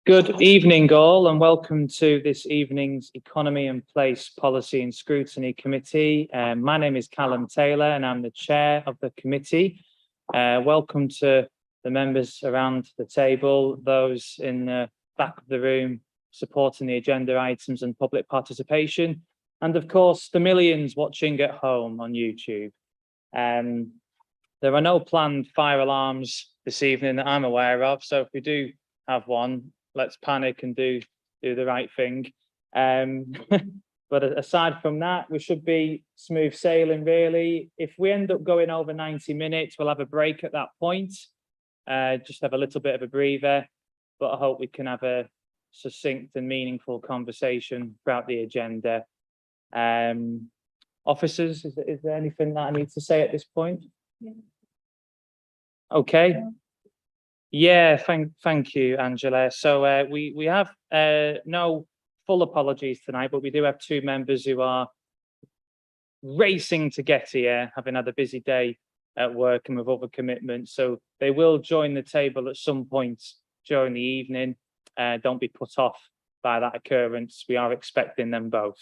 Good evening, all, and welcome to this evening's Economy and Place Policy and Scrutiny Committee. My name is Callum Taylor, and I'm the chair of the committee. Welcome to the members around the table, those in the back of the room supporting the agenda items and public participation, and of course, the millions watching at home on YouTube. There are no planned fire alarms this evening that I'm aware of, so if we do have one, let's panic and do the right thing. But aside from that, we should be smooth sailing, really. If we end up going over 90 minutes, we'll have a break at that point. Just have a little bit of a breather, but I hope we can have a succinct and meaningful conversation throughout the agenda. Officers, is there anything that I need to say at this point? Yeah. Okay. Yeah, thank you, Angela. So we have no full apologies tonight, but we do have two members who are racing to get here, having had a busy day at work and with other commitments. So they will join the table at some point during the evening. Don't be put off by that occurrence. We are expecting them both.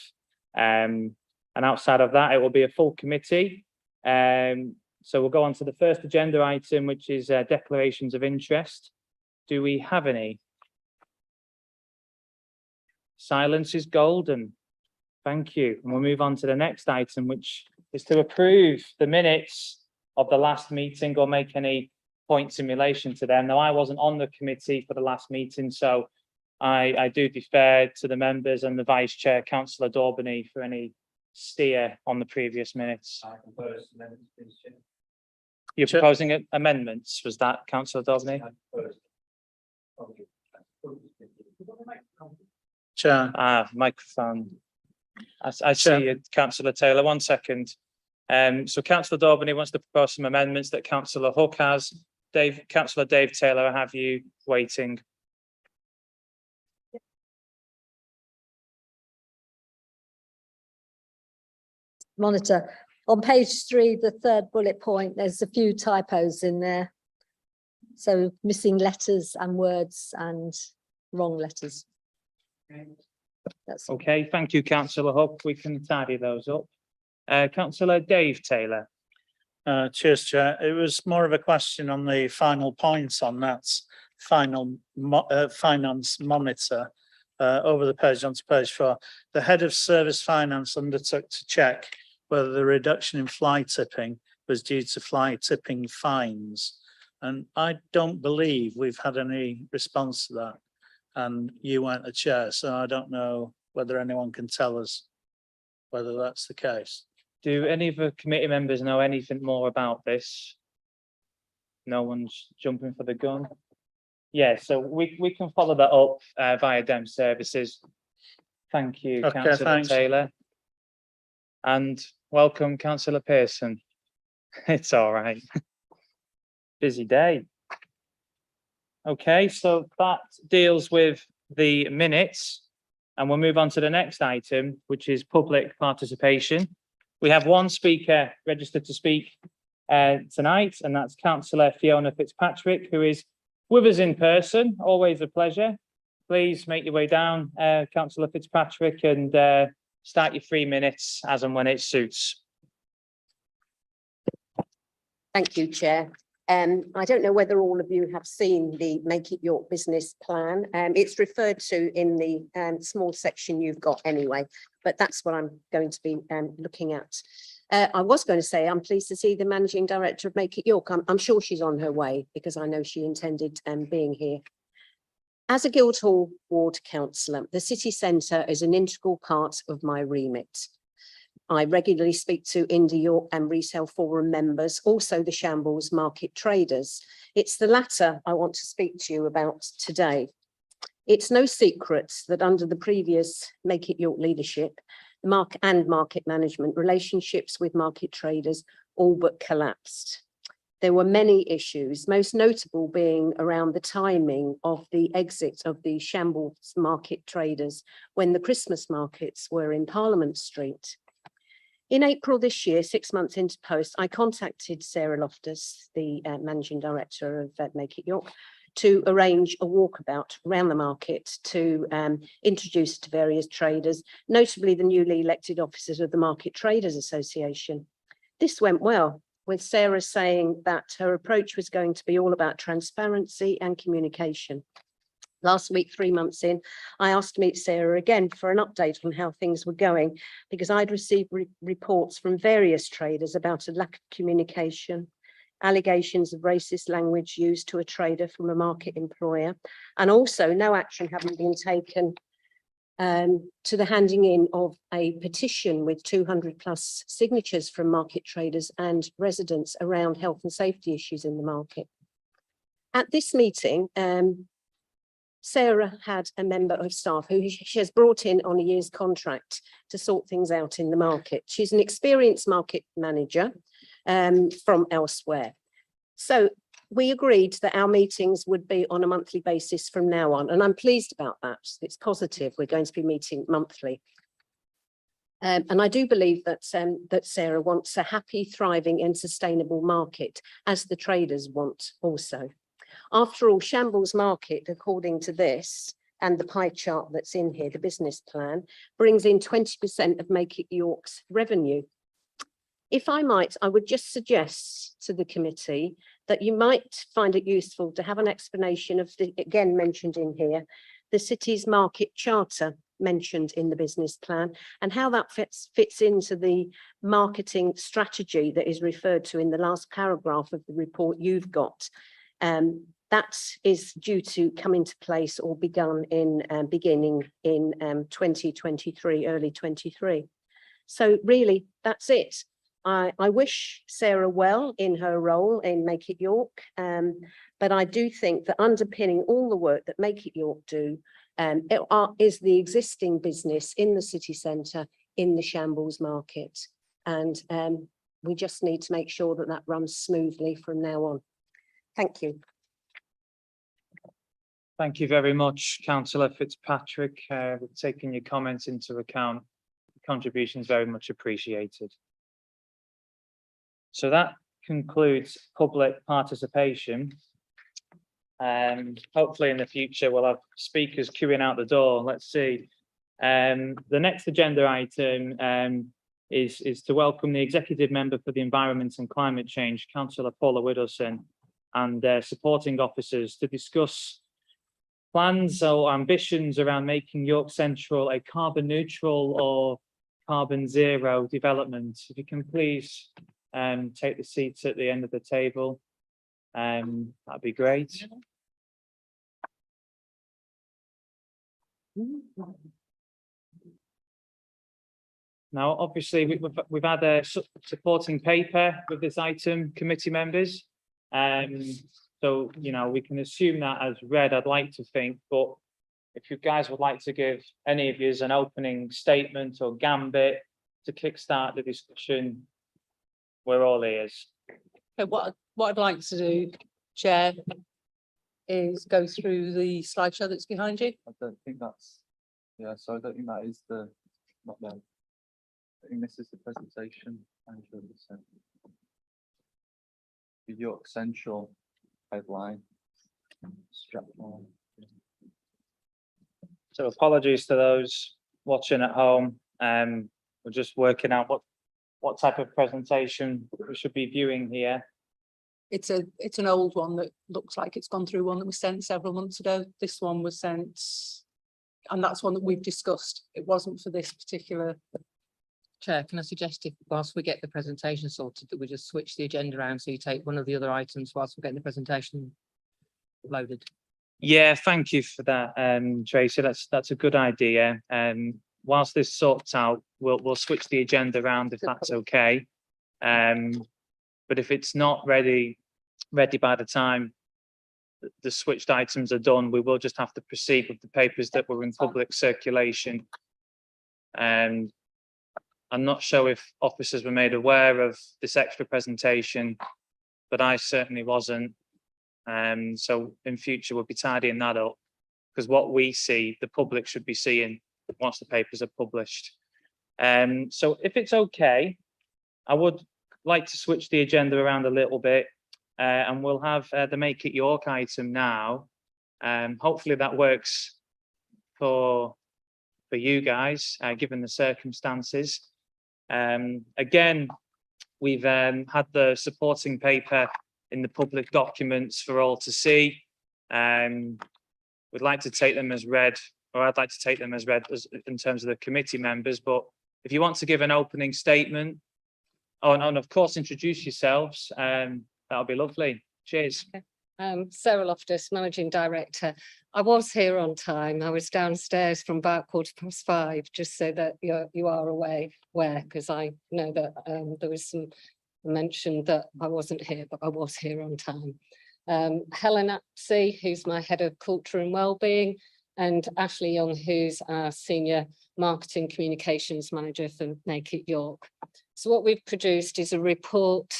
And outside of that, it will be a full committee. So we'll go on to the first agenda item, which is declarations of interest. Do we have any? Silence is golden. Thank you. And we'll move on to the next item, which is to approve the minutes of the last meeting or make any points in relation to them. Now, I wasn't on the committee for the last meeting, so I do defer to the members and the vice chair, Councillor Daubeny, for any steer on the previous minutes. I propose amendments, please, Chair. You're proposing amendments, was that, Councillor Daubeny? Chair. Microphone. I see you, Councillor Taylor. 1 second. So Councillor Daubeny wants to propose some amendments that Councillor Hook has. Councillor Dave Taylor, I have you waiting. Monitor. On page 3, the third bullet point, there's a few typos in there. So missing letters and words and wrong letters. That's okay. Thank you, Councillor Hook. We can tidy those up. Councillor Dave Taylor. Cheers, Chair. It was more of a question on the final points on that final finance monitor. Over the page onto page 4, the head of service finance undertook to check whether the reduction in fly tipping was due to fly tipping fines. And I don't believe we've had any response to that. And you weren't the chair, so I don't know whether anyone can tell us whether that's the case. Do any of the committee members know anything more about this? No one's jumping for the gun. Yeah, so we can follow that up via DEM services. Thank you, Okay, Councillor thanks. Taylor. And welcome, Councillor Pearson. It's all right. Busy day. Okay, so that deals with the minutes, and we'll move on to the next item, which is public participation. We have one speaker registered to speak tonight, and that's Councillor Fiona Fitzpatrick, who is with us in person. Always a pleasure. Please make your way down, Councillor Fitzpatrick, and start your 3 minutes as and when it suits. Thank you, Chair. I don't know whether all of you have seen the Make It York business plan. It's referred to in the small section you've got anyway, but that's what I'm going to be looking at. I was going to say I'm pleased to see the Managing Director of Make It York. I'm sure she's on her way because I know she intended being here. As a Guildhall Ward Councillor, the city centre is an integral part of my remit. I regularly speak to Indie York and Resale Forum members, also the Shambles market traders. It's the latter I want to speak to you about today. It's no secret that under the previous Make It York leadership, market management, relationships with market traders all but collapsed. There were many issues, most notable being around the timing of the exit of the Shambles market traders when the Christmas markets were in Parliament Street. In April this year, 6 months into post, I contacted Sarah Loftus, the Managing Director of Make It York, to arrange a walkabout around the market to introduce to various traders, notably the newly elected officers of the Market Traders Association. This went well, with Sarah saying that her approach was going to be all about transparency and communication. Last week, 3 months in, I asked to meet Sarah again for an update on how things were going, because I'd received reports from various traders about a lack of communication, allegations of racist language used to a trader from a market employer, and also no action having been taken to the handing in of a petition with 200+ signatures from market traders and residents around health and safety issues in the market. At this meeting, Sarah had a member of staff who she has brought in on a year's contract to sort things out in the market. She's an experienced market manager from elsewhere. So we agreed that our meetings would be on a monthly basis from now on, and I'm pleased about that. It's positive. We're going to be meeting monthly. And I do believe that, that Sarah wants a happy, thriving and sustainable market, as the traders want also. After all, Shambles market, according to this and the pie chart that's in here, the business plan, brings in 20% of Make It York's revenue. If I might, I would just suggest to the committee that you might find it useful to have an explanation of the, again mentioned in here, the city's market charter mentioned in the business plan, and how that fits into the marketing strategy that is referred to in the last paragraph of the report you've got. That is due to come into place or beginning in 2023, early 23. So really, that's it. I wish Sarah well in her role in Make It York, but I do think that underpinning all the work that Make It York do is the existing business in the city centre, in the Shambles market. And we just need to make sure that that runs smoothly from now on. Thank you. Thank you very much, Councillor Fitzpatrick. We're taking your comments into account. Contributions very much appreciated. So that concludes public participation. Hopefully in the future we'll have speakers queuing out the door. Let's see. The next agenda item is to welcome the Executive Member for the Environment and Climate Change, Councillor Paula Widdowson, and supporting officers to discuss plans or ambitions around making York Central a carbon neutral or carbon zero development. If you can please take the seats at the end of the table, that'd be great. Now, obviously, we've had a supporting paper with this item, committee members. So, you know, we can assume that as read, I'd like to think, but if you guys would like to give any of you an opening statement or gambit to kickstart the discussion, we're all ears. Okay, what I'd like to do, Chair, is go through the slideshow that's behind you. I don't think that's, yeah, so I don't think that is the, not there. I think this is the presentation. The York Central headline. Strapline. So apologies to those watching at home. We're just working out what type of presentation we should be viewing here. It's an old one that looks like it's gone through one that was sent several months ago. This one was sent, and that's one that we've discussed. It wasn't for this particular. Chair, can I suggest if whilst we get the presentation sorted that we just switch the agenda around so you take one of the other items whilst we're getting the presentation loaded? Yeah, thank you for that, Tracy. That's a good idea. Whilst this sorts out, we'll switch the agenda around if that's okay. But if it's not ready by the time the switched items are done, we will just have to proceed with the papers that were in public circulation. I'm not sure if officers were made aware of this extra presentation, but I certainly wasn't. So in future, we'll be tidying that up, because what we see, the public should be seeing once the papers are published. So if it's okay, I would like to switch the agenda around a little bit. and we'll have the Make It York item now. Hopefully that works for you guys, given the circumstances. Again, we've had the supporting paper in the public documents for all to see. We'd like to take them as read, or I'd like to take them as read in terms of the committee members, but if you want to give an opening statement, and of course introduce yourselves, that'll be lovely. Cheers. Sarah Loftus, Managing Director. I was here on time. I was downstairs from about 5:15, just so that you are aware, because I know that there was some mention that I wasn't here, but I was here on time. Helen Apsey, who's my Head of Culture and Wellbeing, and Ashley Young, who's our Senior Marketing Communications Manager for Make It York. So what we've produced is a report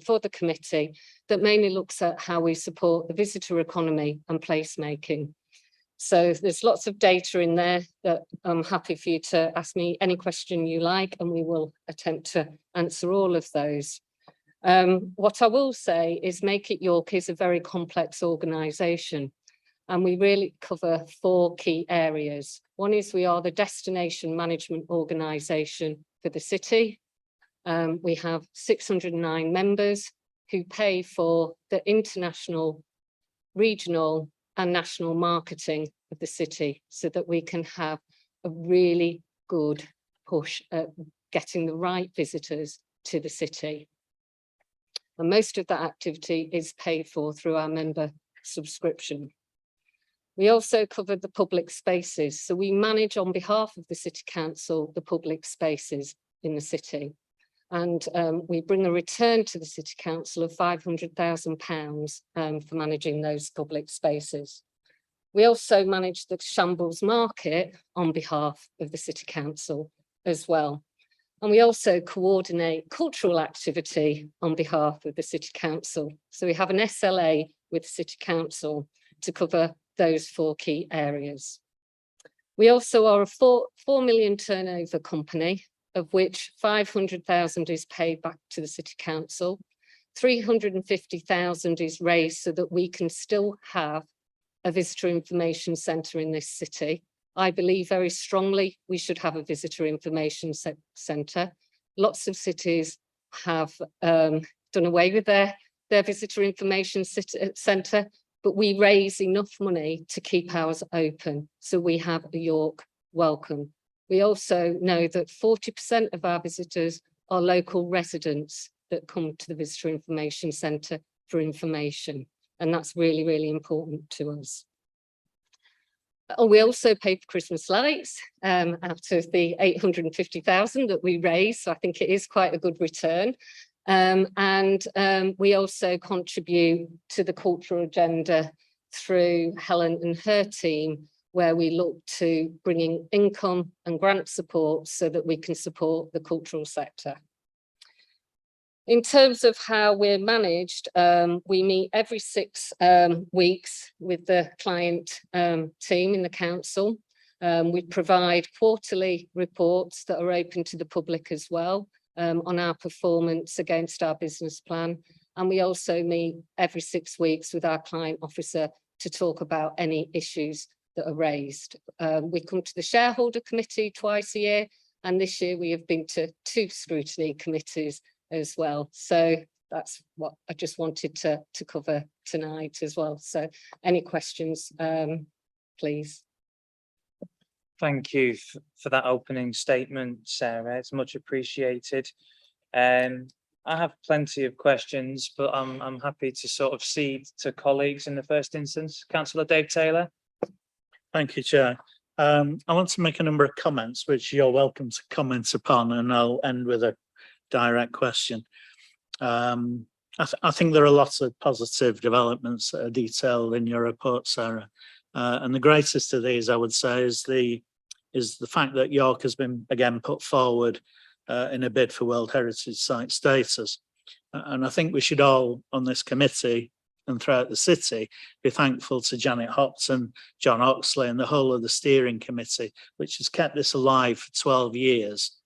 for the committee that mainly looks at how we support the visitor economy and placemaking. So there's lots of data in there that I'm happy for you to ask me any question you like, and we will attempt to answer all of those. What I will say is Make It York is a very complex organisation, and we really cover 4 key areas. One is we are the destination management organisation for the city. We have 609 members who pay for the international, regional and national marketing of the city, so that we can have a really good push at getting the right visitors to the city. And most of that activity is paid for through our member subscription. We also cover the public spaces. So we manage on behalf of the City Council, the public spaces in the city. And we bring a return to the City Council of £500,000 for managing those public spaces. We also manage the Shambles market on behalf of the City Council as well. And we also coordinate cultural activity on behalf of the City Council. So we have an SLA with the City Council to cover those 4 key areas. We also are a 4 million turnover company, of which 500,000 is paid back to the City Council. 350,000 is raised so that we can still have a visitor information centre in this city. I believe very strongly we should have a visitor information centre. Lots of cities have done away with their visitor information centre, but we raise enough money to keep ours open. So we have a York welcome. We also know that 40% of our visitors are local residents that come to the visitor information centre for information. And that's really, really important to us. We also pay for Christmas lights out of the 850,000 that we raise. So I think it is quite a good return. We also contribute to the cultural agenda through Helen and her team, where we look to bringing income and grant support so that we can support the cultural sector. In terms of how we're managed, we meet every 6 weeks with the client team in the council. We provide quarterly reports that are open to the public as well on our performance against our business plan. And we also meet every 6 weeks with our client officer to talk about any issues that are raised. We come to the shareholder committee twice a year, and this year we have been to 2 scrutiny committees as well. So that's what I just wanted to cover tonight as well. So any questions, please. Thank you for that opening statement, Sarah. It's much appreciated. I have plenty of questions, but I'm happy to sort of cede to colleagues in the first instance. Councillor Dave Taylor. Thank you, Chair. I want to make a number of comments, which you're welcome to comment upon, and I'll end with a direct question. I think there are lots of positive developments that are detailed in your report, Sarah. And the greatest of these, I would say, is the fact that York has been again put forward in a bid for World Heritage Site status. And I think we should all on this committee and throughout the city be thankful to Janet Hopton, John Oxley and the whole of the steering committee, which has kept this alive for 12 years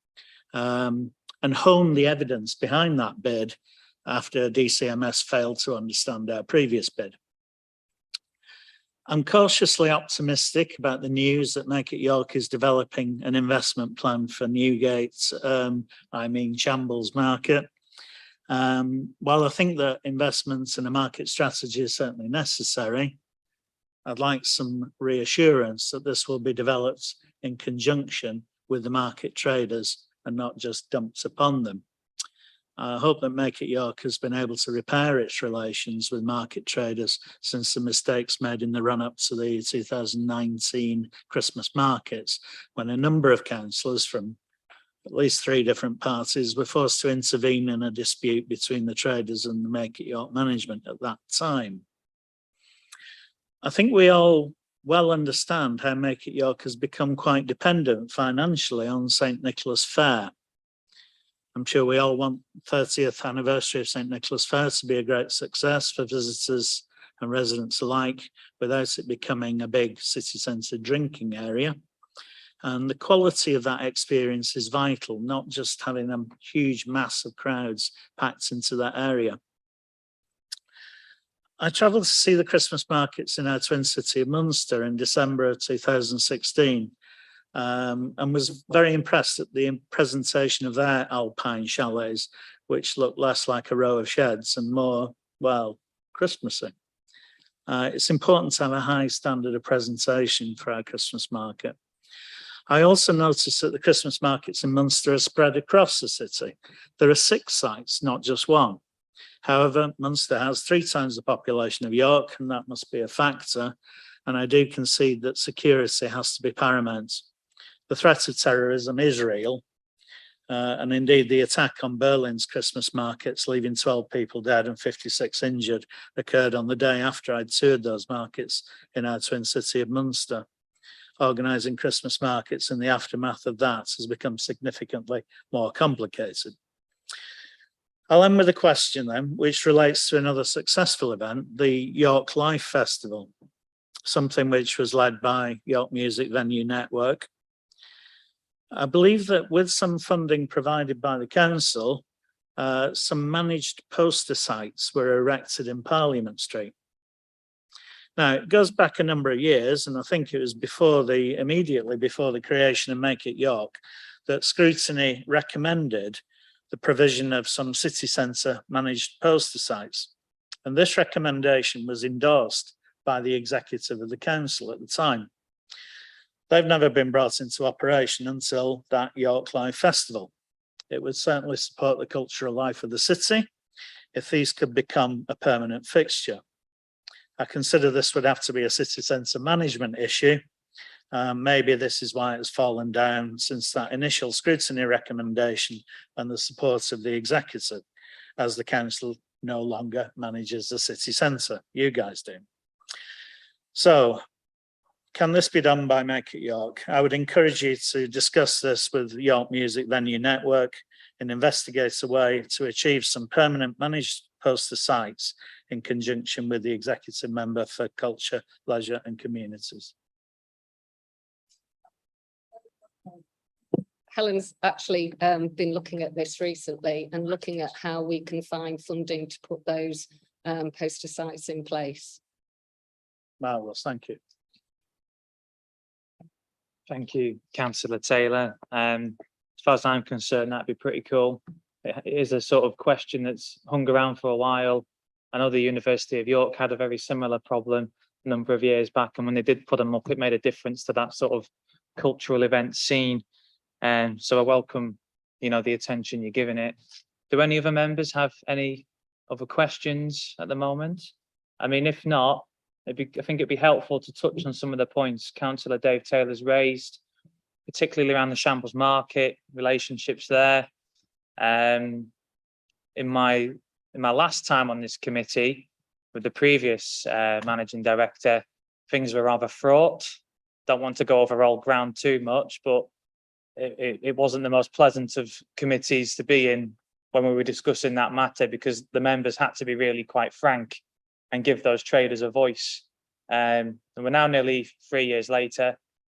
and honed the evidence behind that bid after DCMS failed to understand our previous bid. I'm cautiously optimistic about the news that Make It York is developing an investment plan for Newgate, Shambles market. While I think that investments in a market strategy is certainly necessary, I'd like some reassurance that this will be developed in conjunction with the market traders and not just dumped upon them. I hope that Make It York has been able to repair its relations with market traders since the mistakes made in the run-up to the 2019 Christmas markets, when a number of councillors from at least 3 different parties were forced to intervene in a dispute between the traders and the Make It York management at that time. I think we all well understand how Make It York has become quite dependent financially on St Nicholas Fair. I'm sure we all want 30th anniversary of St Nicholas Fair to be a great success for visitors and residents alike, without it becoming a big city centre drinking area. And the quality of that experience is vital, not just having a huge mass of crowds packed into that area. I travelled to see the Christmas markets in our twin city of Munster in December of 2016. And was very impressed at the presentation of their alpine chalets, which looked less like a row of sheds and more, well, Christmassy. It's important to have a high standard of presentation for our Christmas market. I also noticed that the Christmas markets in Munster are spread across the city. There are 6 sites, not just 1. However, Munster has 3 times the population of York, and that must be a factor. And I do concede that security has to be paramount. The threat of terrorism is real, and indeed the attack on Berlin's Christmas markets, leaving 12 people dead and 56 injured, occurred on the day after I'd toured those markets in our twin city of Munster. Organising Christmas markets in the aftermath of that has become significantly more complicated. I'll end with a question then, which relates to another successful event, the York Life Festival, something which was led by York Music Venue Network. I believe that with some funding provided by the council, some managed poster sites were erected in Parliament Street. Now, it goes back a number of years, and I think it was immediately before the creation of Make It York, that Scrutiny recommended the provision of some city centre managed poster sites. And this recommendation was endorsed by the executive of the council at the time. They've never been brought into operation until that York Life Festival. It would certainly support the cultural life of the city if these could become a permanent fixture. I consider this would have to be a city centre management issue. Maybe this is why it's fallen down since that initial scrutiny recommendation and the support of the executive, as the council no longer manages the city centre. You guys do. So, can this be done by Make It York? I would encourage you to discuss this with York Music Venue Network and investigate a way to achieve some permanent managed poster sites in conjunction with the executive member for culture, leisure and communities. Helen's actually been looking at this recently and looking at how we can find funding to put those poster sites in place. Marvellous, thank you. Thank you, Councillor Taylor. As far as I'm concerned, that'd be pretty cool. It is a sort of question that's hung around for a while. I know the University of York had a very similar problem a number of years back, and when they did put them up, it made a difference to that sort of cultural event scene. And so I welcome, the attention you're giving it. Do any other members have any other questions at the moment? I mean, if not, I think it'd be helpful to touch on some of the points Councillor Dave Taylor's raised, particularly around the Shambles market, relationships there. In my last time on this committee with the previous managing director, things were rather fraught. Don't want to go over old ground too much, but it wasn't the most pleasant of committees to be in when we were discussing that matter, because the members had to be really quite frank and give those traders a voice. And we're now nearly 3 years later.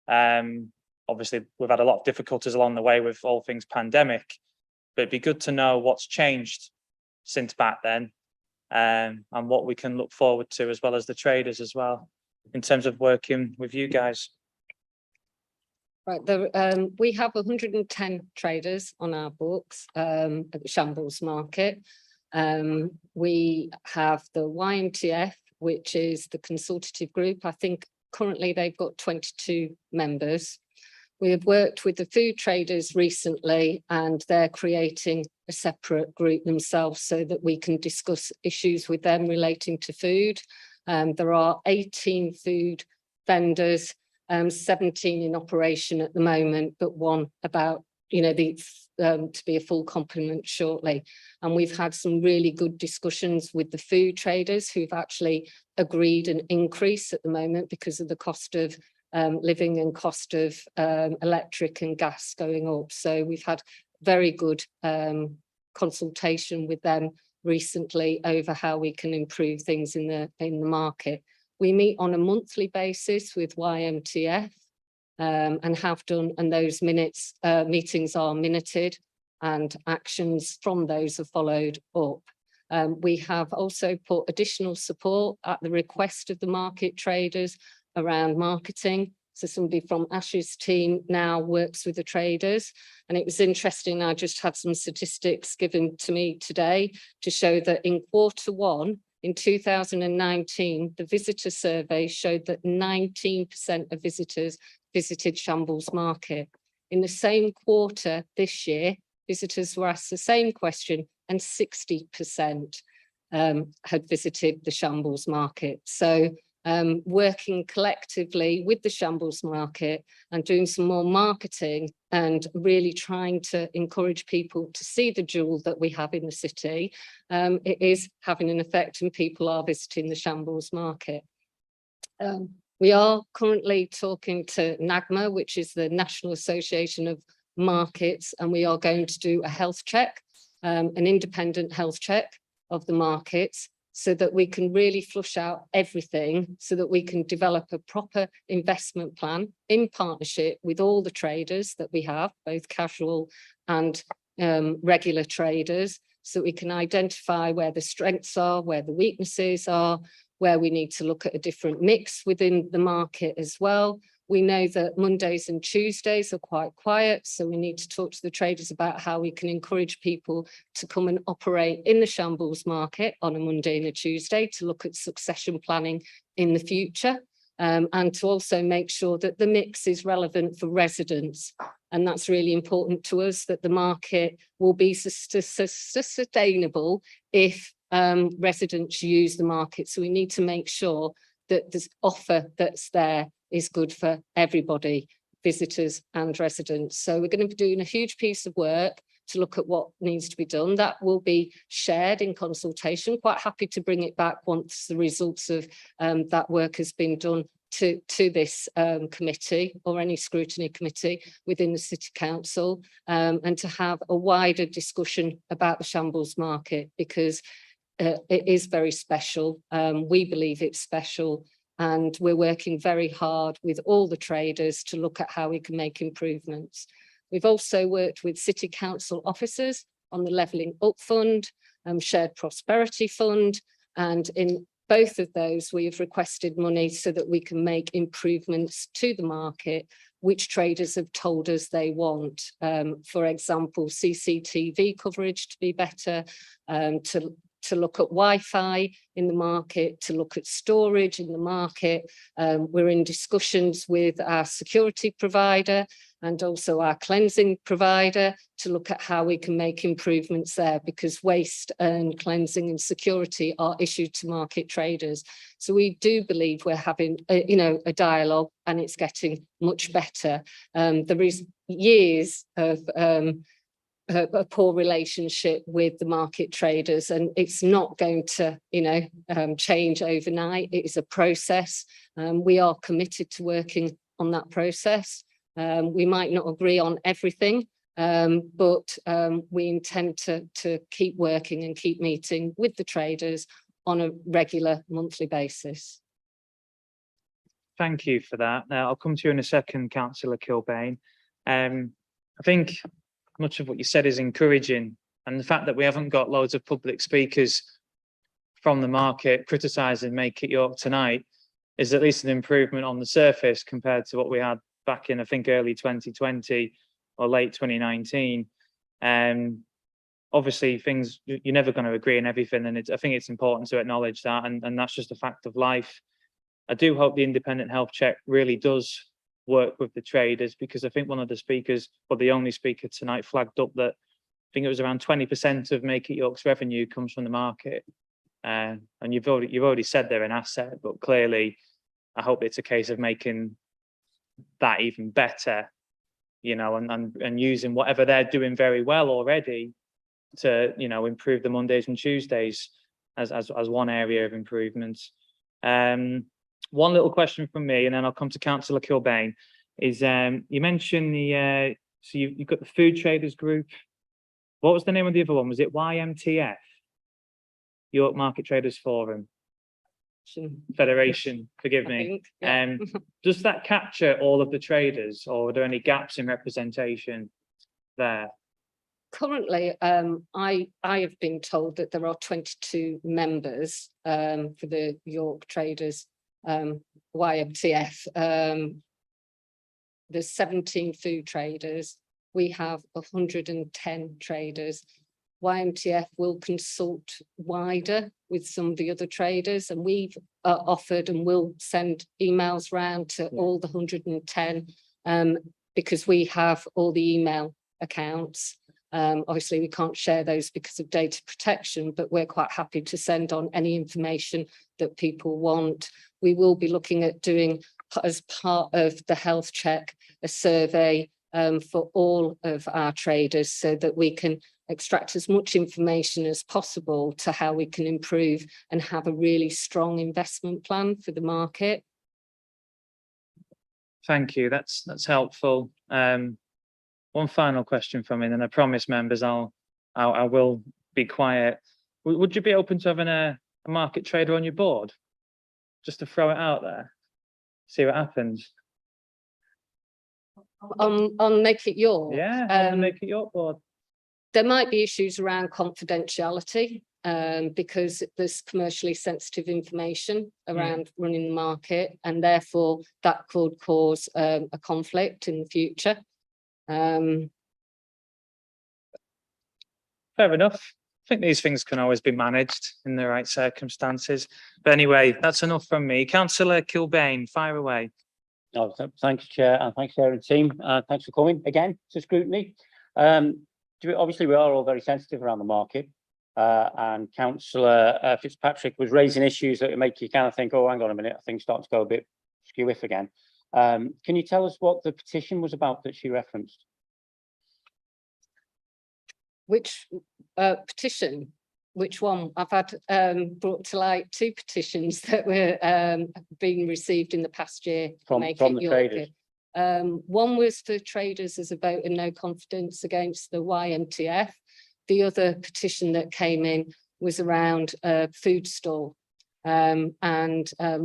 Obviously, we've had a lot of difficulties along the way with all things pandemic, but it'd be good to know what's changed since back then, and what we can look forward to, as well as the traders as well, in terms of working with you guys. Right, we have 110 traders on our books at the Shambles market. We have the YMTF, which is the consultative group. I think currently they've got 22 members. We have worked with the food traders recently, and they're creating a separate group themselves so that we can discuss issues with them relating to food. There are 18 food vendors, 17 in operation at the moment, but one about, to be a full complement shortly. And we've had some really good discussions with the food traders who've actually agreed an increase at the moment because of the cost of living and cost of electric and gas going up. So we've had very good consultation with them recently over how we can improve things in the market. We meet on a monthly basis with YMTF and have done, and those meetings are minuted and actions from those are followed up. We have also put additional support at the request of the market traders around marketing. So somebody from Ash's team now works with the traders. And it was interesting, I just had some statistics given to me today to show that in Q1 in 2019, the visitor survey showed that 19% of visitors visited Shambles Market. In the same quarter this year, visitors were asked the same question and 60% had visited the Shambles Market. So working collectively with the Shambles Market and doing some more marketing and really trying to encourage people to see the jewel that we have in the city, it is having an effect and people are visiting the Shambles Market. We are currently talking to NAGMA, which is the National Association of Markets, and we are going to do a health check, an independent health check of the markets, so that we can really flush out everything, so that we can develop a proper investment plan in partnership with all the traders that we have, both casual and regular traders, so we can identify where the strengths are, where the weaknesses are, where we need to look at a different mix within the market as well. We know that Mondays and Tuesdays are quite quiet, so we need to talk to the traders about how we can encourage people to come and operate in the Shambles Market on a Monday and a Tuesday to look at succession planning in the future, and to also make sure that the mix is relevant for residents. And that's really important to us, that the market will be sustainable if residents use the market. So we need to make sure that this offer that's there is good for everybody, visitors and residents. So we're going to be doing a huge piece of work to look at what needs to be done. That will be shared in consultation. Quite happy to bring it back once the results of that work has been done to this committee or any scrutiny committee within the City Council, and to have a wider discussion about the Shambles Market, because it is very special. We believe it's special, and we're working very hard with all the traders to look at how we can make improvements. We've also worked with City Council officers on the Levelling Up Fund, Shared Prosperity Fund, and in both of those we have requested money so that we can make improvements to the market, which traders have told us they want. For example, CCTV coverage to be better, to look at Wi-Fi in the market, to look at storage in the market. We're in discussions with our security provider and also our cleansing provider to look at how we can make improvements there, because waste and cleansing and security are issued to market traders. So we do believe we're having a dialogue, and it's getting much better. There is years of a poor relationship with the market traders, and it's not going to change overnight. It is a process. We are committed to working on that process. We might not agree on everything, but we intend to keep working and keep meeting with the traders on a regular monthly basis. Thank you for that. Now, I'll come to you in a second, Councillor Kilbane. I think much of what you said is encouraging, And the fact that we haven't got loads of public speakers from the market criticising Make It York tonight is at least an improvement on the surface compared to what we had back in, I think, early 2020 or late 2019. Obviously, you're never going to agree on everything, and I think it's important to acknowledge that, and that's just a fact of life. I do hope the independent health check really does work with the traders, because I think one of the speakers, or the only speaker tonight, flagged up that I think it was around 20% of Make It York's revenue comes from the market. And you've already said they're an asset, but clearly I hope it's a case of making that even better, you know, and using whatever they're doing very well already to, you know, improve the Mondays and Tuesdays as one area of improvement. One little question from me, and then I'll come to Councillor Kilbane, is you mentioned so you've got the Food Traders Group. What was the name of the other one? Was it YMTF? York Market Traders Forum? Federation, forgive I me. think, yeah. Does that capture all of the traders, or are there any gaps in representation there? Currently, I have been told that there are 22 members for the York Traders YMTF. There's 17 food traders. We have 110 traders. YMTF will consult wider with some of the other traders, and we've offered and will send emails round to all the 110 because we have all the email accounts. Obviously, we can't share those because of data protection, but we're quite happy to send on any information that people want. We will be looking at doing, as part of the health check, a survey for all of our traders so that we can extract as much information as possible to how we can improve and have a really strong investment plan for the market. Thank you. That's helpful. One final question from me, and I promise members I will be quiet. Would you be open to having a market trader on your board? Just to throw it out there, see what happens. On Make It York. Yeah, on the Make It York board. There might be issues around confidentiality because there's commercially sensitive information around running the market, and therefore that could cause a conflict in the future. Fair enough. I think these things can always be managed in the right circumstances. But anyway, that's enough from me. Councillor Kilbane, fire away. Oh, thanks, Chair, and thanks, Chair and team. Thanks for coming again to Scrutiny. Obviously, we are all very sensitive around the market, and Councillor Fitzpatrick was raising issues that make you kind of think, oh, hang on a minute, things start to go a bit skew-iff again. Can you tell us what the petition was about that she referenced? Which petition? Which one? I've had brought to light 2 petitions that were being received in the past year. From the traders? One was for traders as a vote of no confidence against the YMTF. The other petition that came in was around food stall. And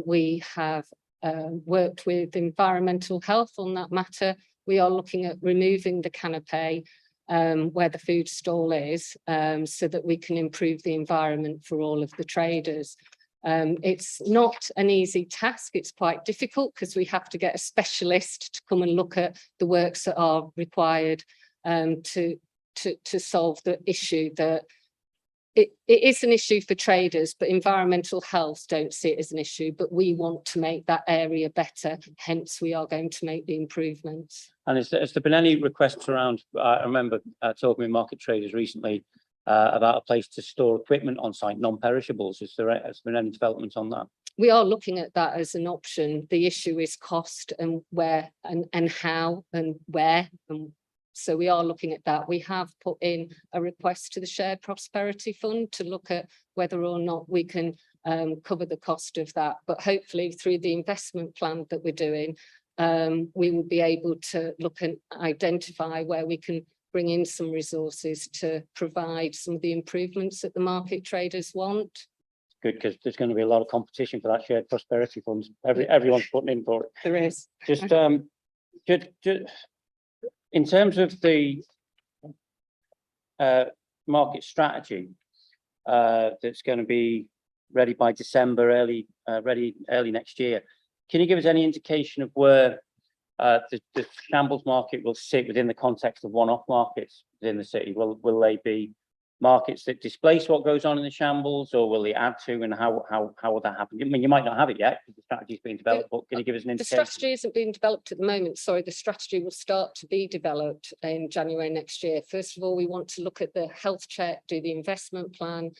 we have worked with environmental health on that matter. We are looking at removing the canopy where the food stall is so that we can improve the environment for all of the traders. It's not an easy task. It's quite difficult because we have to get a specialist to come and look at the works that are required to solve the issue. That it is an issue for traders, but environmental health don't see it as an issue, but we want to make that area better, hence we are going to make the improvements. And has there been any requests around, I remember talking with market traders recently about a place to store equipment on site, non-perishables. Has there been any development on that? We are looking at that as an option. The issue is cost and where and how and where. And so we are looking at that. We have put in a request to the Shared Prosperity Fund to look at whether or not we can cover the cost of that. But hopefully through the investment plan that we're doing, we will be able to look and identify where we can bring in some resources to provide some of the improvements that the market traders want. Good, because there's going to be a lot of competition for that Shared Prosperity Fund. Everyone's putting in for it. There is. Just in terms of the market strategy that's going to be ready by December, early next year. Can you give us any indication of where the Shambles market will sit within the context of one-off markets within the city? Will they be markets that displace what goes on in the Shambles, or will they add to, and how will that happen? I mean, you might not have it yet because the strategy is being developed, but can you give us an The indication? strategy isn't being developed at the moment. Sorry, the strategy will start to be developed in January next year. First of all, we want to look at the health check, do the investment plan,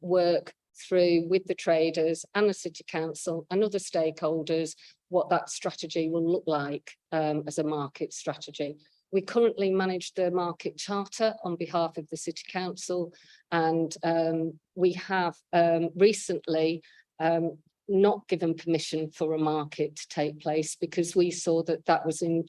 work through with the traders and the city council and other stakeholders what that strategy will look like as a market strategy. We currently manage the market charter on behalf of the city council, and we have recently not given permission for a market to take place because we saw that that was in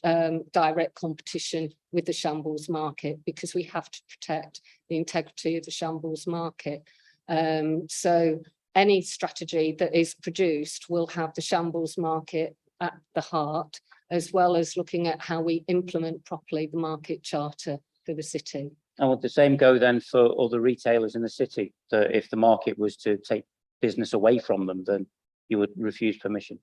direct competition with the Shambles market, because we have to protect the integrity of the Shambles market. So any strategy that is produced will have the Shambles market at the heart, as well as looking at how we implement properly the market charter for the city. And would the same go then for other retailers in the city, that if the market was to take business away from them, then you would refuse permission?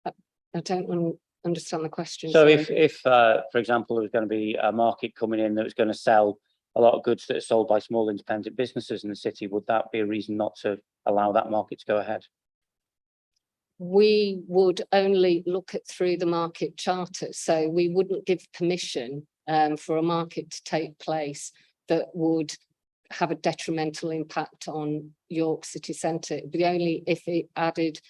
I don't understand the question. So sorry. if for example, there was going to be a market coming in that was going to sell a lot of goods that are sold by small independent businesses in the city, would that be a reason not to allow that market to go ahead? We would only look at through the market charter, so we wouldn't give permission for a market to take place that would have a detrimental impact on York city centre. It would be only if it added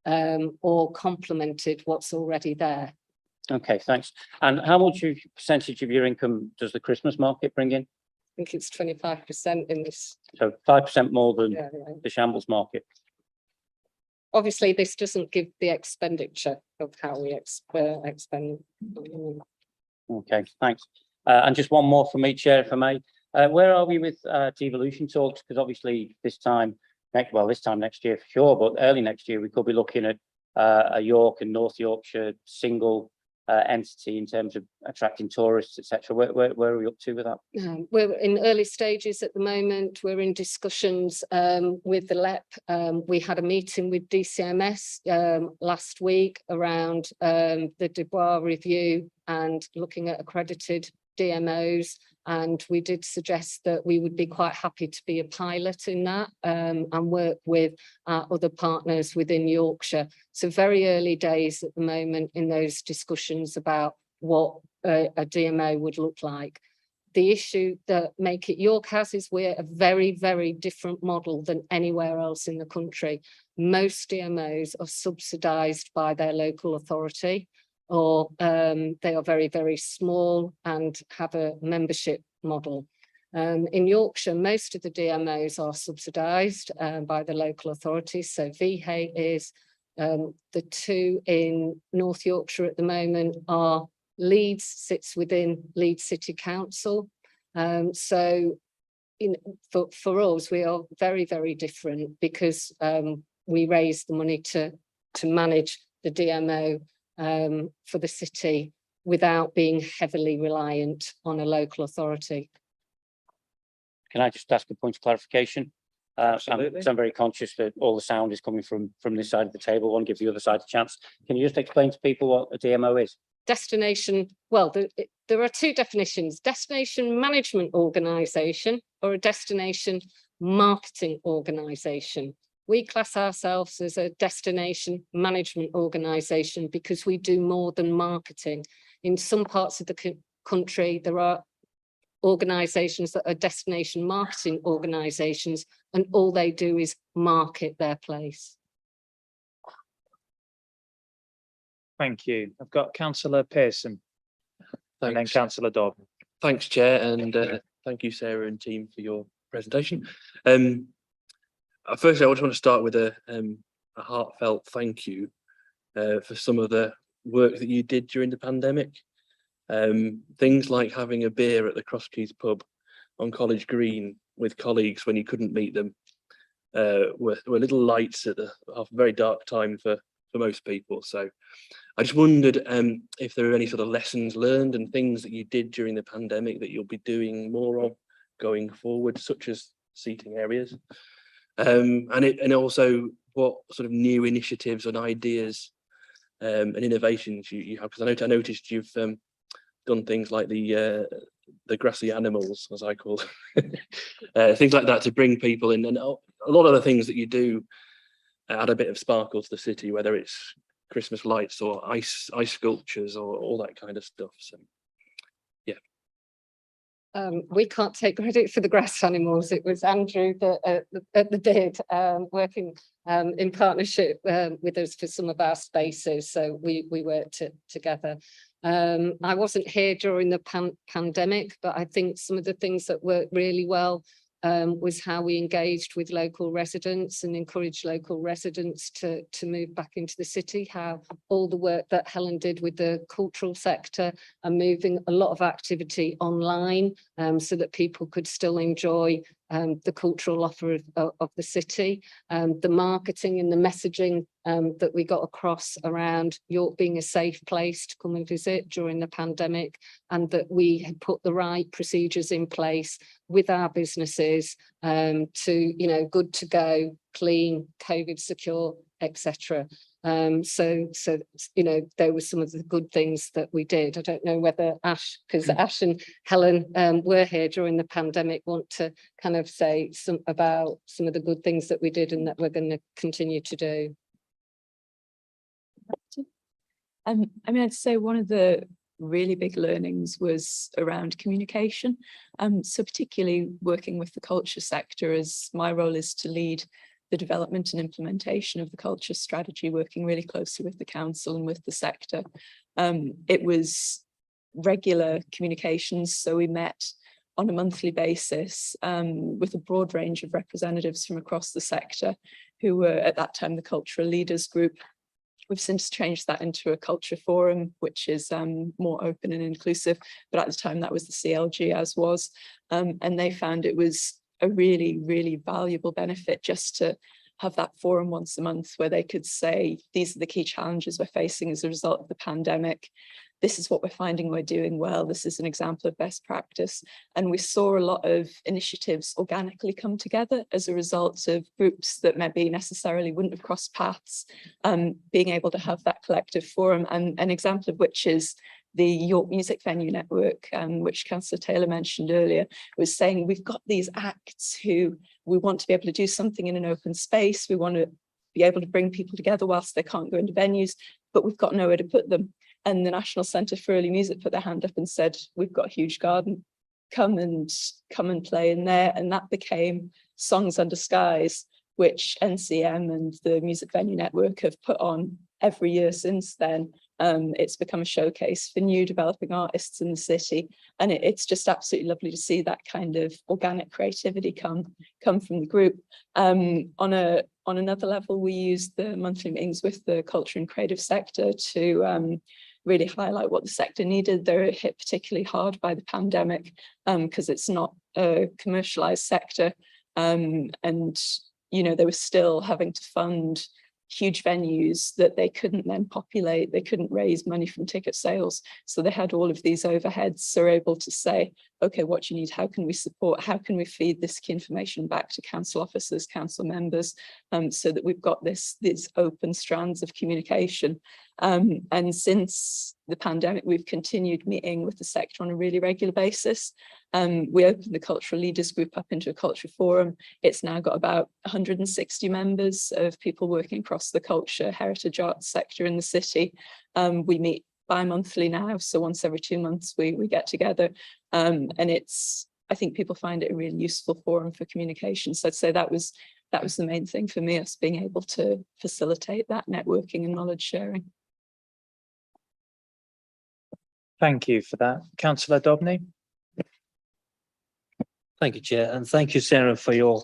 or complemented what's already there. Okay, thanks. And how much percentage of your income does the Christmas market bring in? I think it's 25% in this. So 5% more than Yeah. the Shambles market. Obviously, this doesn't give the expenditure of how we expend. Okay, thanks. And just one more from me, Chair, if I may. Where are we with devolution talks? Because obviously this time next year for sure, but early next year we could be looking at a York and North Yorkshire single entity in terms of attracting tourists, etc. Where are we up to with that? We're in early stages at the moment. We're in discussions with the LEP. We had a meeting with DCMS last week around the Dubois review and looking at accredited DMOs. And we did suggest that we would be quite happy to be a pilot in that and work with our other partners within Yorkshire. So very early days at the moment in those discussions about what a DMO would look like. The issue that Make It York has is we're a very, very different model than anywhere else in the country. Most DMOs are subsidised by their local authority, or they are very, very small and have a membership model. In Yorkshire, most of the DMOs are subsidised by the local authorities. So VHA is, the two in North Yorkshire at the moment are Leeds, sits within Leeds City Council. So for us, we are very, very different because we raise the money to manage the DMO for the city without being heavily reliant on a local authority. Can I just ask a point of clarification? Absolutely. I'm very conscious that all the sound is coming from this side of the table. I want to give the other side a chance. Can you just explain to people what a DMO is? Destination, well, there are two definitions: destination management organisation or a destination marketing organisation. We class ourselves as a destination management organisation because we do more than marketing. In some parts of the country, there are organisations that are destination marketing organisations, and all they do is market their place. Thank you. I've got Councillor Pearson and then Thanks. Councillor Dodd. Thanks, Chair, and thank you, Sarah and team, for your presentation. Firstly, I just want to start with a heartfelt thank you for some of the work that you did during the pandemic. Things like having a beer at the Crosskeys pub on College Green with colleagues when you couldn't meet them were little lights at a very dark time for most people. So I just wondered if there are any sort of lessons learned and things that you did during the pandemic that you'll be doing more of going forward, such as seating areas. And also what sort of new initiatives and ideas and innovations you have, because I noticed you've done things like the grassy animals, as I call them, things like that to bring people in, and a lot of the things that you do add a bit of sparkle to the city, whether it's Christmas lights or ice sculptures or all that kind of stuff. So We can't take credit for the grass animals. It was Andrew that did, working in partnership with us for some of our spaces. So we worked together. I wasn't here during the pandemic, but I think some of the things that worked really well was how we engaged with local residents and encouraged local residents to move back into the city, how all the work that Helen did with the cultural sector and moving a lot of activity online so that people could still enjoy the cultural offer of the city, the marketing and the messaging that we got across around York being a safe place to come and visit during the pandemic, and that we had put the right procedures in place with our businesses to, you know, good to go, clean, COVID secure, etc. So you know, there were some of the good things that we did. I don't know whether Ash, because Ash and Helen were here during the pandemic, want to kind of say about some of the good things that we did and that we're going to continue to do. I mean, I'd say one of the really big learnings was around communication. So particularly working with the culture sector, as my role is to lead the development and implementation of the culture strategy, working really closely with the council and with the sector. It was regular communications. So we met on a monthly basis with a broad range of representatives from across the sector who were at that time the cultural leaders group. We've since changed that into a culture forum, which is more open and inclusive. But at the time that was the CLG, as was. And they found it was a really, really valuable benefit just to have that forum once a month where they could say, these are the key challenges we're facing as a result of the pandemic. This is what we're finding we're doing well. This is an example of best practice. And we saw a lot of initiatives organically come together as a result of groups that maybe necessarily wouldn't have crossed paths, being able to have that collective forum. And an example of which is the York Music Venue Network, which Councillor Taylor mentioned earlier, was saying we've got these acts who we want to be able to do something in an open space. We want to be able to bring people together whilst they can't go into venues, but we've got nowhere to put them. And the National Centre for Early Music put their hand up and said, we've got a huge garden, come and play in there. And that became Songs Under Skies, which NCM and the Music Venue Network have put on every year since then. It's become a showcase for new developing artists in the city. And it's just absolutely lovely to see that kind of organic creativity come from the group. On another level, we used the monthly meetings with the culture and creative sector to really highlight what the sector needed. They're hit particularly hard by the pandemic because it's not a commercialized sector. And, you know, they were still having to fund huge venues that they couldn't then populate. They couldn't raise money from ticket sales. So they had all of these overheads. So they're able to say, okay, what do you need? How can we support? How can we feed this key information back to council officers, council members, so that we've got these open strands of communication. And since the pandemic, we've continued meeting with the sector on a really regular basis. We opened the cultural leaders group up into a culture forum. It's now got about 160 members of people working across the culture, heritage arts sector in the city. We meet bi-monthly now, so once every 2 months we get together. And I think people find it a really useful forum for communication. So I'd say that was the main thing for me, us being able to facilitate that networking and knowledge sharing. Thank you for that. Councillor Dobney. Thank you, Chair, and thank you, Sarah, for your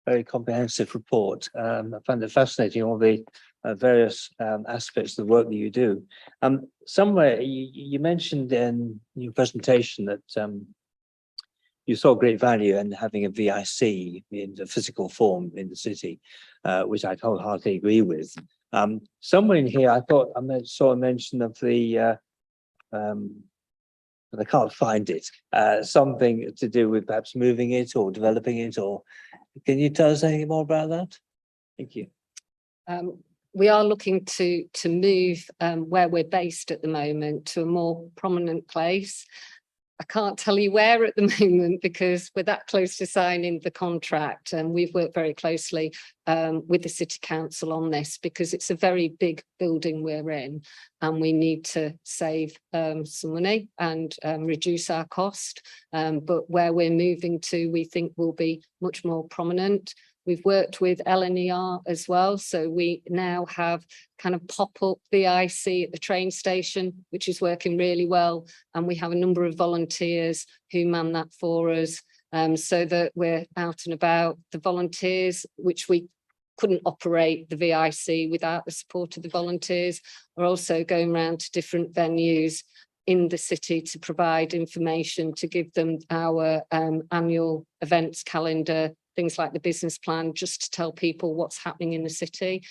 very comprehensive report. I found it fascinating, all the various aspects of the work that you do. Somewhere you mentioned in your presentation that you saw great value in having a VIC in the physical form in the city, which I wholeheartedly agree with. Somewhere in here, I thought I saw a mention of the but I can't find it. Something to do with perhaps moving it or developing it, or can you tell us anything more about that? Thank you. We are looking to move where we're based at the moment to a more prominent place. I can't tell you where at the moment because we're that close to signing the contract, and we've worked very closely with the City Council on this because it's a very big building we're in, and we need to save some money and reduce our cost. But where we're moving to, we think will be much more prominent. We've worked with LNER as well, so we now have kind of pop-up VIC at the train station, which is working really well, and we have a number of volunteers who man that for us, so that we're out and about. The volunteers, which we couldn't operate the VIC without the support of the volunteers, are also going around to different venues in the city to provide information, to give them our annual events calendar, things like the business plan, just to tell people what's happening in the city.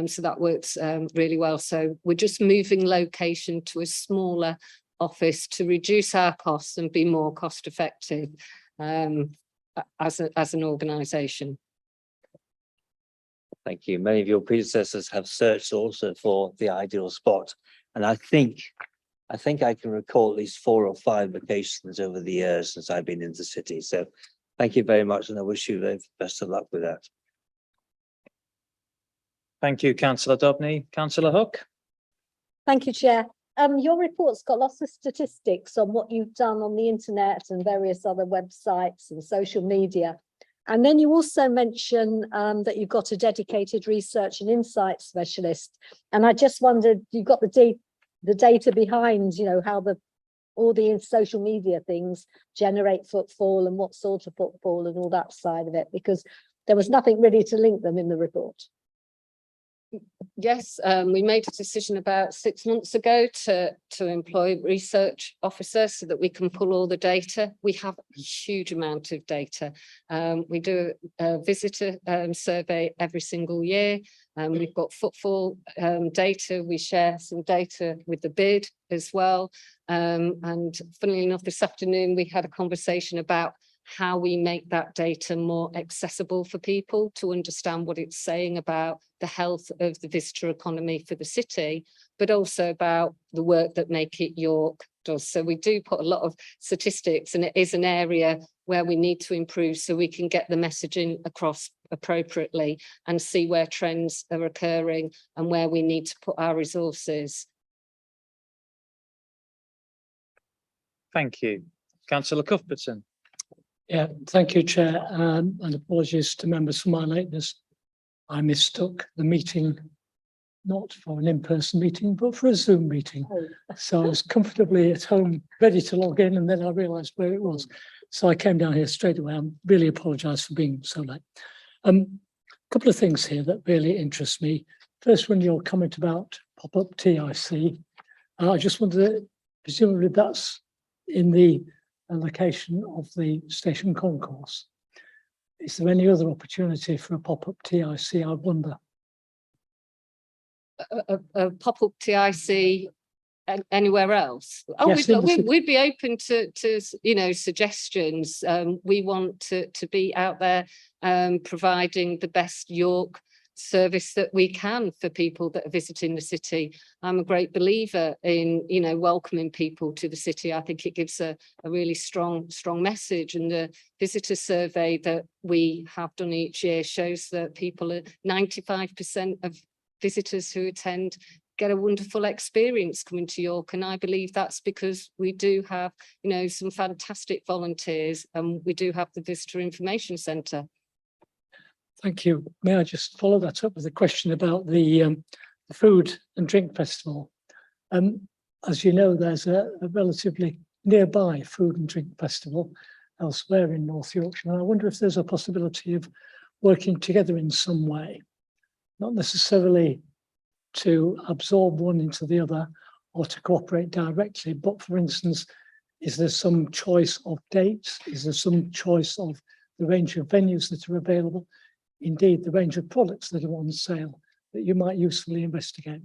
So that works really well. So we're just moving location to a smaller office to reduce our costs and be more cost effective as an organisation. Thank you. Many of your predecessors have searched also for the ideal spot, and I think I can recall at least 4 or 5 locations over the years since I've been in the city. So thank you very much, and I wish you the best of luck with that. Thank you, Councillor Dobney. Councillor Hook. Thank you, Chair. Your report's got lots of statistics on what you've done on the internet and various other websites and social media. And then you also mention that you've got a dedicated research and insight specialist. And I just wondered, you've got the data behind, you know, how all the social media things generate footfall and what sort of footfall and all that side of it, because there was nothing really to link them in the report. Yes, we made a decision about 6 months ago to employ a research officer so that we can pull all the data. We have a huge amount of data. We do a visitor survey every single year. We've got footfall data. We share some data with the bid as well. And funnily enough, this afternoon, we had a conversation about how we make that data more accessible for people to understand what it's saying about the health of the visitor economy for the city, but also about the work that Make It York does. So we do put a lot of statistics, and it is an area where we need to improve so we can get the messaging across appropriately and see where trends are occurring and where we need to put our resources. Thank you. Councillor Cuthbertson. Yeah, thank you, Chair, and apologies to members for my lateness. I mistook the meeting not for an in-person meeting, but for a Zoom meeting. So I was comfortably at home, ready to log in, and then I realised where it was. So I came down here straight away. I really apologise for being so late. A couple of things here that really interest me. First, when your comment about pop-up TIC, I just wondered, presumably that's in the location of the station concourse. Is there any other opportunity for a pop-up TIC, I wonder? A pop-up TIC anywhere else? Oh, Yes, we'd be open to you know, suggestions. We want to be out there providing the best York service that we can for people that are visiting the city. I'm a great believer in, you know, welcoming people to the city. I think it gives a really strong message, and the visitor survey that we have done each year shows that 95% of visitors who attend get a wonderful experience coming to York, and I believe that's because we do have, you know, some fantastic volunteers, and we do have the visitor information centre. Thank you. May I just follow that up with a question about the food and drink festival? As you know, there's a relatively nearby food and drink festival elsewhere in North Yorkshire. And I wonder if there's a possibility of working together in some way, not necessarily to absorb one into the other or to cooperate directly, but for instance, is there some choice of dates? Is there some choice of the range of venues that are available? Indeed, the range of products that are on sale that you might usefully investigate?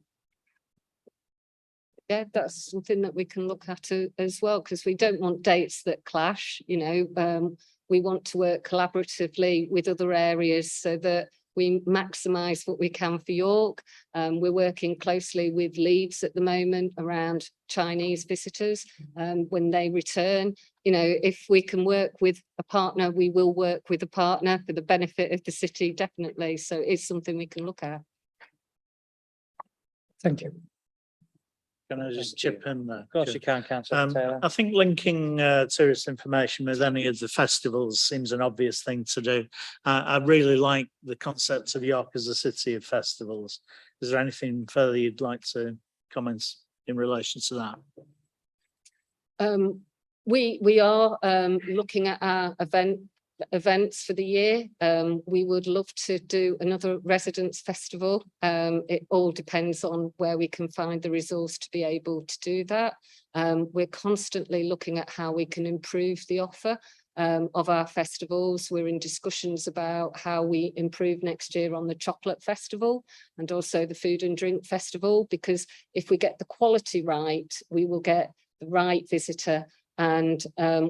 Yeah, that's something that we can look at as well, because we don't want dates that clash, you know. We want to work collaboratively with other areas so that we maximise what we can for York. We're working closely with Leeds at the moment around Chinese visitors when they return. You know, if we can work with a partner, we will work with a partner for the benefit of the city, definitely. So it's something we can look at. Thank you. Can I just Thank chip in there? Of course you can, councillor Taylor. I think linking tourist information with any of the festivals seems an obvious thing to do. I really like the concept of York as a city of festivals. Is there anything further you'd like to comment in relation to that? We are looking at our events for the year. We would love to do another residents festival. It all depends on where we can find the resource to be able to do that. We're constantly looking at how we can improve the offer of our festivals. We're in discussions about how we improve next year on the chocolate festival and also the food and drink festival, because if we get the quality right, we will get the right visitor and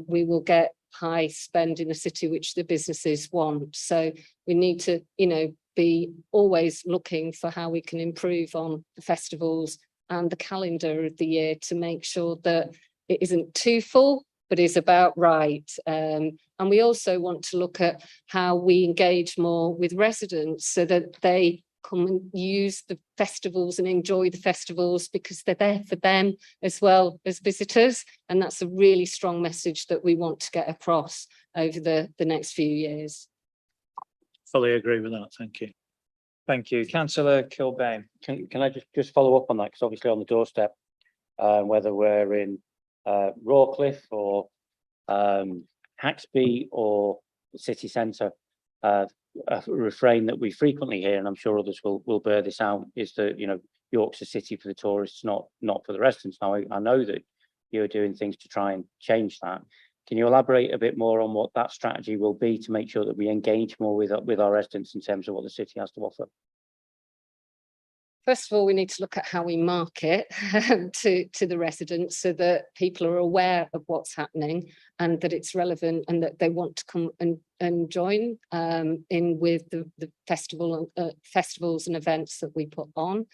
we will get high spend in the city, which the businesses want. So we need to, you know, be always looking for how we can improve on the festivals and the calendar of the year to make sure that it isn't too full, but is about right. And we also want to look at how we engage more with residents so that they come and use the festivals and enjoy the festivals because they're there for them as well as visitors. And that's a really strong message that we want to get across over the next few years. Fully agree with that. Thank you. Thank you, councillor Kilbane. Can I just follow up on that? Because obviously on the doorstep, whether we're in Rawcliffe or Haxby or the city centre, a refrain that we frequently hear, and I'm sure others will bear this out, is that, you know, York's a city for the tourists, not for the residents. Now, I know that you're doing things to try and change that. Can you elaborate a bit more on what that strategy will be to make sure that we engage more with our residents in terms of what the city has to offer? First of all, we need to look at how we market to the residents so that people are aware of what's happening and that it's relevant and that they want to come and join in with the festivals and events that we put on.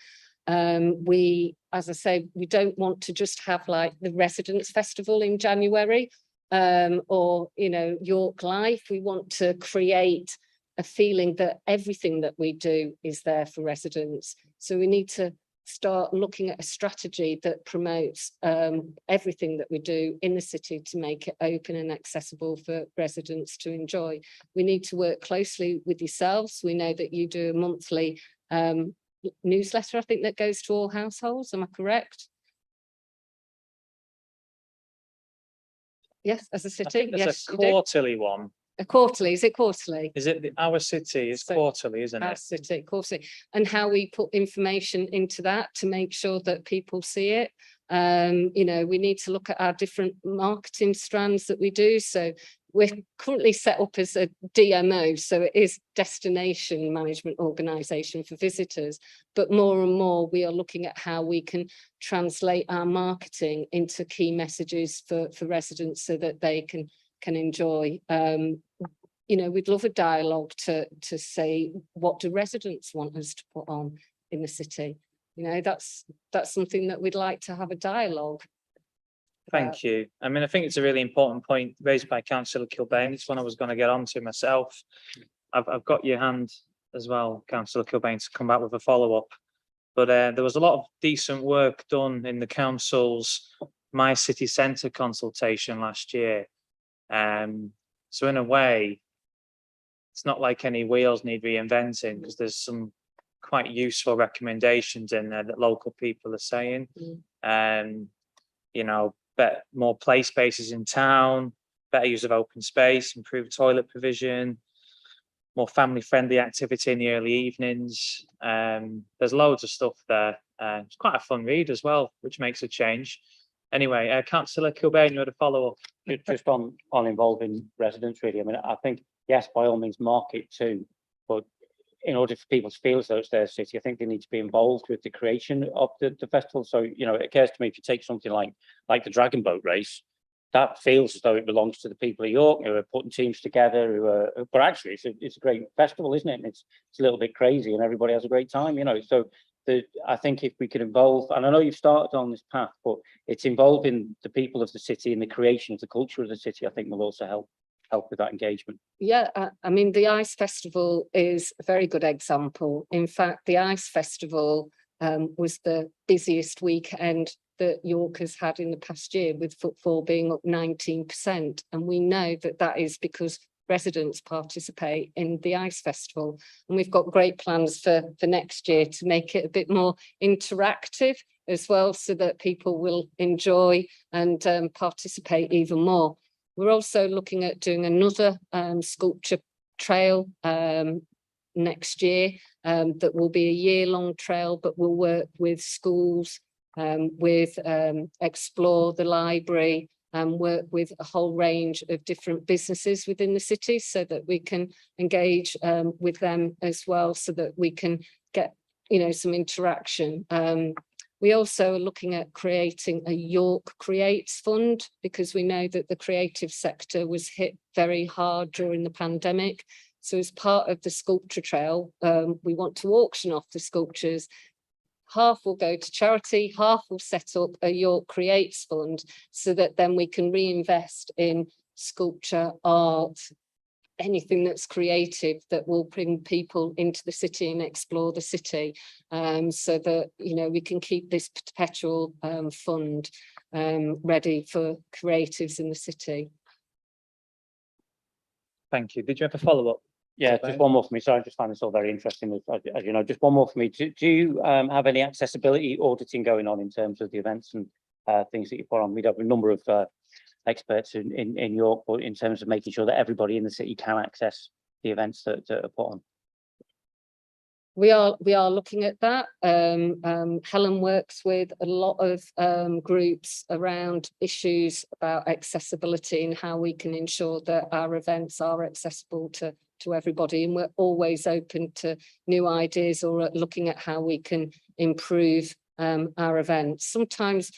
We, as I say, we don't want to just have like the Residents Festival in January or, you know, York Life. We want to create a feeling that everything that we do is there for residents. So we need to start looking at a strategy that promotes everything that we do in the city to make it open and accessible for residents to enjoy. We need to work closely with yourselves. We know that you do a monthly newsletter, I think, that goes to all households. Am I correct? Yes, as a I city. think there's Yes, a you do. quarterly one. A quarterly, is it quarterly? Is it Our City? It's So- quarterly, isn't Our it? city, quarterly, and how we put information into that to make sure that people see it. You know, we need to look at our different marketing strands that we do. So we're currently set up as a DMO, so it is Destination Management Organisation for visitors. But more and more, we are looking at how we can translate our marketing into key messages for residents so that they can enjoy. You know, we'd love a dialogue to say, what do residents want us to put on in the city? You know, that's something that we'd like to have a dialogue. Thank you. I mean, I think it's a really important point raised by councillor Kilbane. It's one I was going to get onto myself. I've got your hand as well, councillor Kilbane, to come back with a follow-up. But there was a lot of decent work done in the council's My City Centre consultation last year. So in a way, it's not like any wheels need reinventing, because there's some quite useful recommendations in there that local people are saying. You know, more play spaces in town, better use of open space, improved toilet provision, more family-friendly activity in the early evenings. There's loads of stuff there. It's quite a fun read as well, which makes a change. Anyway, councillor Kilbane, you had a follow-up. Just on involving residents, really. I mean, I think, yes, by all means, market too, but in order for people to feel as though it's their city, I think they need to be involved with the creation of the festival. So, you know, it occurs to me, if you take something like the Dragon Boat Race, that feels as though it belongs to the people of York who are putting teams together, but actually it's a great festival, isn't it? And it's a little bit crazy and everybody has a great time, you know. So I think if we could involve, and I know you've started on this path, but it's involving the people of the city and the creation of the culture of the city, I think will also help with that engagement. Yeah, I mean, the Ice Festival is a very good example. In fact, the Ice Festival was the busiest weekend that York has had in the past year, with footfall being up 19%. And we know that that is because residents participate in the Ice Festival. And we've got great plans for next year to make it a bit more interactive as well, so that people will enjoy and participate even more. We're also looking at doing another sculpture trail next year that will be a year-long trail, but we'll work with schools, with Explore the Library, and work with a whole range of different businesses within the city, so that we can engage with them as well, so that we can get, you know, some interaction. We also are looking at creating a York Creates Fund, because we know that the creative sector was hit very hard during the pandemic. So as part of the sculpture trail, we want to auction off the sculptures. Half will go to charity, half will set up a York Creates Fund, so that then we can reinvest in sculpture, art, anything that's creative that will bring people into the city and explore the city, so that, you know, we can keep this perpetual fund ready for creatives in the city. Thank you. Did you have a follow-up? Yeah, just one more for me. Sorry, I just find this all very interesting. As you know, just one more for me. Do you have any accessibility auditing going on in terms of the events and things that you put on? We have a number of experts in York, but in terms of making sure that everybody in the city can access the events that are put on. We are looking at that. Helen works with a lot of groups around issues about accessibility and how we can ensure that our events are accessible to everybody. And we're always open to new ideas, or looking at how we can improve our events. Sometimes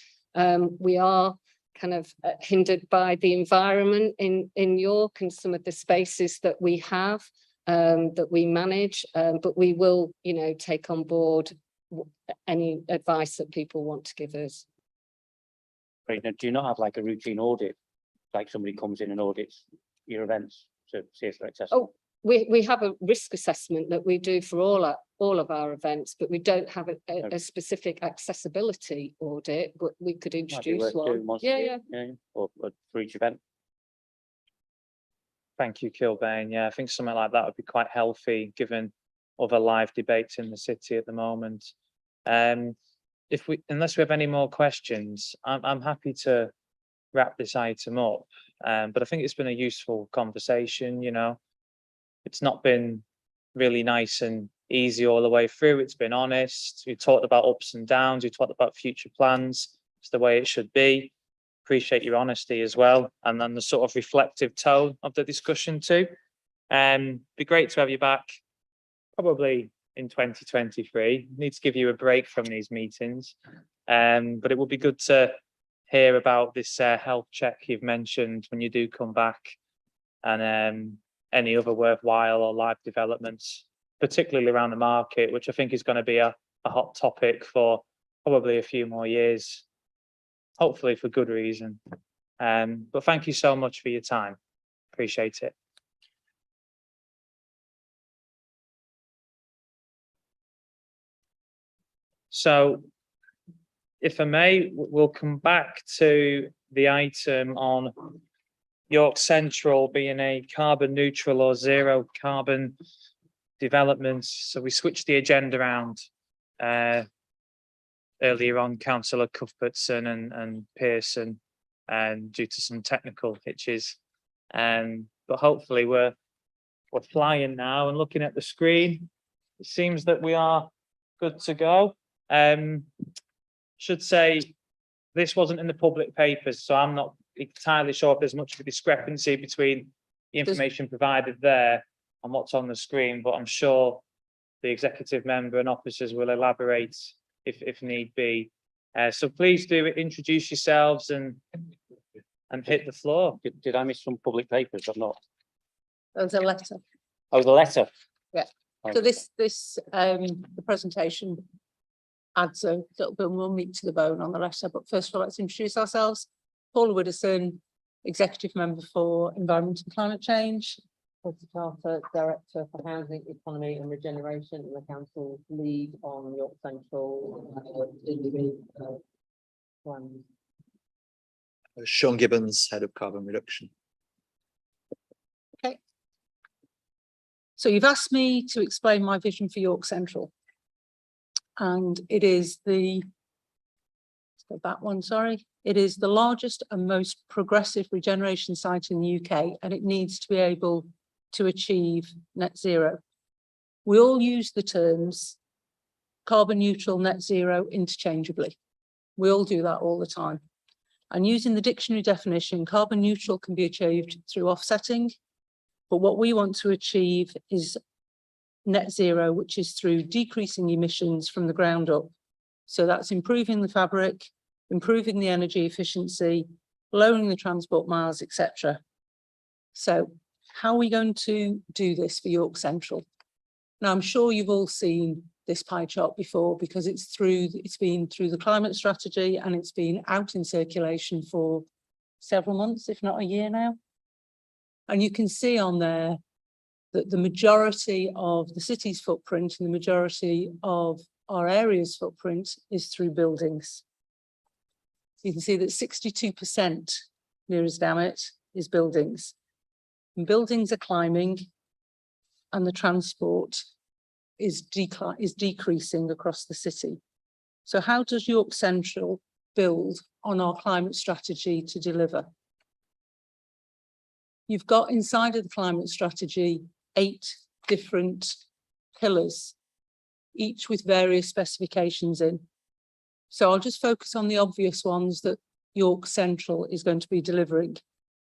we are kind of hindered by the environment in York and some of the spaces that we have, that we manage, but we will, you know, take on board any advice that people want to give us. Great. Now, do you not have like a routine audit, like somebody comes in and audits your events to see if they're accessible? Oh, we have a risk assessment that we do for all of our events, but we don't have a specific accessibility audit, but we could introduce one. Yeah. Or for each event. Thank you, Kilbane. Yeah, I think something like that would be quite healthy, given other live debates in the city at the moment. Unless we have any more questions, I'm happy to wrap this item up. But I think it's been a useful conversation. You know, it's not been really nice and easy all the way through. It's been honest. We talked about ups and downs. We talked about future plans. It's the way it should be. Appreciate your honesty as well, and then the sort of reflective tone of the discussion too. Be great to have you back, probably in 2023. Need to give you a break from these meetings, but it will be good to hear about this health check you've mentioned when you do come back, and any other worthwhile or live developments, particularly around the market, which I think is going to be a hot topic for probably a few more years, hopefully for good reason. But thank you so much for your time. Appreciate it. So, if I may, we'll come back to the item on York Central being a carbon neutral or zero carbon development. So we switched the agenda around earlier on, Councillor Cuthbertson and Pearson, due to some technical hitches. But hopefully we're flying now, and looking at the screen, it seems that we are good to go. Should say this wasn't in the public papers, so I'm not entirely sure if there's much of a discrepancy between the information provided there and what's on the screen, but I'm sure the executive member and officers will elaborate if need be. So please do introduce yourselves and hit the floor. Did I miss some public papers? I've not. There's a letter. Oh, the letter. Yeah. Oh, So the presentation adds a little bit more meat to the bone on the letter, but first of all, let's introduce ourselves. Paula Widdowson, Executive Member for Environment and Climate Change. Carter, Director for Housing, Economy and Regeneration, and the Council lead on York Central. Plans. Sean Gibbons, Head of Carbon Reduction. So you've asked me to explain my vision for York Central. And it is let's go back one, sorry. It is the largest and most progressive regeneration site in the UK, and it needs to be able to achieve net zero. We all use the terms carbon neutral, net zero interchangeably. We all do that all the time. And using the dictionary definition, carbon neutral can be achieved through offsetting, but what we want to achieve is net zero, which is through decreasing emissions from the ground up. So that's improving the fabric, improving the energy efficiency, lowering the transport miles, etc. So how are we going to do this for York Central? Now, I'm sure you've all seen this pie chart before because it's been through the climate strategy and it's been out in circulation for several months, if not a year now. And you can see on there that the majority of the city's footprint and the majority of our area's footprint is through buildings. You can see that 62%, near as damn it, is buildings. And buildings are climbing and the transport is decreasing across the city. So how does York Central build on our climate strategy to deliver? You've got inside of the climate strategy 8 different pillars, each with various specifications in. So I'll just focus on the obvious ones that York Central is going to be delivering.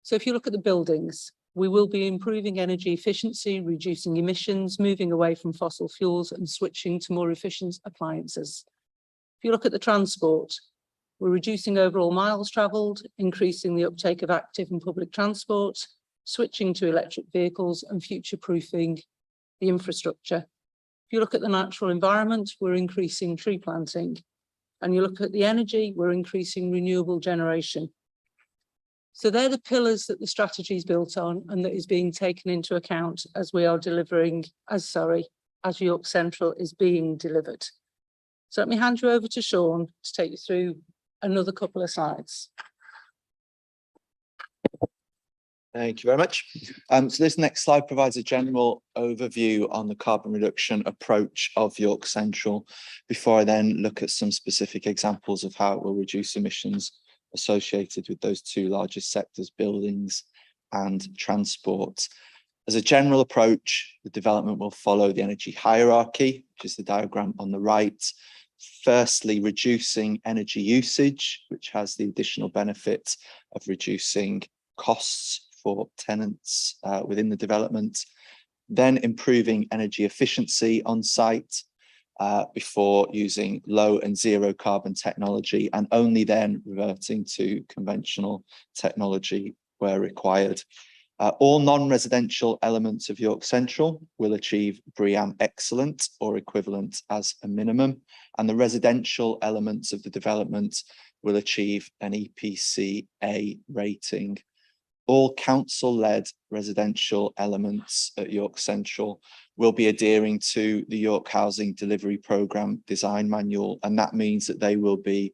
So if you look at the buildings, we will be improving energy efficiency, reducing emissions, moving away from fossil fuels and switching to more efficient appliances. If you look at the transport, we're reducing overall miles travelled, increasing the uptake of active and public transport, switching to electric vehicles and future-proofing the infrastructure. If you look at the natural environment, we're increasing tree planting. And you look at the energy, we're increasing renewable generation. So they're the pillars that the strategy is built on and that is being taken into account as we are delivering, as York Central is being delivered. So let me hand you over to Sean to take you through another couple of slides. Thank you very much. So this next slide provides a general overview on the carbon reduction approach of York Central before I then look at some specific examples of how it will reduce emissions associated with those 2 largest sectors, buildings and transport. As a general approach, the development will follow the energy hierarchy, which is the diagram on the right. Firstly, reducing energy usage, which has the additional benefit of reducing costs for tenants within the development, then improving energy efficiency on site before using low and zero carbon technology, and only then reverting to conventional technology where required. All non-residential elements of York Central will achieve BREEAM Excellent or equivalent as a minimum, and the residential elements of the development will achieve an EPC A rating. All council-led residential elements at York Central will be adhering to the York Housing Delivery Programme Design Manual, and that means that they will be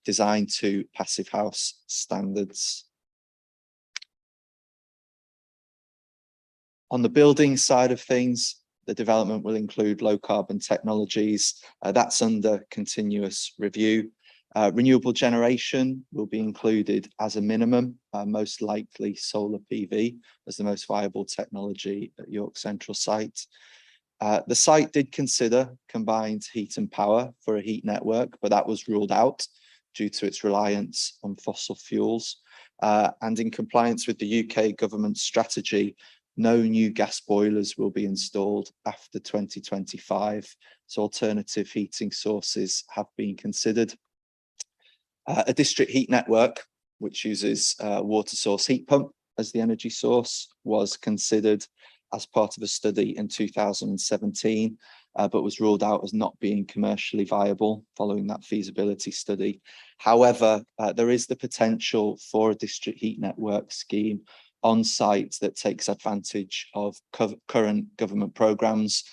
designed to Passive House standards. On the building side of things, the development will include low carbon technologies. That's under continuous review. Renewable generation will be included as a minimum, most likely solar PV as the most viable technology at York Central site. The site did consider combined heat and power for a heat network, but that was ruled out due to its reliance on fossil fuels. And in compliance with the UK government strategy, No new gas boilers will be installed after 2025, so alternative heating sources have been considered. A district heat network, which uses water source heat pump as the energy source, was considered as part of a study in 2017, but was ruled out as not being commercially viable following that feasibility study. However, there is the potential for a district heat network scheme on site that takes advantage of current government programmes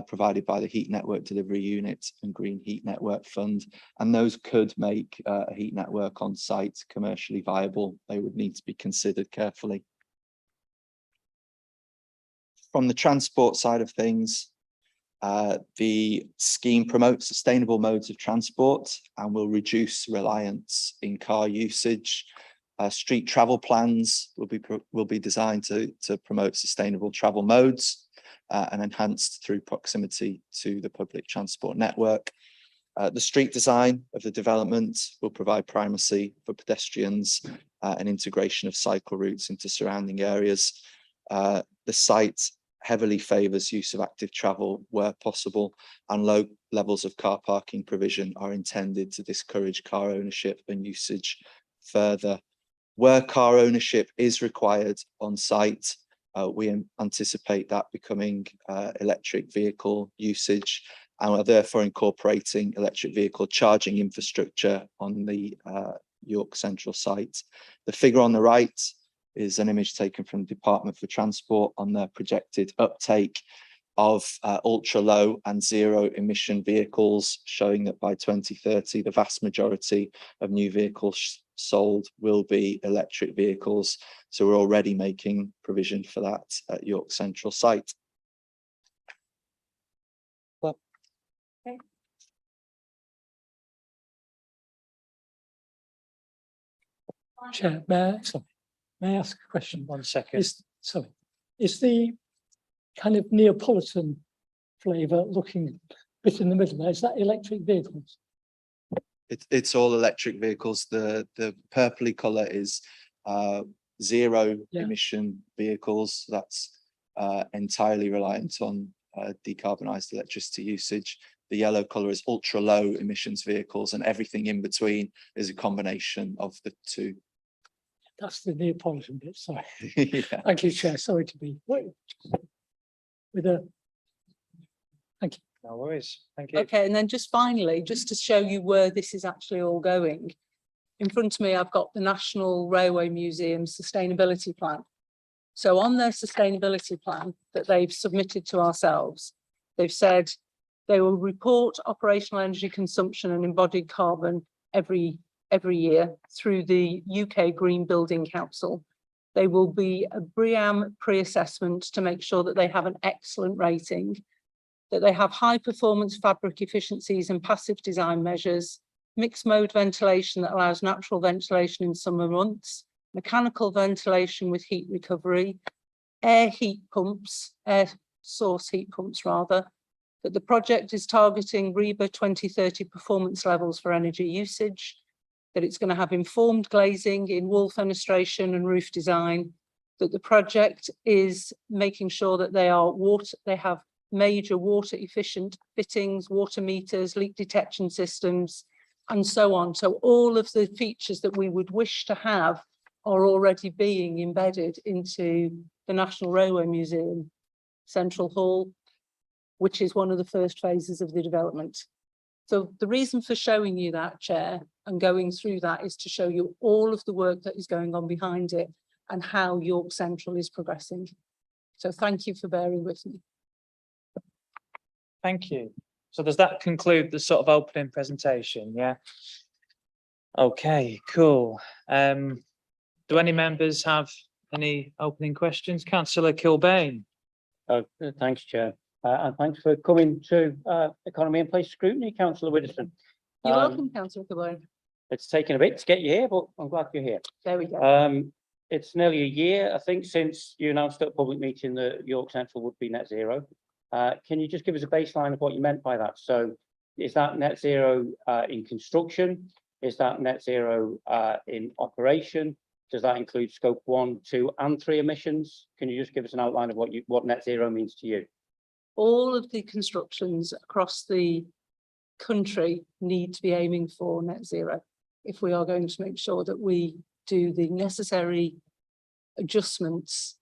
provided by the Heat Network Delivery Unit and Green Heat Network Fund, and those could make a heat network on site commercially viable. They would need to be considered carefully. From the transport side of things, the scheme promotes sustainable modes of transport and will reduce reliance in car usage. Street travel plans will be designed to promote sustainable travel modes and enhanced through proximity to the public transport network. The street design of the development will provide primacy for pedestrians and integration of cycle routes into surrounding areas. The site heavily favours use of active travel where possible, and low levels of car parking provision are intended to discourage car ownership and usage further. Where car ownership is required on site, we anticipate that becoming electric vehicle usage, and are therefore incorporating electric vehicle charging infrastructure on the York Central site. The figure on the right is an image taken from the Department for Transport on their projected uptake of ultra low and zero emission vehicles, showing that by 2030, the vast majority of new vehicles sold will be electric vehicles. So we're already making provision for that at York Central site. Well, okay. Chair, may I ask a question? 1 second. Is the kind of Neapolitan flavour looking bit in the middle there, is that electric vehicles? It's all electric vehicles. The purpley colour is zero emission vehicles. That's entirely reliant on decarbonised electricity usage. The yellow colour is ultra low emissions vehicles, and everything in between is a combination of the two. That's the Neapolitan bit, sorry. Yeah. Thank you, Chair, sorry to be with a, thank you. No worries. Thank you. Okay, and then just finally, just to show you where this is actually all going. In front of me, I've got the National Railway Museum Sustainability Plan. So on their sustainability plan that they've submitted to ourselves, they've said they will report operational energy consumption and embodied carbon every year through the UK Green Building Council. They will be a BREEAM pre-assessment to make sure that they have an excellent rating, that they have high performance fabric efficiencies and passive design measures, mixed mode ventilation that allows natural ventilation in summer months, mechanical ventilation with heat recovery, air source heat pumps rather, that the project is targeting REBA 2030 performance levels for energy usage, that it's going to have informed glazing in wall fenestration and roof design, that the project is making sure that they have major water efficient fittings, water meters, leak detection systems, and so on. So all of the features that we would wish to have are already being embedded into the National Railway Museum Central Hall, which is one of the first phases of the development. So the reason for showing you that, Chair, and going through that is to show you all of the work that is going on behind it and how York Central is progressing. So thank you for bearing with me. Thank you. So does that conclude the sort of opening presentation? Yeah. Okay, cool. Do any members have any opening questions? Councillor Kilbane. Thanks, Chair. And thanks for coming to Economy and Place Scrutiny, Councillor Widdowson. You're welcome, Councillor Kilbane. It's taken a bit to get you here, but I'm glad you're here. There we go. It's nearly a year, I think, since you announced at a public meeting that York Central would be net zero. Can you just give us a baseline of what you meant by that? So is that net zero in construction? Is that net zero in operation? Does that include scope 1, 2 and 3 emissions? Can you just give us an outline of what net zero means to you? All of the constructions across the country need to be aiming for net zero if we are going to make sure that we do the necessary adjustments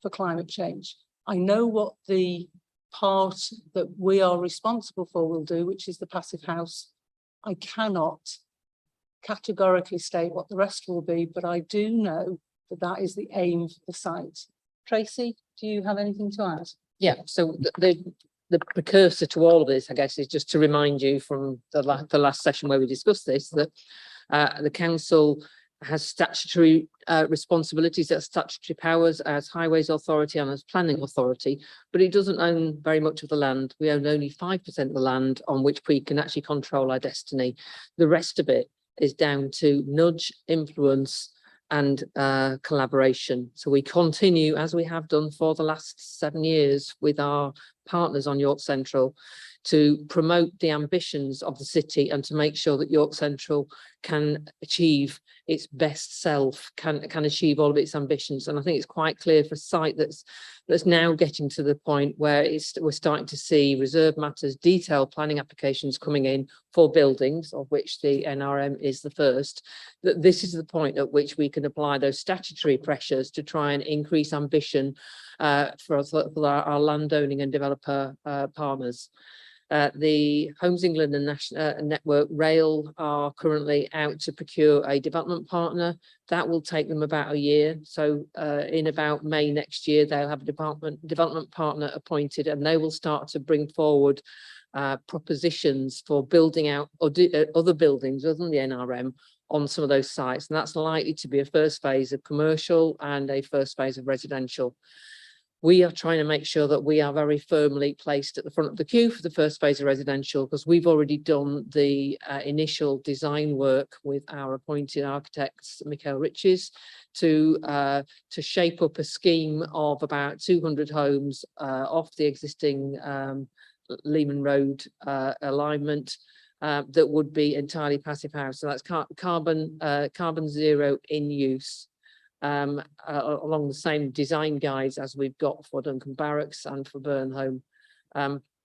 for climate change. I know what the part that we are responsible for will do, which is the passive house. I cannot categorically state what the rest will be, but I do know that that is the aim for the site. Tracy, do you have anything to add? Yeah, so the precursor to all of this, I guess, is just to remind you from the last session where we discussed this, that the council has statutory responsibilities, as statutory powers as highways authority and as planning authority, but it doesn't own very much of the land. We own only 5% of the land on which we can actually control our destiny. The rest of it is down to nudge, influence and collaboration. So we continue, as we have done for the last 7 years with our partners on York Central, to promote the ambitions of the city and to make sure that York Central can achieve its best self, can achieve all of its ambitions. And I think it's quite clear for a site that's now getting to the point where we're starting to see reserve matters, detailed planning applications coming in for buildings, of which the NRM is the first, that this is the point at which we can apply those statutory pressures to try and increase ambition for our landowning and developer partners. The Homes England and National Network Rail are currently out to procure a development partner. That will take them about a year. So in about May next year, they'll have a development partner appointed, and they will start to bring forward propositions for building out other buildings other than the NRM on some of those sites. And that's likely to be a first phase of commercial and a first phase of residential. We are trying to make sure that we are very firmly placed at the front of the queue for the first phase of residential, because we've already done the initial design work with our appointed architects, Michael Riches, to shape up a scheme of about 200 homes off the existing Lehman Road alignment that would be entirely passive house. So that's carbon zero in use. Along the same design guides as we've got for Duncan Barracks and for Burnholme.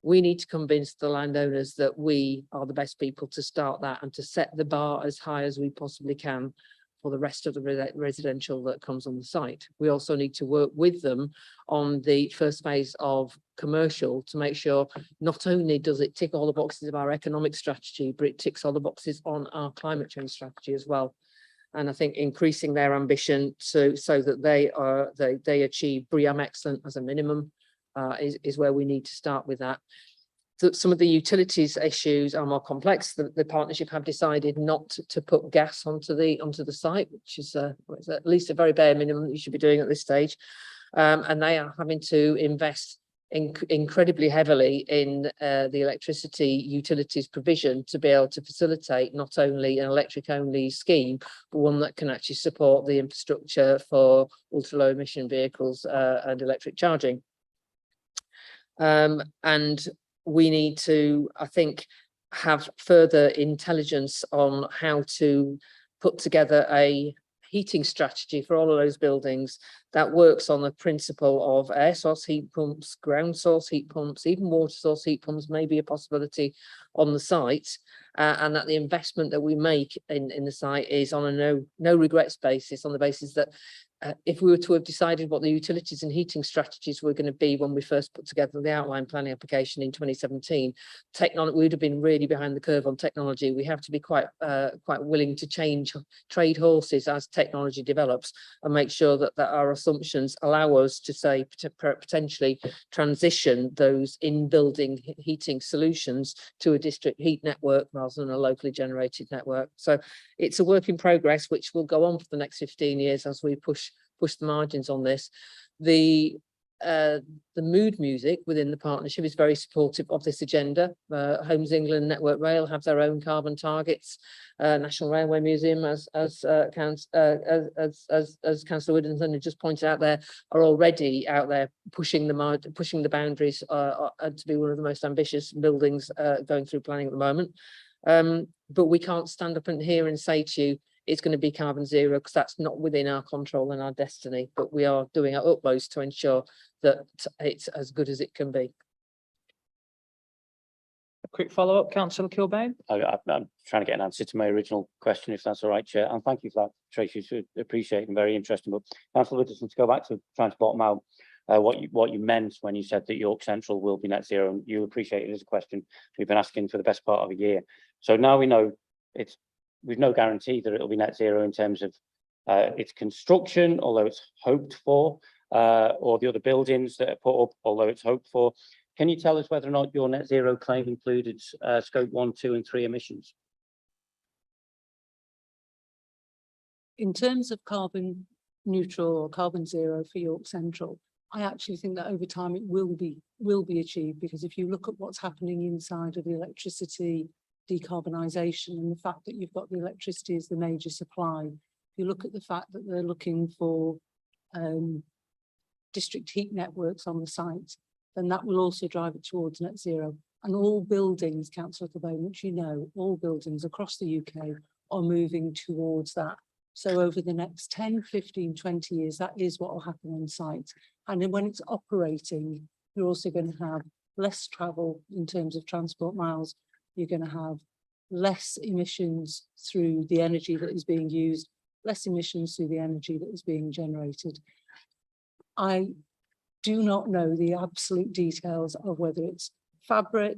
We need to convince the landowners that we are the best people to start that and to set the bar as high as we possibly can for the rest of the residential that comes on the site. We also need to work with them on the first phase of commercial to make sure not only does it tick all the boxes of our economic strategy, but it ticks all the boxes on our climate change strategy as well. And I think increasing their ambition so that they achieve BREEAM Excellent as a minimum is where we need to start with that. So some of the utilities issues are more complex. The partnership have decided not to put gas onto the site, which is at least a very bare minimum that you should be doing at this stage. And they are having to invest incredibly heavily in the electricity utilities provision to be able to facilitate not only an electric only scheme, but one that can actually support the infrastructure for ultra low emission vehicles and electric charging. And we need to, I think, have further intelligence on how to put together a heating strategy for all of those buildings that works on the principle of air source heat pumps, ground source heat pumps, even water source heat pumps may be a possibility on the site, and that the investment that we make in the site is on a no regrets basis, on the basis that if we were to have decided what the utilities and heating strategies were going to be when we first put together the outline planning application in 2017, we would have been really behind the curve on technology. We have to be quite willing to trade horses as technology develops and make sure that our assumptions allow us to say potentially transition those in-building heating solutions to a district heat network rather than a locally generated network. So it's a work in progress which will go on for the next 15 years as we push the margins on this. The mood music within the partnership is very supportive of this agenda. Homes England Network Rail have their own carbon targets. National Railway Museum, as Councillor Whittington had just pointed out, there are already out there pushing the boundaries to be one of the most ambitious buildings going through planning at the moment. But we can't stand up in here and say to you, it's going to be carbon zero, because that's not within our control and our destiny, but we are doing our utmost to ensure that it's as good as it can be. A quick follow-up, councillor Kilbane? I'm trying to get an answer to my original question, if that's all right, Chair, and thank you for that, Tracy. Should appreciate and very interesting. But Councillor Widdowson, to go back to trying to bottom out what you meant when you said that York Central will be net zero, and you appreciate it as a question we've been asking for the best part of a year. So now we know we've no guarantee that it'll be net zero in terms of its construction, although it's hoped for, or the other buildings that are put up, although it's hoped for. Can you tell us whether or not your net zero claim included scope 1, 2 and 3 emissions? In terms of carbon neutral or carbon zero for York Central, I actually think that over time it will be achieved, because if you look at what's happening inside of the electricity decarbonisation and the fact that you've got the electricity as the major supply, you look at the fact that they're looking for district heat networks on the site, then that will also drive it towards net zero. And all buildings, Councillor Kilbane, which you know, all buildings across the UK are moving towards that. So over the next 10, 15, 20 years, that is what will happen on site. And then when it's operating, you're also going to have less travel in terms of transport miles. You're going to have less emissions through the energy that is being used, less emissions through the energy that is being generated. I do not know the absolute details of whether it's fabric,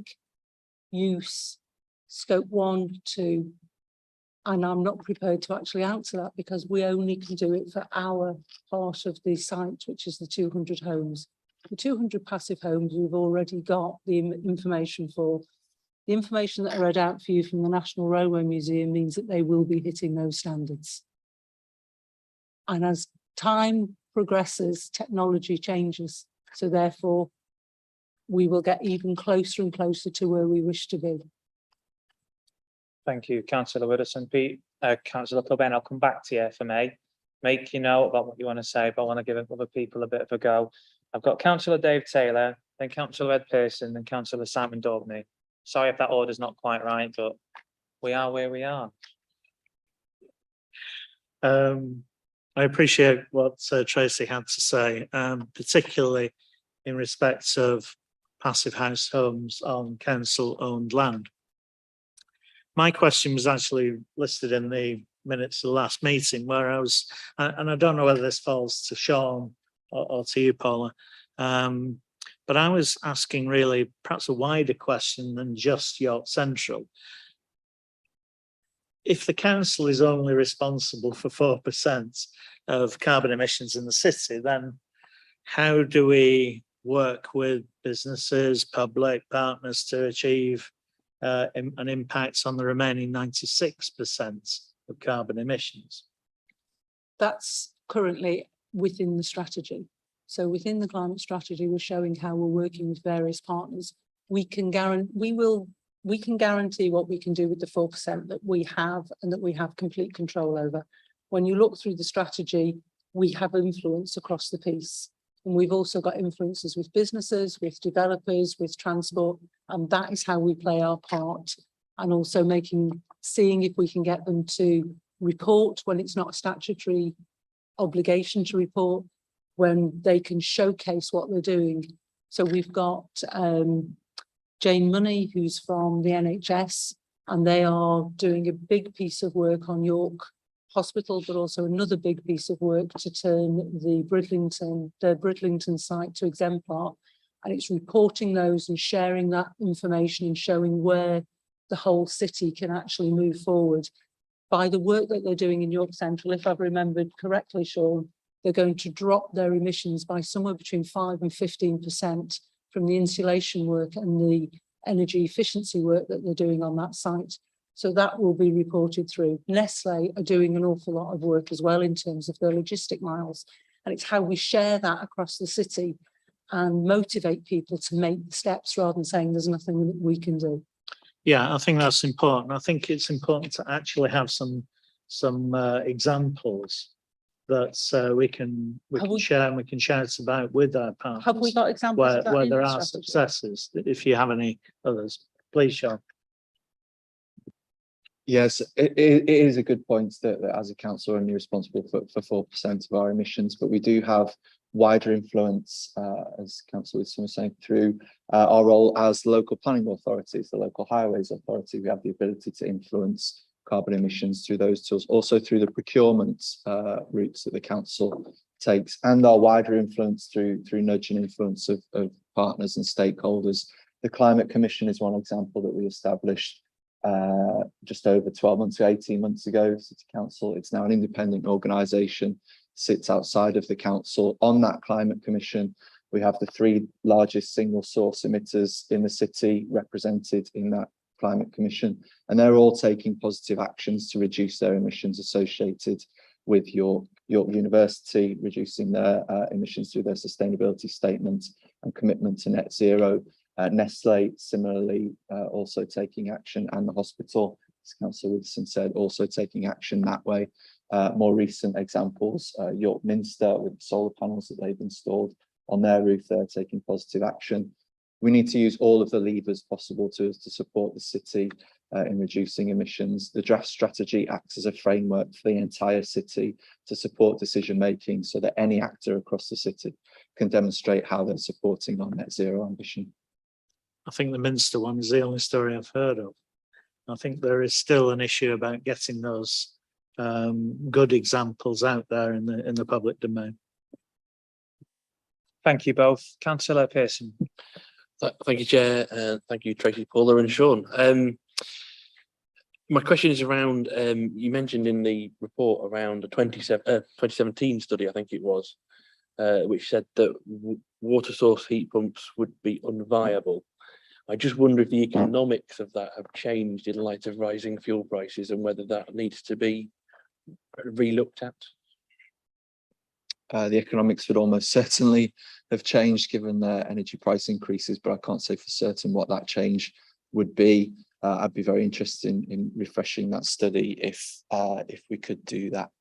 use, scope 1, 2, and I'm not prepared to actually answer that, because we only can do it for our part of the site, which is the 200 homes. The 200 passive homes we've already got the information for. The information that I read out for you from the National Railway Museum means that they will be hitting those standards. And as time progresses, technology changes. So therefore, we will get even closer and closer to where we wish to be. Thank you, councillor Widdowson. Councillor Kilbane, I'll come back to you if I may. Make you know about what you want to say, but I want to give other people a bit of a go. I've got councillor Dave Taylor, then councillor Ed Pearson, then councillor Simon Daubney. Sorry if that order's not quite right, but we are where we are. I appreciate what Tracy had to say, particularly in respect of passive house homes on council-owned land. My question was actually listed in the minutes of the last meeting, where I was, and I don't know whether this falls to Sean or to you, Paula, but I was asking really perhaps a wider question than just York Central. If the council is only responsible for 4% of carbon emissions in the city, then how do we work with businesses, public partners to achieve an impact on the remaining 96% of carbon emissions? That's currently within the strategy. So within the climate strategy, we're showing how we're working with various partners. We can guarantee what we can do with the 4% that we have and that we have complete control over. When you look through the strategy, we have influence across the piece. And we've also got influences with businesses, with developers, with transport, and that is how we play our part. And also seeing if we can get them to report when it's not a statutory obligation to report, when they can showcase what they're doing. So we've got Jane Money, who's from the NHS, and they are doing a big piece of work on York Hospital, but also another big piece of work to turn the Bridlington site to exemplar. And it's reporting those and sharing that information and showing where the whole city can actually move forward. By the work that they're doing in York Central, if I've remembered correctly, Sean, they're going to drop their emissions by somewhere between 5 and 15% from the insulation work and the energy efficiency work that they're doing on that site. So that will be reported through. Nestle are doing an awful lot of work as well in terms of their logistic miles. And it's how we share that across the city and motivate people to make the steps rather than saying there's nothing that we can do. Yeah, I think that's important. I think it's important to actually have some examples that we can share, and we can share it about with our partners. Have we got examples of that where in there the are strategy? successes? If you have any others, please, Sean. Yes, it is a good point that as a council we're only responsible for 4% of our emissions, but we do have wider influence, as Councillor Wilson was saying, through our role as local planning authorities, the local highways authority. We have the ability to influence carbon emissions through those tools, also through the procurement routes that the council takes, and our wider influence through nudge and influence of partners and stakeholders. The Climate Commission is one example that we established just over 12 months to 18 months ago. City Council, it's now an independent organisation, sits outside of the council. On that Climate Commission, we have the 3 largest single source emitters in the city represented in that Climate Commission, and they're all taking positive actions to reduce their emissions associated with York University, reducing their emissions through their sustainability statement and commitment to net zero. Nestle similarly also taking action, and the hospital, as Councillor Wilson said, also taking action that way. More recent examples, York Minster with solar panels that they've installed on their roof, they're taking positive action. We need to use all of the levers possible to support the city in reducing emissions. The draft strategy acts as a framework for the entire city to support decision making, so that any actor across the city can demonstrate how they're supporting our net zero ambition. I think the Minster one is the only story I've heard of. I think there is still an issue about getting those good examples out there in the public domain. Thank you both. Councillor Pearson. Thank you, Chair, and thank you, Tracy, Paula and Sean. My question is around, you mentioned in the report around a 2017 study, I think it was, which said that water source heat pumps would be unviable. I just wonder if the economics of that have changed in light of rising fuel prices and whether that needs to be re-looked at. The economics would almost certainly have changed given the energy price increases, but I can't say for certain what that change would be. I'd be very interested in refreshing that study if we could do that.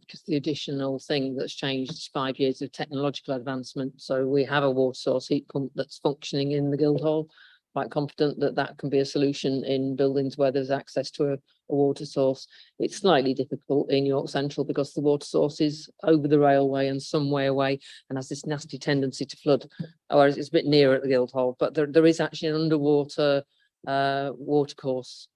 Just the additional thing that's changed is 5 years of technological advancement. So we have a water source heat pump that's functioning in the Guildhall. Quite confident that that can be a solution in buildings where there's access to a water source. It's slightly difficult in York Central because the water source is over the railway and some way away and has this nasty tendency to flood, whereas it's a bit nearer at the Guildhall. But there is actually an underwater water course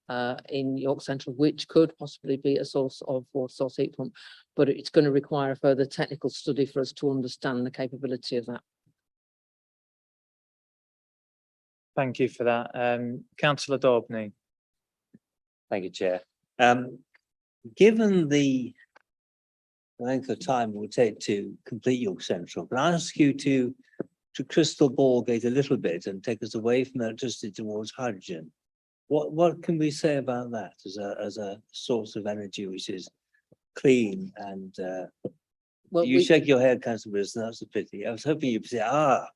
in York Central, which could possibly be a source of water source heat pump, but it's going to require a further technical study for us to understand the capability of that. Thank you for that. Councillor Daubney. Thank you, Chair. Given the length of time it will take to complete York Central, can I ask you to crystal ball gate a little bit and take us away from electricity towards hydrogen? What can we say about that as a source of energy which is clean and Well, you shake your head, Councillor Wilson, that's a pity. I was hoping you'd say, well,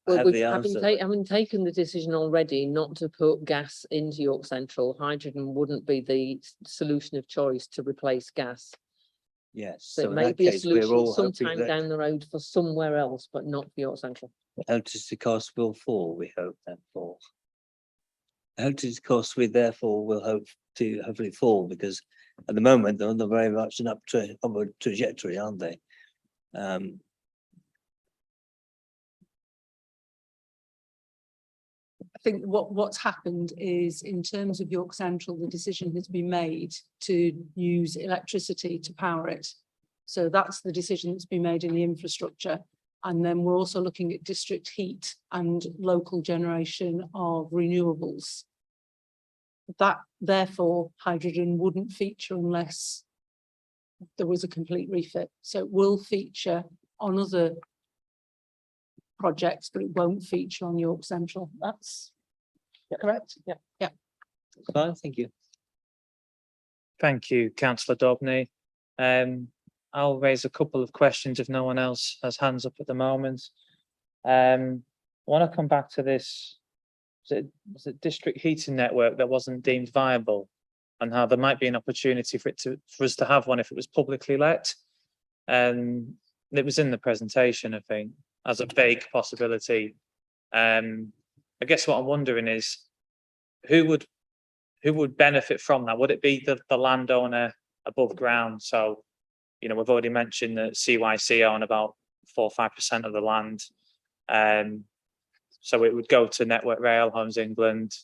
having taken the decision already not to put gas into York Central, hydrogen wouldn't be the solution of choice to replace gas. Yes. So it in may that be a case, we're solution all hoping sometime that down the road for somewhere else, but not for York Central. electricity costs will fall, we hope, therefore. Electricity costs we therefore will hope to hopefully fall, because at the moment they're on very much an upward trajectory, aren't they? I think what's happened is, in terms of York Central, the decision has been made to use electricity to power it. So that's the decision that's been made in the infrastructure. And then we're also looking at district heat and local generation of renewables. That, therefore, hydrogen wouldn't feature unless there was a complete refit. So it will feature on other projects, but it won't feature on York Central. That's correct? Yeah. Yeah. Fine, thank you. Thank you, Councillor Daubney. I'll raise a couple of questions if no one else has hands up at the moment. I want to come back to this. Was it district heating network that wasn't deemed viable, and how there might be an opportunity for us to have one if it was publicly let? It was in the presentation, I think, as a vague possibility. I guess what I'm wondering is who would who would benefit from that? Would it be the landowner above ground? So, you know, we've already mentioned that CYC own about 4 or 5% of the land. So it would go to Network Rail, Homes England,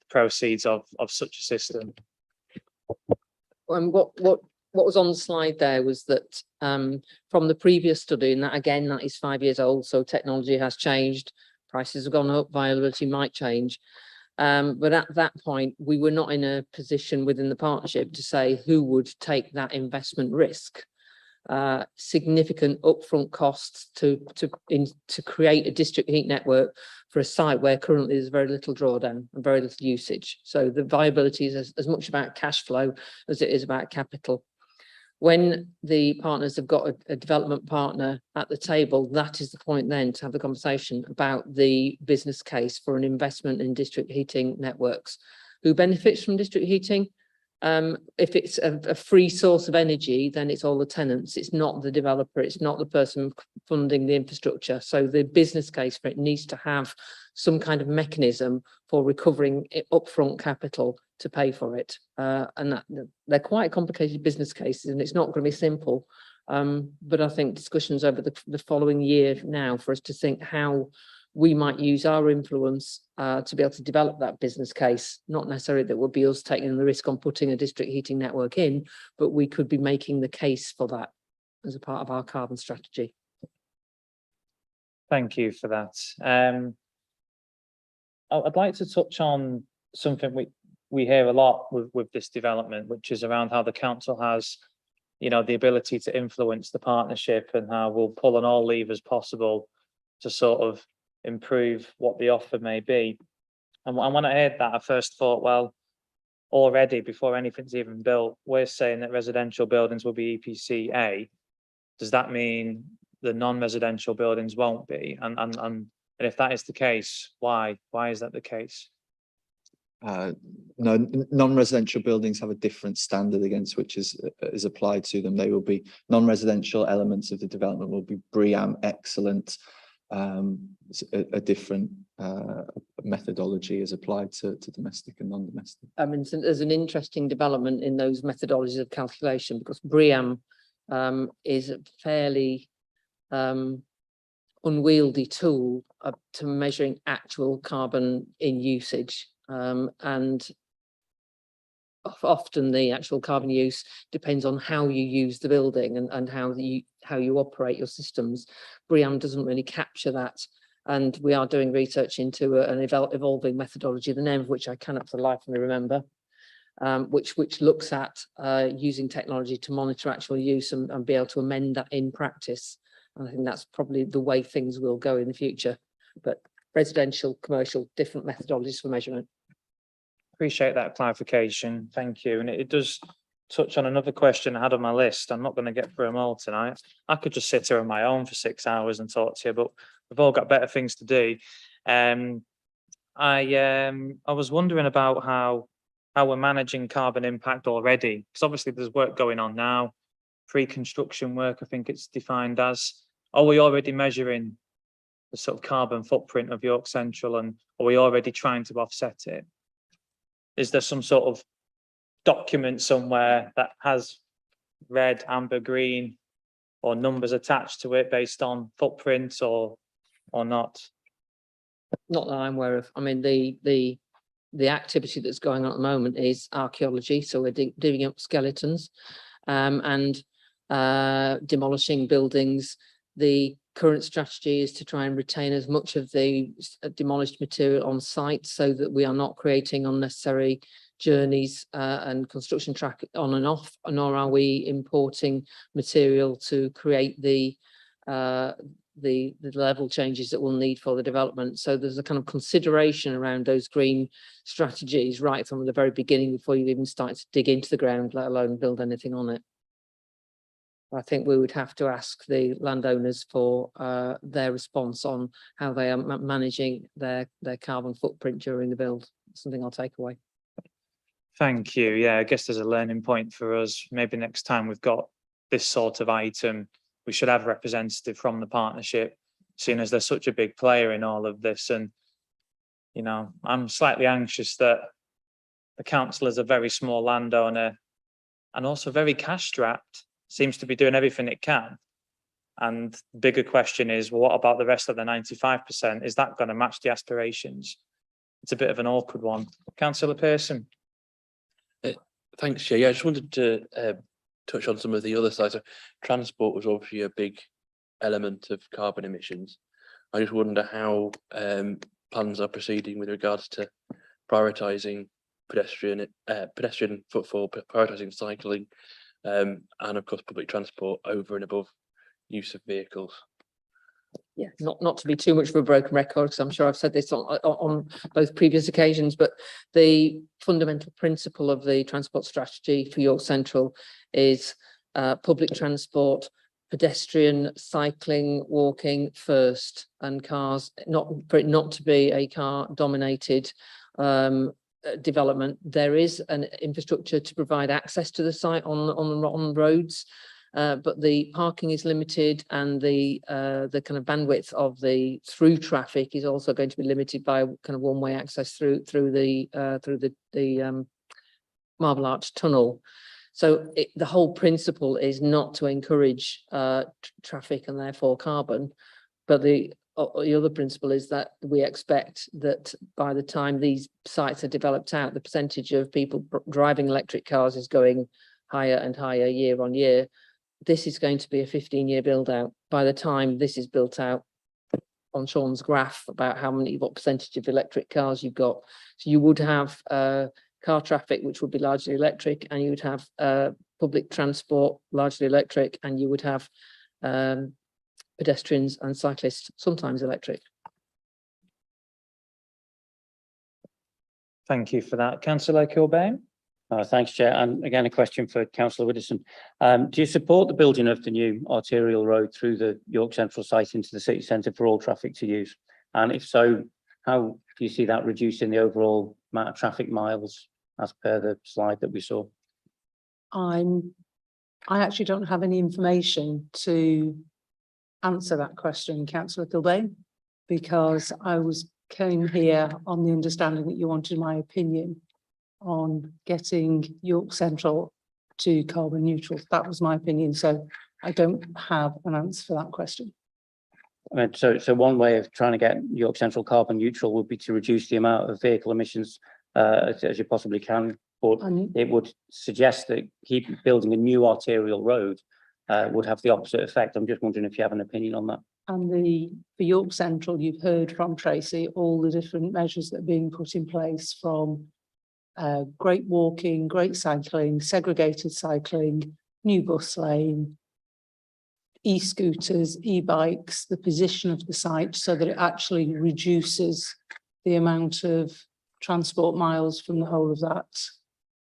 proceeds of such a system. And what was on the slide there was that from the previous study, and that again, that is 5 years old, so technology has changed, prices have gone up, viability might change. But at that point, we were not in a position within the partnership to say who would take that investment risk. Significant upfront costs to create a district heat network for a site where currently there's very little drawdown and very little usage. So the viability is as much about cash flow as it is about capital. When the partners have got a development partner at the table, that is the point then to have the conversation about the business case for an investment in district heating networks. Who benefits from district heating? If it's a free source of energy, then it's all the tenants. It's not the developer. It's not the person funding the infrastructure. So the business case for it needs to have some kind of mechanism for recovering upfront capital to pay for it. And that they're quite complicated business cases, and it's not going to be simple. But I think discussions over the following year now for us to think how we might use our influence to be able to develop that business case, not necessarily that would be us taking the risk on putting a district heating network in, but we could be making the case for that as a part of our carbon strategy. Thank you for that. I'd like to touch on something we hear a lot with this development, which is around how the council has, you know, the ability to influence the partnership and how we'll pull on all levers possible to sort of improve what the offer may be. And when I heard that, I first thought, well, already before anything's even built, we're saying that residential buildings will be EPC A. Does that mean the non-residential buildings won't be? And if that is the case, why? Why is that the case? No, non-residential buildings have a different standard against which is applied to them. They will be non-residential elements of the development will be BREEAM excellent. A different methodology is applied to domestic and non-domestic. I mean, so there's an interesting development in those methodologies of calculation because BREEAM is a fairly unwieldy tool to measuring actual carbon in usage. And often the actual carbon use depends on how you use the building and how you operate your systems. BREEAM doesn't really capture that, and we are doing research into an evolving methodology, the name of which I cannot for the life of me remember, which looks at using technology to monitor actual use and be able to amend that in practice. And I think that's probably the way things will go in the future. But residential, commercial, different methodologies for measurement. Appreciate that clarification. Thank you. And it does touch on another question I had on my list. I'm not going to get through them all tonight. I could just sit here on my own for 6 hours and talk to you, but we've all got better things to do. I was wondering about how we're managing carbon impact already, because obviously there's work going on now, pre-construction work, I think it's defined as. Are we already measuring the sort of carbon footprint of York Central, and are we already trying to offset it? Is there some sort of document somewhere that has red, amber, green, or numbers attached to it based on footprints or not? Not that I'm aware of. I mean, the activity that's going on at the moment is archaeology. So we're digging up skeletons and demolishing buildings. The current strategy is to try and retain as much of the demolished material on site so that we are not creating unnecessary journeys and construction track on and off, nor are we importing material to create the level changes that we'll need for the development. So there's a kind of consideration around those green strategies right from the very beginning before you even start to dig into the ground, let alone build anything on it. I think we would have to ask the landowners for their response on how they are managing their carbon footprint during the build. Something I'll take away. Thank you. Yeah, I guess there's a learning point for us. Maybe next time we've got this sort of item, we should have a representative from the partnership, seeing as they're such a big player in all of this. And, you know, I'm slightly anxious that the council is a very small landowner and also very cash strapped, seems to be doing everything it can. And the bigger question is, well, what about the rest of the 95%? Is that going to match the aspirations? It's a bit of an awkward one. Councillor Pearson. Thanks, Chair. Yeah, I just wanted to touch on some of the other sides. So transport was obviously a big element of carbon emissions. I just wonder how plans are proceeding with regards to prioritising pedestrian footfall, prioritising cycling, and of course public transport over and above use of vehicles. Yeah, not to be too much of a broken record, because I'm sure I've said this on both previous occasions, but the fundamental principle of the transport strategy for York Central is public transport, pedestrian, cycling, walking first, and cars, for it not to be a car dominated development. There is an infrastructure to provide access to the site on roads. But the parking is limited, and the kind of bandwidth of the through traffic is also going to be limited by kind of one-way access through the Marble Arch Tunnel. So the whole principle is not to encourage traffic and therefore carbon, but the other principle is that we expect that by the time these sites are developed out, the percentage of people driving electric cars is going higher and higher year on year. This is going to be a 15-year build out. By the time this is built out, on Sean's graph about what percentage of electric cars you've got, so you would have car traffic which would be largely electric, and you would have public transport largely electric, and you would have pedestrians and cyclists sometimes electric. Thank you for that. Councillor Kilbane. Thanks, Chair. And again, a question for Councillor Widdowson. Do you support the building of the new arterial road through the York Central site into the city centre for all traffic to use? And if so, how do you see that reducing the overall amount of traffic miles as per the slide that we saw? I actually don't have any information to answer that question, Councillor Kilbane, because I came here on the understanding that you wanted my opinion on getting York Central to carbon neutral. That was my opinion, so I don't have an answer for that question. I mean, so one way of trying to get York Central carbon neutral would be to reduce the amount of vehicle emissions as you possibly can, but it would suggest that keep building a new arterial road would have the opposite effect. I'm just wondering if you have an opinion on that. And for York Central, you've heard from Tracy all the different measures that are being put in place, from great walking, great cycling, segregated cycling, new bus lane, e-scooters, e-bikes, the position of the site so that it actually reduces the amount of transport miles from the whole of that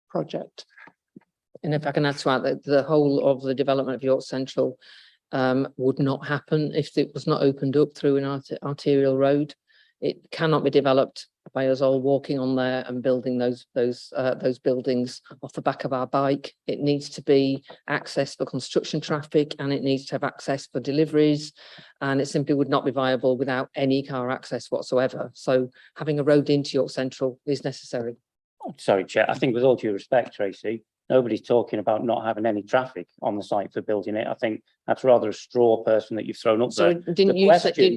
project. And if I can add to that, the whole of the development of York Central would not happen if it was not opened up through an arterial road. It cannot be developed by us all walking on there and building those buildings off the back of our bike. It needs to be access for construction traffic, and it needs to have access for deliveries, and it simply would not be viable without any car access whatsoever. So having a road into York Central is necessary. Sorry, Chair. I think with all due respect, Tracy, nobody's talking about not having any traffic on the site for building it. I think that's rather a straw person that you've thrown up So there.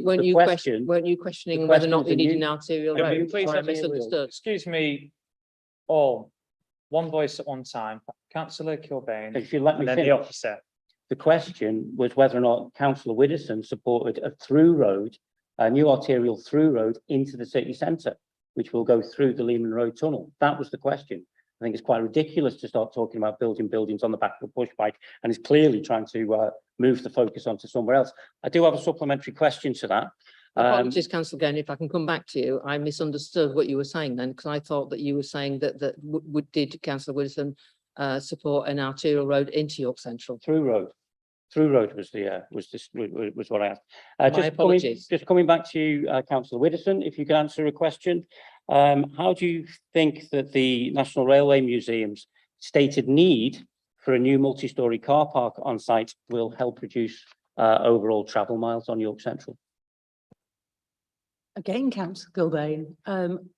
weren't you questioning whether or not we need an arterial Can you road? please Or I let me- misunderstood. Excuse me, all. One voice at one time. Councillor Kilbane, If you let me and then the finish. opposite. The question was whether or not Councillor Widdowson supported a through road, a new arterial through road into the city centre, which will go through the Lehman Road tunnel. That was the question. I think it's quite ridiculous to start talking about building buildings on the back of a push bike, and is clearly trying to move the focus onto somewhere else. I do have a supplementary question to that. Apologies, Councillor Gane, if I can come back to you. I misunderstood what you were saying then, because I thought that you were saying that did Councillor Widdowson support an arterial road into York Central? Through road was what I asked. My apologies. Just coming back to you, Councillor Widdowson, if you could answer a question. How do you think that the National Railway Museum's stated need for a new multi-storey car park on site will help reduce overall travel miles on York Central? Again, councillor Gilbane,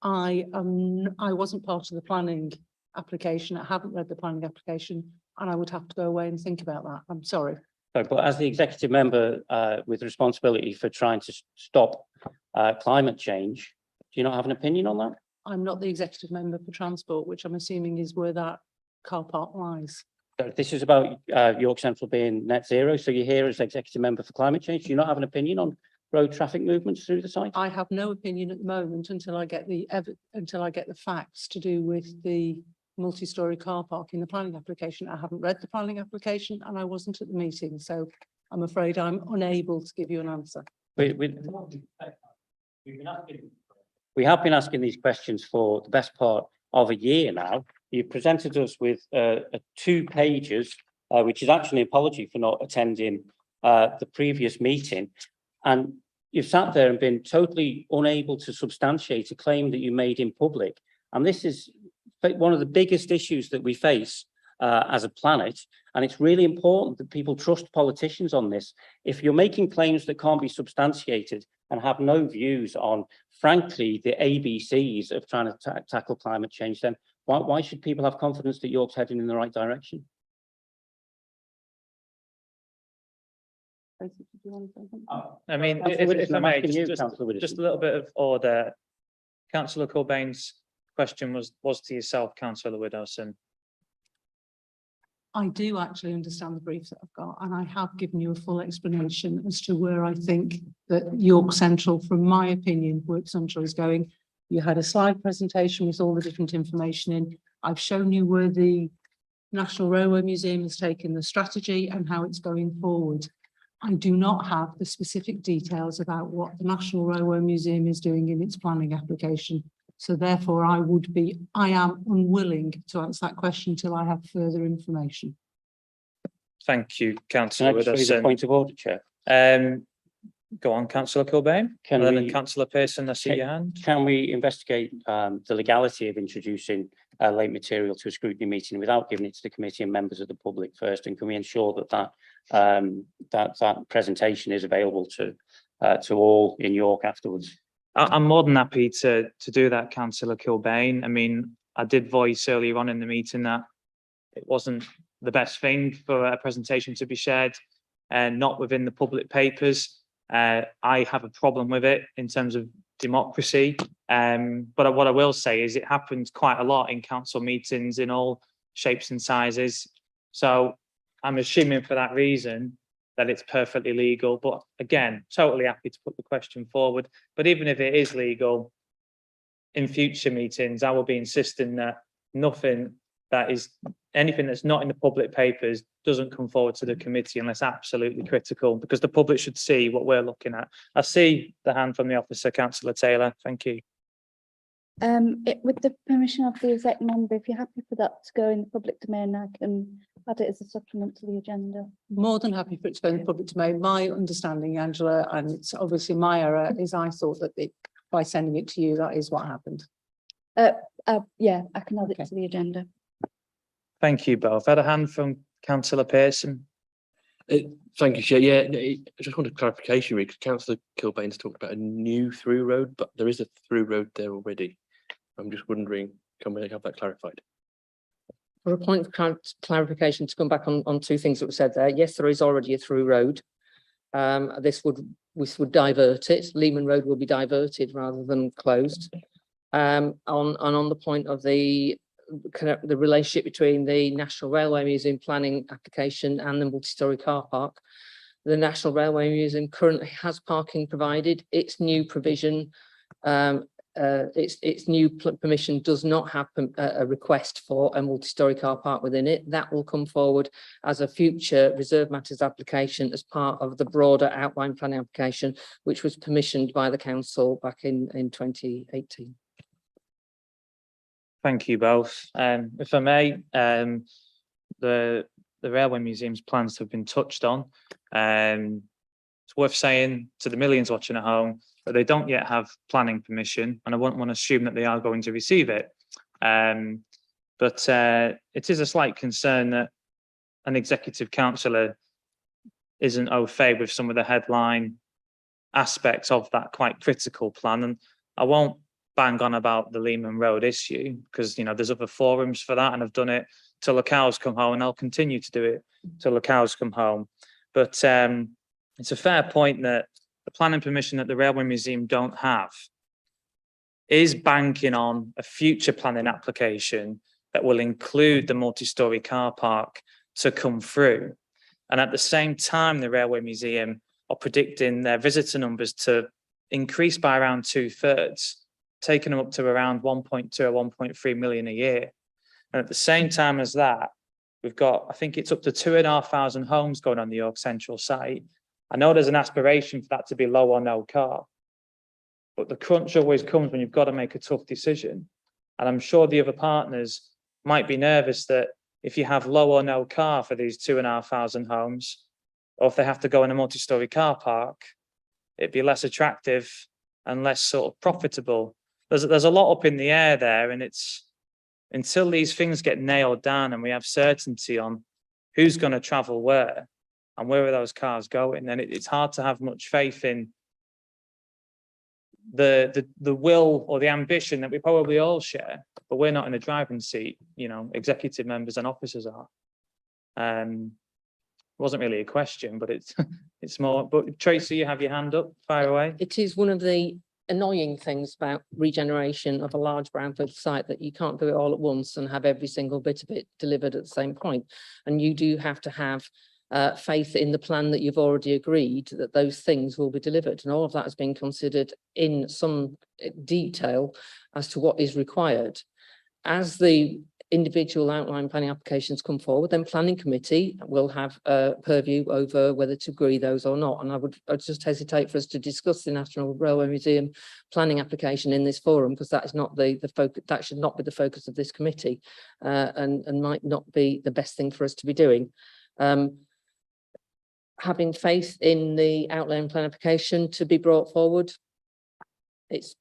I wasn't part of the planning application. I haven't read the planning application and I would have to go away and think about that. I'm sorry. Sorry, but as the executive member with responsibility for trying to stop climate change, do you not have an opinion on that? I'm not the executive member for transport, which I'm assuming is where that car park lies. So this is about York Central being net zero. So you're here as executive member for climate change. Do you not have an opinion on road traffic movements through the site? I have no opinion at the moment until I get the facts to do with the multi-storey car park in the planning application. I haven't read the planning application and I wasn't at the meeting, so I'm afraid I'm unable to give you an answer. We have been asking these questions for the best part of a year now. You presented us with 2 pages, which is actually an apology for not attending the previous meeting. And you've sat there and been totally unable to substantiate a claim that you made in public. And this is one of the biggest issues that we face as a planet. And it's really important that people trust politicians on this. If you're making claims that can't be substantiated and have no views on, frankly, the ABCs of trying to tackle climate change, then why should people have confidence that York's heading in the right direction? I mean, if I may, just a little bit of order. Councillor Cobain's question was to yourself, Councillor Widdowson. I do actually understand the brief that I've got, and I have given you a full explanation as to where I think that York Central, from my opinion, York Central is going. You had a slide presentation with all the different information in. I've shown you where the National Railway Museum has taken the strategy and how it's going forward. I do not have the specific details about what the National Railway Museum is doing in its planning application. So therefore, I am unwilling to answer that question until I have further information. Thank you, Councillor Widdowson. Point of order, Chair. Go on, Councillor Cobain. Can And we- then Councillor Pearson, I see your hand. Can we investigate the legality of introducing late material to a scrutiny meeting without giving it to the committee and members of the public first? And can we ensure that presentation is available to all in York afterwards? I'm more than happy to do that, Councillor Kilbane. I mean, I did voice earlier on in the meeting that it wasn't the best thing for a presentation to be shared and not within the public papers. I have a problem with it in terms of democracy. But what I will say is it happens quite a lot in council meetings in all shapes and sizes. So I'm assuming for that reason that it's perfectly legal. But again, totally happy to put the question forward. But even if it is legal, in future meetings, I will be insisting that anything that's not in the public papers doesn't come forward to the committee unless absolutely critical, because the public should see what we're looking at. I see the hand from the officer, Councillor Taylor. Thank you. With the permission of the exec member, if you're happy for that to go in the public domain, I can add it as a supplement to the agenda. More than happy for it to go in the public domain. My understanding, Angela, and it's obviously my error, is I thought that by sending it to you, that is what happened. Yeah, I can add it to the agenda. Thank you both. I had a hand from Councillor Pearson. Thank you, Chair. Yeah, I just wanted clarification because Councillor Kilbane's talked about a new through road, but there is a through road there already. I'm just wondering, can we have that clarified? For a point of clarification, to come back on 2 things that were said there. Yes, there is already a through road. This would divert it. Lehman Road will be diverted rather than closed. On the point of the relationship between the National Railway Museum planning application and the multi-storey car park, the National Railway Museum currently has parking provided. Its new provision, its new permission does not have a request for a multi-storey car park within it. That will come forward as a future reserve matters application as part of the broader outline planning application, which was permissioned by the council back in 2018. Thank you both. If I may, the Railway Museum's plans have been touched on. It's worth saying to the millions watching at home that they don't yet have planning permission, and I wouldn't want to assume that they are going to receive it. But it is a slight concern that an executive councillor isn't au fait with some of the headline aspects of that quite critical plan. And I won't bang on about the Lehman Road issue because, you know, there's other forums for that, and I've done it till the cows come home, and I'll continue to do it till the cows come home. But it's a fair point that the planning permission that the Railway Museum don't have is banking on a future planning application that will include the multi-storey car park to come through. And at the same time, the Railway Museum are predicting their visitor numbers to increase by around 2/3, taking them up to around 1.2 or 1.3 million a year. And at the same time as that, we've got, I think it's up to 2,500 homes going on the York Central site. I know there's an aspiration for that to be low or no car, but the crunch always comes when you've got to make a tough decision. And I'm sure the other partners might be nervous that if you have low or no car for these 2,500 homes, or if they have to go in a multi-storey car park, it'd be less attractive and less sort of profitable. There's a lot up in the air there, and it's until these things get nailed down and we have certainty on who's going to travel where and where are those cars going, then it's hard to have much faith in the will or the ambition that we probably all share, but we're not in a driving seat, you know, executive members and officers are. Wasn't really a question, but it's more. But Tracy, you have your hand up, fire away. It is one of the annoying things about regeneration of a large brownfield site that you can't do it all at once and have every single bit of it delivered at the same point. And you do have to have faith in the plan that you've already agreed that those things will be delivered. And all of that has been considered in some detail as to what is required. As the individual outline planning applications come forward, then planning committee will have a purview over whether to agree those or not. And I'd just hesitate for us to discuss the National Railway Museum planning application in this forum, because that is not the focus. That should not be the focus of this committee, and might not be the best thing for us to be doing. Having faith in the outline plan application to be brought forward, it's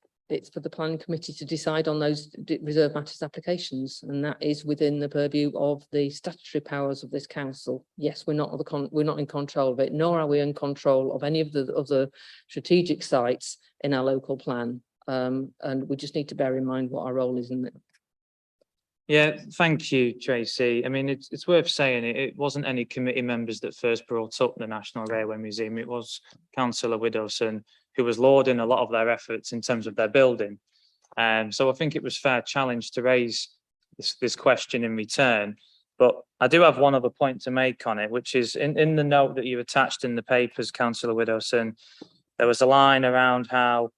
for the planning committee to decide on those reserve matters applications, and that is within the purview of the statutory powers of this council. Yes, we're not in control of it, nor are we in control of any of the strategic sites in our local plan, and we just need to bear in mind what our role is in it. Yeah, thank you, Tracy. I mean, it's worth saying it wasn't any committee members that first brought up the National Railway Museum. It was Councillor Widdowson, who was lauding a lot of their efforts in terms of their building. So I think it was fair challenge to raise this question in return. But I do have one other point to make on it, which is in the note that you attached in the papers, Councillor Widdowson, there was a line around how,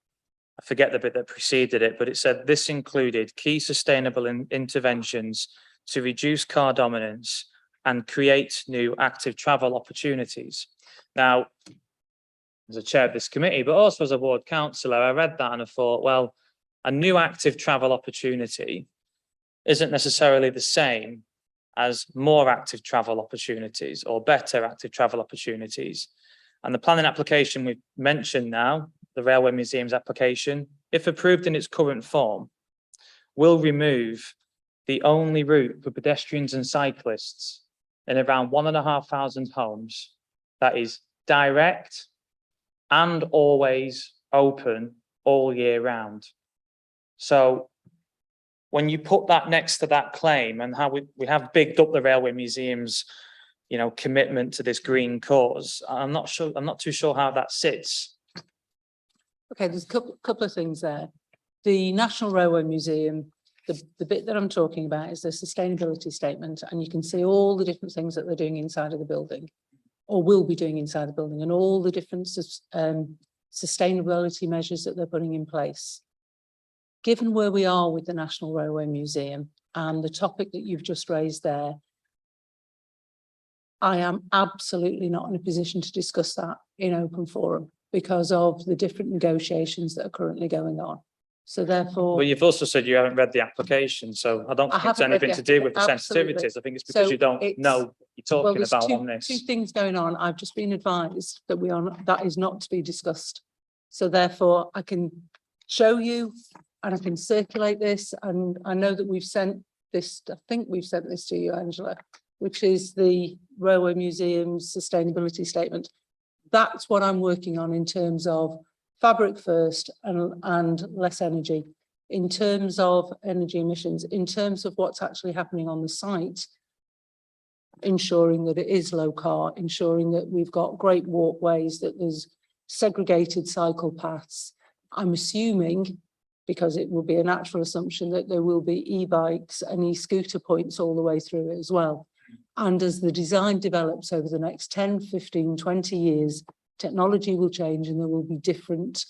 I forget the bit that preceded it, but it said this included key sustainable interventions to reduce car dominance and create new active travel opportunities. Now, as a chair of this committee, but also as a ward councillor, I read that and I thought, well, a new active travel opportunity isn't necessarily the same as more active travel opportunities or better active travel opportunities. And the planning application we've mentioned now, the Railway Museum's application, if approved in its current form, will remove the only route for pedestrians and cyclists in around 1,500 homes that is direct and always open all year round. So when you put that next to that claim and how we have bigged up the Railway Museum's, you know, commitment to this green cause, I'm not too sure how that sits. Okay, there's a couple of things there. The National Railway Museum, the bit that I'm talking about is the sustainability statement, and you can see all the different things that they're doing inside of the building, or will be doing inside the building, and all the different sustainability measures that they're putting in place. Given where we are with the National Railway Museum and the topic that you've just raised there, I am absolutely not in a position to discuss that in open forum because of the different negotiations that are currently going on. So therefore. Well, you've also said you haven't read the application, so I don't think it's anything to do with the sensitivities. I think it's because you don't know what you're talking about on this. Two things going on. I've just been advised that that is not to be discussed. So therefore I can show you and I can circulate this, and I know that we've sent this, I think we've sent this to you, Angela, which is the Railway Museum's sustainability statement. that's what I'm working on in terms of fabric first and less energy. In terms of energy emissions, in terms of what's actually happening on the site, ensuring that it is low car, ensuring that we've got great walkways, that there's segregated cycle paths. I'm assuming, because it will be a natural assumption, that there will be e-bikes and e-scooter points all the way through it as well. And as the design develops over the next 10, 15, 20 years, technology will change and there will be different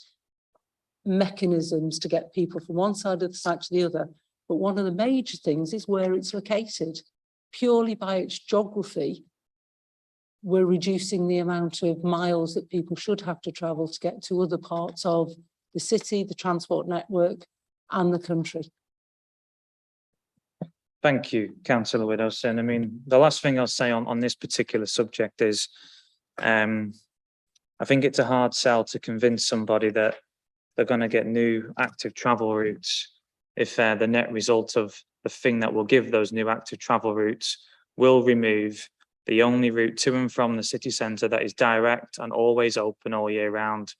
mechanisms to get people from one side of the site to the other. But one of the major things is where it's located. Purely by its geography, we're reducing the amount of miles that people should have to travel to get to other parts of the city, the transport network, and the country. Thank you, Councillor Widdowson. I mean, the last thing I'll say on this particular subject is, I think it's a hard sell to convince somebody that they're going to get new active travel routes if the net result of the thing that will give those new active travel routes will remove the only route to and from the city centre that is direct and always open all year round.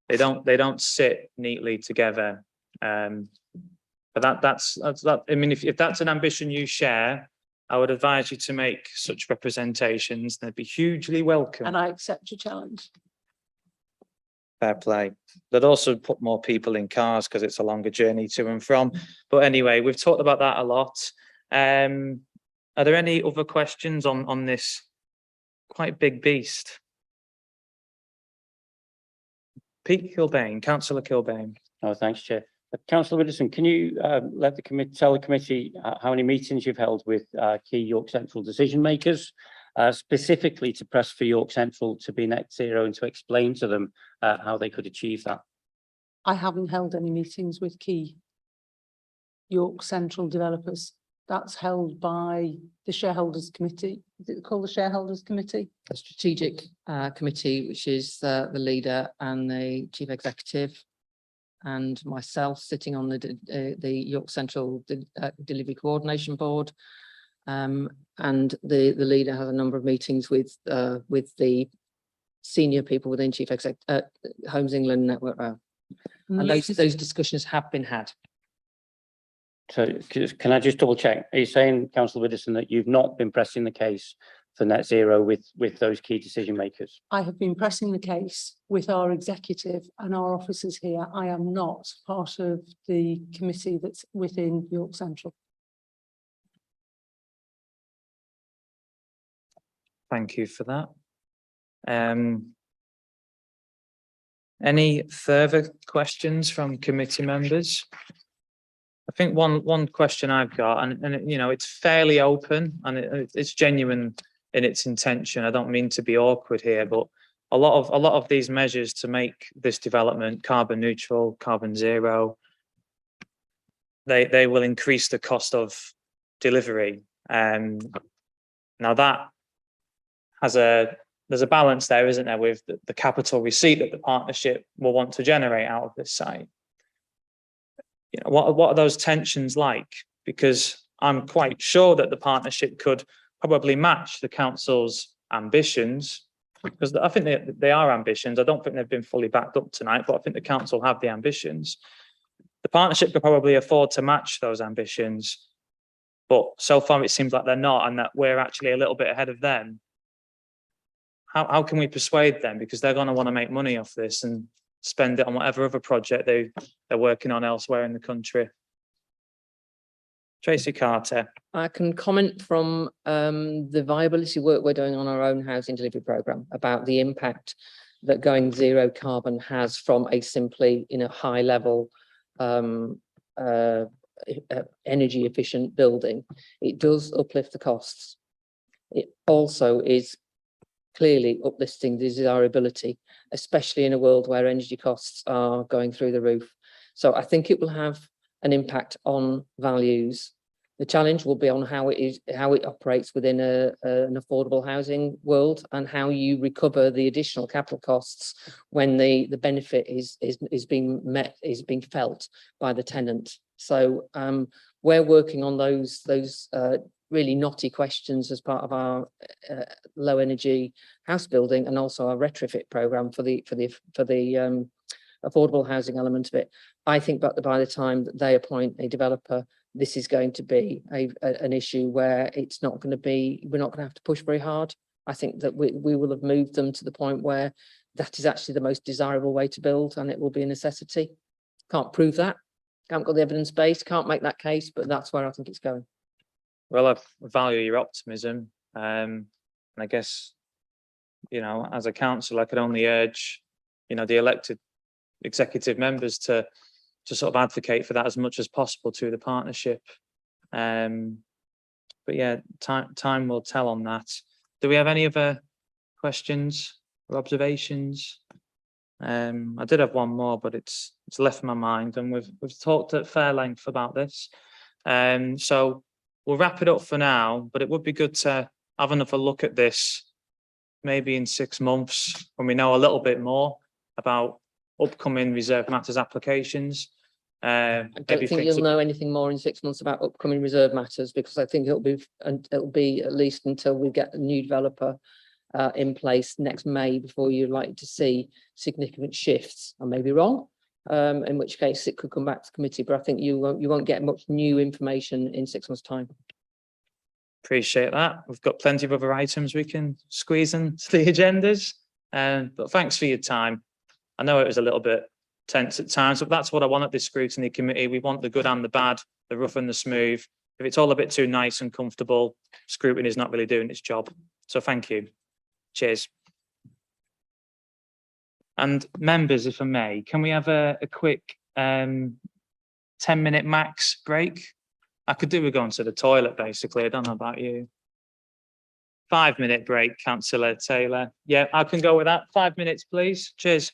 They don't sit neatly together. But that's that. I mean, if that's an ambition you share, I would advise you to make such representations. They'd be hugely welcome. And I accept your challenge. Fair play. They'd also put more people in cars because it's a longer journey to and from. But anyway, we've talked about that a lot. Are there any other questions on this quite big beast? Pete Kilbane, Councillor Kilbane. Oh, thanks, Chair. Councillor Widdowson, can you let the committee tell the committee how many meetings you've held with key York Central decision makers, specifically to press for York Central to be net zero and to explain to them how they could achieve that? I haven't held any meetings with key York Central developers. That's held by the shareholders committee. Is it called the shareholders committee? A strategic committee, which is the leader and the chief executive, and myself sitting on the York Central Delivery Coordination Board. And the leader has a number of meetings with the senior people within Chief Exec Homes England Network Rail. And those discussions have been had. So can I just double check? Are you saying, Councillor Widdowson, that you've not been pressing the case for net zero with those key decision makers? I have been pressing the case with our executive and our officers here. I am not part of the committee that's within York Central. Thank you for that. Any further questions from committee members? I think one question I've got, and you know, it's fairly open and it's genuine in its intention. I don't mean to be awkward here, but a lot of these measures to make this development carbon neutral, carbon zero, they will increase the cost of delivery. Now that there's a balance there, isn't there, with the capital receipt that the partnership will want to generate out of this site. You know, what are those tensions like? Because I'm quite sure that the partnership could probably match the council's ambitions, because I think they are ambitions. I don't think they've been fully backed up tonight, but I think the council have the ambitions. The partnership could probably afford to match those ambitions, but so far it seems like they're not, and that we're actually a little bit ahead of them. How can we persuade them? Because they're going to want to make money off this and spend it on whatever other project they're working on elsewhere in the country. Tracy Carter. I can comment from the viability work we're doing on our own housing delivery programme about the impact that going zero carbon has from a simply high level energy efficient building. It does uplift the costs. It also is clearly uplifting the desirability, especially in a world where energy costs are going through the roof. So I think it will have an impact on values. The challenge will be on how it operates within an affordable housing world, and how you recover the additional capital costs when the benefit is being felt by the tenant. So we're working on those really knotty questions as part of our low energy house building and also our retrofit program for the affordable housing element of it. I think by the time that they appoint a developer, this is going to be an issue where it's not going to be, we're not going to have to push very hard. I think that we will have moved them to the point where that is actually the most desirable way to build, and it will be a necessity. Can't prove that, haven't got the evidence base, can't make that case, but that's where I think it's going. Well, I value your optimism. And I guess, you know, as a council, I could only urge, you know, the elected executive members to sort of advocate for that as much as possible to the partnership. But yeah, time will tell on that. Do we have any other questions or observations? I did have one more, but it's left my mind, and we've talked at fair length about this. So we'll wrap it up for now, but it would be good to have another look at this maybe in 6 months when we know a little bit more about upcoming reserve matters applications. I don't think you'll know anything more in 6 months about upcoming reserve matters, because I think it'll be at least until we get a new developer in place next May before you're likely to see significant shifts. I may be wrong, in which case it could come back to committee, but I think you won't get much new information in 6 months' time. Appreciate that. We've got plenty of other items we can squeeze into the agendas. But thanks for your time. I know it was a little bit tense at times, but that's what I want at this scrutiny committee. We want the good and the bad, the rough and the smooth. If it's all a bit too nice and comfortable, scrutiny is not really doing its job. So thank you. Cheers. And members, if I may, can we have a quick 10-minute max break? I could do with going to the toilet, basically. I don't know about you. 5-minute break, Councillor Taylor. Yeah, I can go with that. 5 minutes, please. Cheers.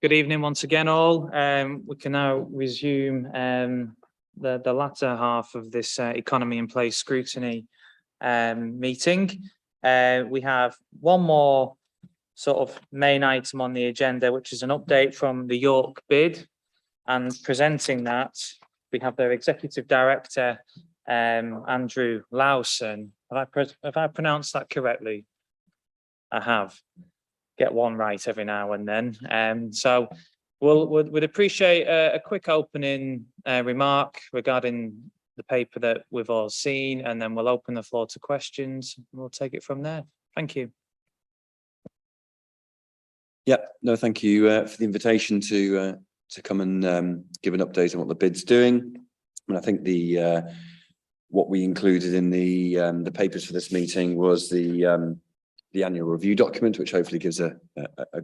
Good evening once again, all. We can now resume the latter half of this economy in place scrutiny meeting. We have one more sort of main item on the agenda, which is an update from the York bid. And presenting that, we have their executive director, Andrew Lawson. Have I pronounced that correctly? I have. Get one right every now and then. So we'd appreciate a quick opening remark regarding the paper that we've all seen, and then we'll open the floor to questions. We'll take it from there. Thank you. Yeah, no, thank you for the invitation to come and give an update on what the bid's doing. And I think the what we included in the papers for this meeting was the annual review document, which hopefully gives a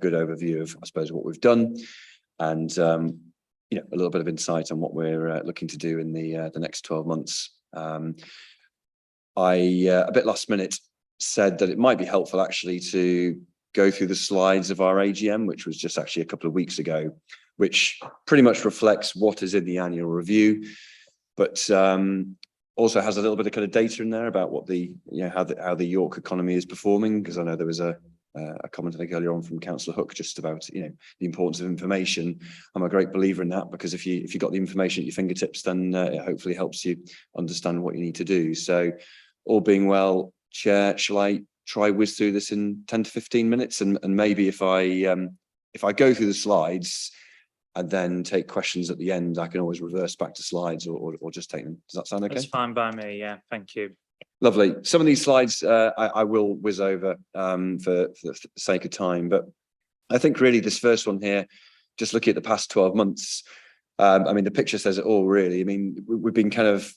good overview of, I suppose, what we've done, and you know, a little bit of insight on what we're looking to do in the next 12 months. I a bit last minute said that it might be helpful actually to go through the slides of our AGM, which was just actually a couple of weeks ago, which pretty much reflects what is in the annual review, but also has a little bit of kind of data in there about what the, you know, how the York economy is performing, because I know there was a comment I think earlier on from Councillor Hook just about, you know, the importance of information. I'm a great believer in that, because if you got the information at your fingertips, then it hopefully helps you understand what you need to do. So, all being well, Chair, shall I try whiz through this in 10 to 15 minutes, and maybe if I go through the slides and then take questions at the end, I can always reverse back to slides or just take them. Does that sound okay? That's fine by me. Yeah, thank you. Lovely. Some of these slides I will whiz over for the sake of time, but I think really this first one here, just looking at the past 12 months, I mean, the picture says it all, really. I mean, we've been kind of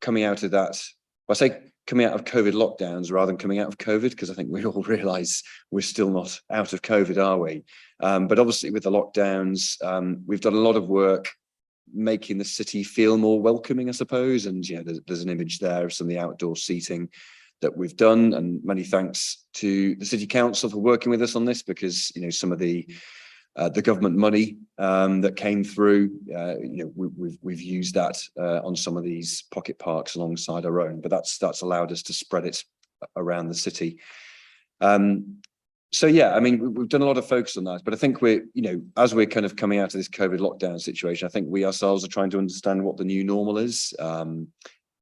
coming out of that, I say coming out of COVID lockdowns rather than coming out of COVID, because I think we all realise we're still not out of COVID, are we? But obviously with the lockdowns, we've done a lot of work making the city feel more welcoming, I suppose. And you know, there's an image there of some of the outdoor seating that we've done, and many thanks to the City Council for working with us on this, because you know, some of the government money that came through, you know, we've used that on some of these pocket parks alongside our own, but that's allowed us to spread it around the city. So yeah, I mean, we've done a lot of focus on that, but I think we're, you know, as we're kind of coming out of this COVID lockdown situation, I think we ourselves are trying to understand what the new normal is, and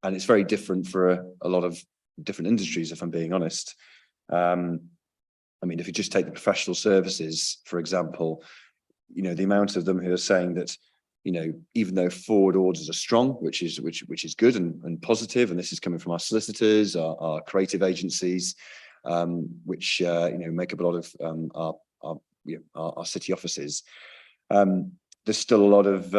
it's very different for a lot of different industries, if I'm being honest. I mean, if you just take the professional services, for example, you know, the amount of them who are saying that, you know, even though forward orders are strong, which is good and positive, and this is coming from our solicitors, our creative agencies, which you know, make up a lot of our city offices. There's still a lot of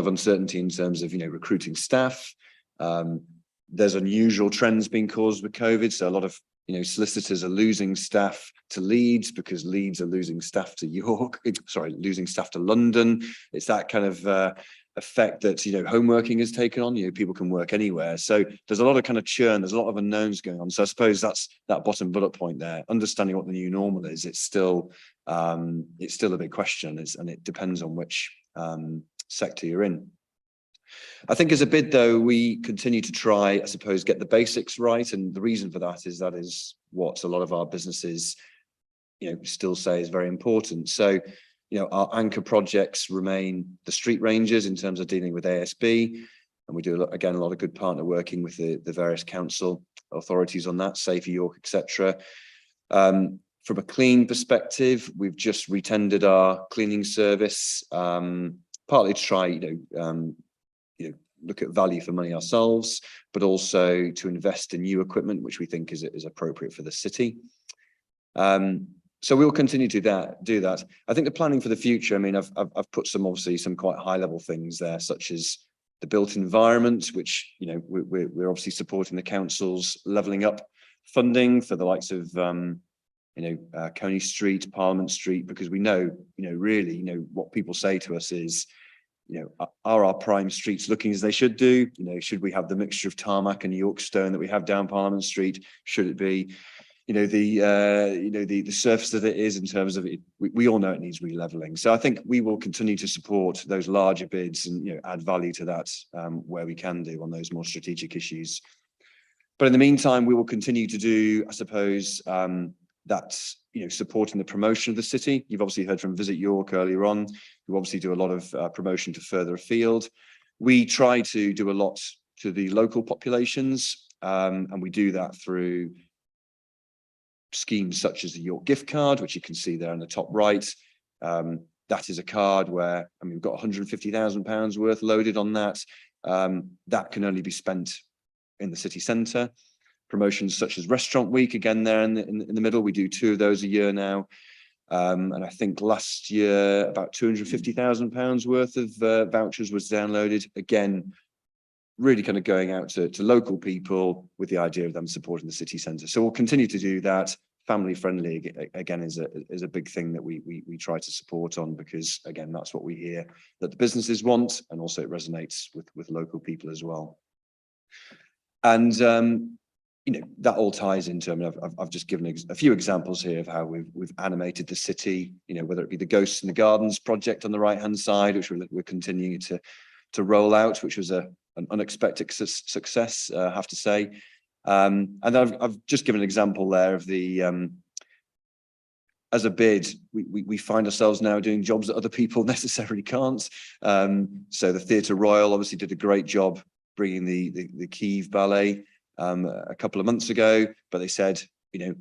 uncertainty in terms of, you know, recruiting staff. There's unusual trends being caused with COVID, so a lot of, you know, solicitors are losing staff to Leeds because Leeds are losing staff to York, sorry, losing staff to London. It's that kind of effect that, you know, home working has taken on. You know, people can work anywhere. So there's a lot of kind of churn, there's a lot of unknowns going on. So I suppose that's that bottom bullet point there, understanding what the new normal is. It's still a big question, and it depends on which sector you're in. I think as a bid, though, we continue to try, I suppose, get the basics right. And the reason for that is what a lot of our businesses, you know, still say is very important. So, you know, our anchor projects remain the street rangers in terms of dealing with ASB. And we do, again, a lot of good partner working with the various council authorities on that, Safer York, etc. From a clean perspective, we've just retendered our cleaning service, partly to try, you know, look at value for money ourselves, but also to invest in new equipment, which we think is appropriate for the city. So we'll continue to do that. I think the planning for the future, I mean, I've put obviously some quite high level things there, such as the built environment, which, you know, we're obviously supporting the council's levelling up funding for the likes of, Coney Street, Parliament Street, because we know, you know, really, you know, what people say to us is, you know, are our prime streets looking as they should do? You know, should we have the mixture of tarmac and York stone that we have down Parliament Street? Should it be, the surface that it is in terms of it, we all know it needs re-leveling. So I think we will continue to support those larger bids and add value to that where we can do on those more strategic issues. But in the meantime, we will continue to do, I suppose, that's supporting the promotion of the city. You've obviously heard from Visit York earlier on. We obviously do a lot of promotion to further afield. We try to do a lot to the local populations, and we do that through schemes such as the York gift card, which you can see there in the top right. That is a card where, we've got £150,000 worth loaded on that. That can only be spent in the city centre. Promotions such as Restaurant Week, again there in the middle, we do 2 of those a year now. And I think last year about £250,000 worth of vouchers was downloaded. Again, really kind of going out to local people with the idea of them supporting the city centre. So we'll continue to do that. Family friendly again is a big thing that we try to support on, because again, that's what we hear that the businesses want, and also it resonates with local people as well. And that all ties into, I've just given a few examples here of how we've animated the city, whether it be the Ghosts in the Gardens project on the right hand side, which we're continuing to roll out, which was an unexpected success, I have to say. And I've just given an example there of the as a bid, we find ourselves now doing jobs that other people necessarily can't. So the Theatre Royal obviously did a great job bringing the Kiev Ballet a couple of months ago, but they said,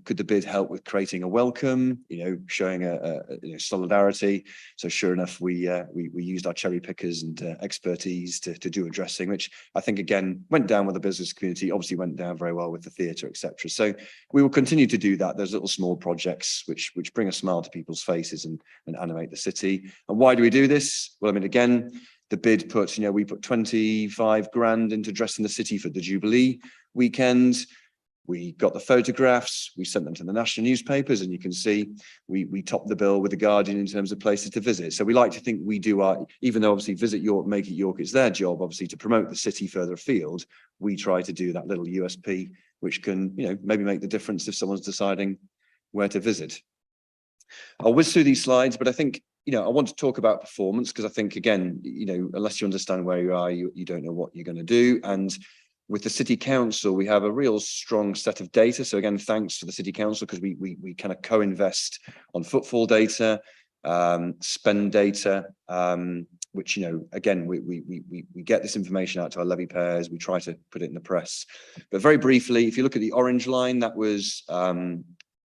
could the bid help with creating a welcome, showing a solidarity. So sure enough, we used our cherry pickers and expertise to do a dressing, which I think again went down with the business community, obviously went down very well with the theatre, etc. So we will continue to do that. There's little small projects which bring a smile to people's faces and animate the city. And why do we do this? Well, again, the bid put, we put 25 grand into dressing the city for the Jubilee weekend. We got the photographs, we sent them to the national newspapers, and you can see we topped the bill with the Guardian in terms of places to visit. So we like to think we do our, even though obviously Visit York, Make It York, it's their job obviously to promote the city further afield. We try to do that little USP, which can, maybe make the difference if someone's deciding where to visit. I'll whiz through these slides, but I think, I want to talk about performance, because I think, again, unless you understand where you are, you don't know what you're going to do. And with the City Council, we have a real strong set of data. So again, thanks to the City Council, because we kind of co-invest on footfall data, spend data, which, again, we get this information out to our levy payers. We try to put it in the press. But very briefly, if you look at the orange line, that was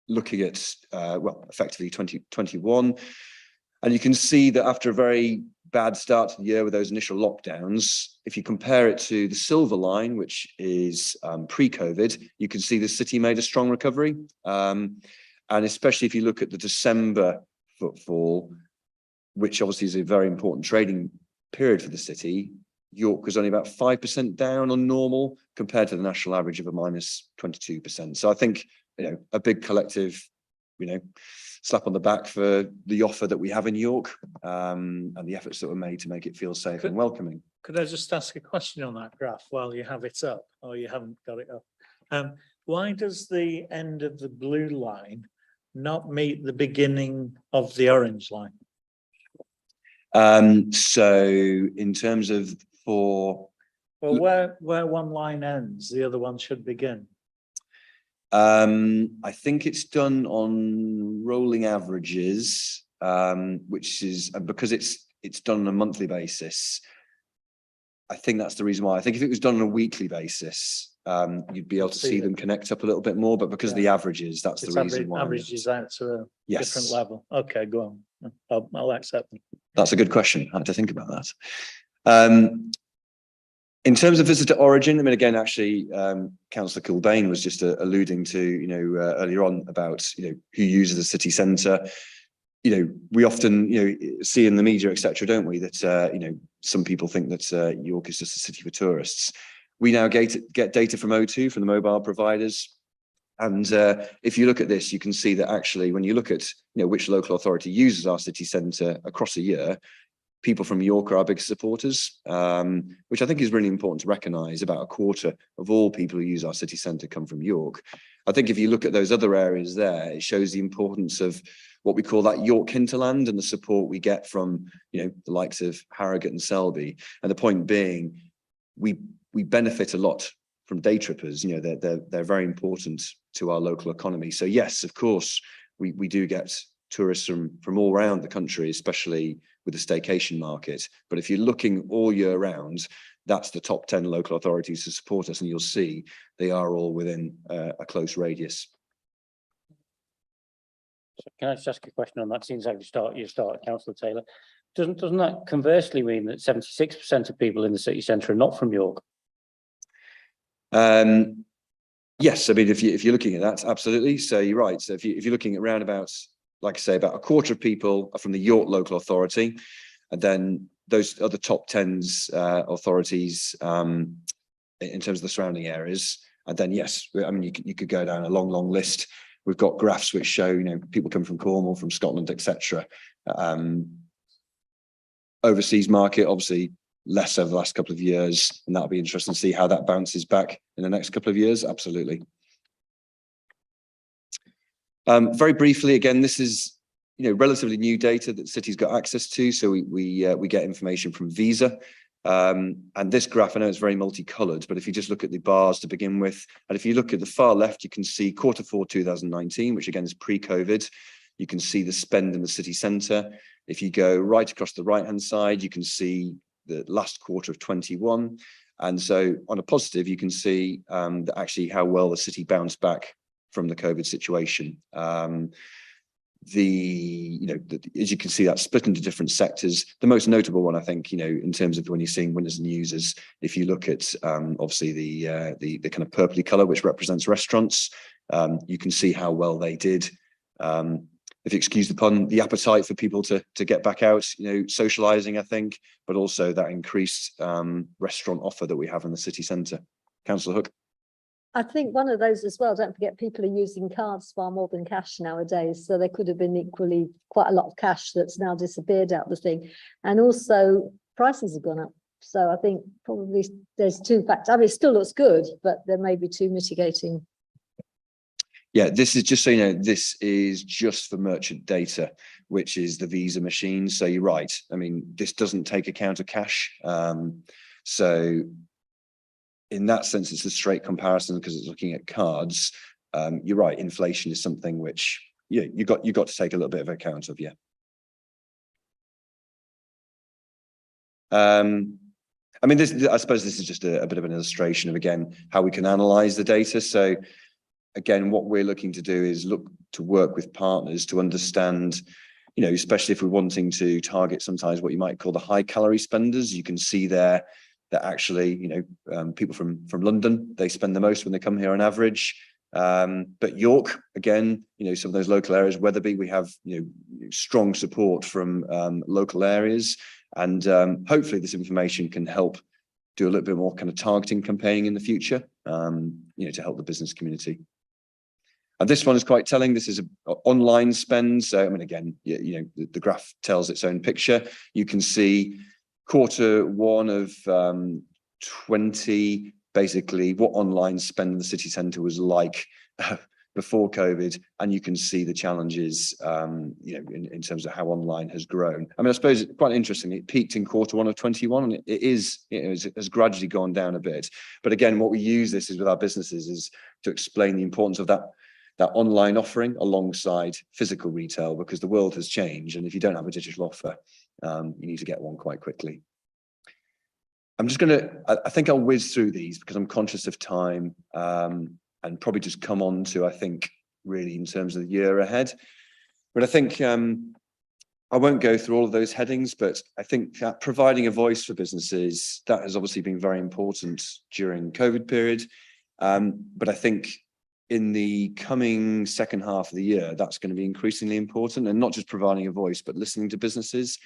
looking at, effectively 2021. And you can see that after a very bad start to the year with those initial lockdowns, if you compare it to the silver line, which is pre-COVID, you can see the city made a strong recovery. And especially if you look at the December footfall, which obviously is a very important trading period for the city, York was only about 5% down on normal compared to the national average of a minus 22%. So I think, a big collective, slap on the back for the offer that we have in York, and the efforts that were made to make it feel safe and welcoming. Could I just ask a question on that graph while you have it up, or you haven't got it up? Why does the end of the blue line not meet the beginning of the orange line? So in terms of Well, where one line ends, the other one should begin. I think it's done on rolling averages, which is because it's done on a monthly basis. I think that's the reason why. I think if it was done on a weekly basis, you'd be able to see them connect up a little bit more, but because of the averages, that's the reason why. Averages out to a different level. Okay, go on. I'll accept them. That's a good question. I had to think about that. In terms of visitor origin, again, actually, Councillor Kilbane was just alluding to, earlier on about, who uses the city centre. We often, see in the media, etc., don't we, that, some people think that York is just a city for tourists. We now get data from O2, from the mobile providers. And if you look at this, you can see that actually, when you look at, which local authority uses our city centre across a year, people from York are our biggest supporters, which I think is really important to recognise. About a quarter of all people who use our city centre come from York. I think if you look at those other areas there, it shows the importance of what we call that York hinterland and the support we get from, you know, the likes of Harrogate and Selby. And the point being, we benefit a lot from day trippers. You know, they're very important to our local economy. So yes, of course, we do get tourists from all around the country, especially with the staycation market. But if you're looking all year round, that's the top 10 local authorities to support us, and you'll see they are all within a close radius. So can I just ask a question on that? Seems like you start, Councillor Taylor. Doesn't that conversely mean that 76% of people in the city centre are not from York? Yes, I mean, if you're looking at that, absolutely. So you're right. So if you're looking at round about, like I say, about a quarter of people are from the York local authority, and then those other top 10's authorities in terms of the surrounding areas. And then yes, I mean, you could go down a long list. We've got graphs which show, you know, people come from Cornwall, from Scotland, etc. Overseas market, obviously less over the last couple of years, and that'll be interesting to see how that bounces back in the next couple of years. Absolutely. Very briefly, again, this is, you know, relatively new data that the city's got access to. So we get information from Visa. And this graph, I know it's very multicolored, but if you just look at the bars to begin with, and if you look at the far left, you can see Q4 2019, which again is pre-COVID. You can see the spend in the city centre. If you go right across the right-hand side, you can see the last quarter of 21. And so on a positive, you can see that actually how well the city bounced back from the COVID situation. As you can see, that's split into different sectors. The most notable one, I think, you know, in terms of when you're seeing winners and losers, if you look at obviously the kind of purpley colour, which represents restaurants, you can see how well they did. If you excuse the pun, the appetite for people to get back out, you know, socialising, I think, but also that increased restaurant offer that we have in the city centre. Councillor Hook. I think one of those as well, don't forget, people are using cards far more than cash nowadays. So there could have been equally quite a lot of cash that's now disappeared out of the thing. And also prices have gone up. So I think probably there's two factors. I mean, it still looks good, but there may be two mitigating. Yeah, this is just so you know, this is just for merchant data, which is the Visa machine. So you're right. I mean, this doesn't take account of cash. So in that sense, it's a straight comparison because it's looking at cards. You're right. Inflation is something which you got to take a little bit of account of. Yeah. I mean, I suppose this is just a bit of an illustration of, again, how we can analyze the data. So again, what we're looking to do is look to work with partners to understand, you know, especially if we're wanting to target sometimes what you might call the high calorie spenders. You can see there that actually, you know, people from London, they spend the most when they come here on average. But York, again, you know, some of those local areas, Wetherby, we have, you know, strong support from local areas. And hopefully this information can help do a little bit more kind of targeting campaigning in the future, you know, to help the business community. And this one is quite telling. This is an online spend. So, I mean, again, you know, the graph tells its own picture. You can see Q1 of 20, basically what online spend in the city centre was like before COVID, and you can see the challenges, you know, in terms of how online has grown. I mean, I suppose it's quite interesting. It peaked in Q1 of 21, and it has gradually gone down a bit. But again, what we use this is with our businesses is to explain the importance of that online offering alongside physical retail, because the world has changed, and if you don't have a digital offer, you need to get one quite quickly. I'm just going to, I think I'll whiz through these because I'm conscious of time, and probably just come on to, I think, really in terms of the year ahead. But I think I won't go through all of those headings, but I think that providing a voice for businesses, that has obviously been very important during COVID period. But I think in the coming second half of the year, that's going to be increasingly important, and not just providing a voice, but listening to businesses.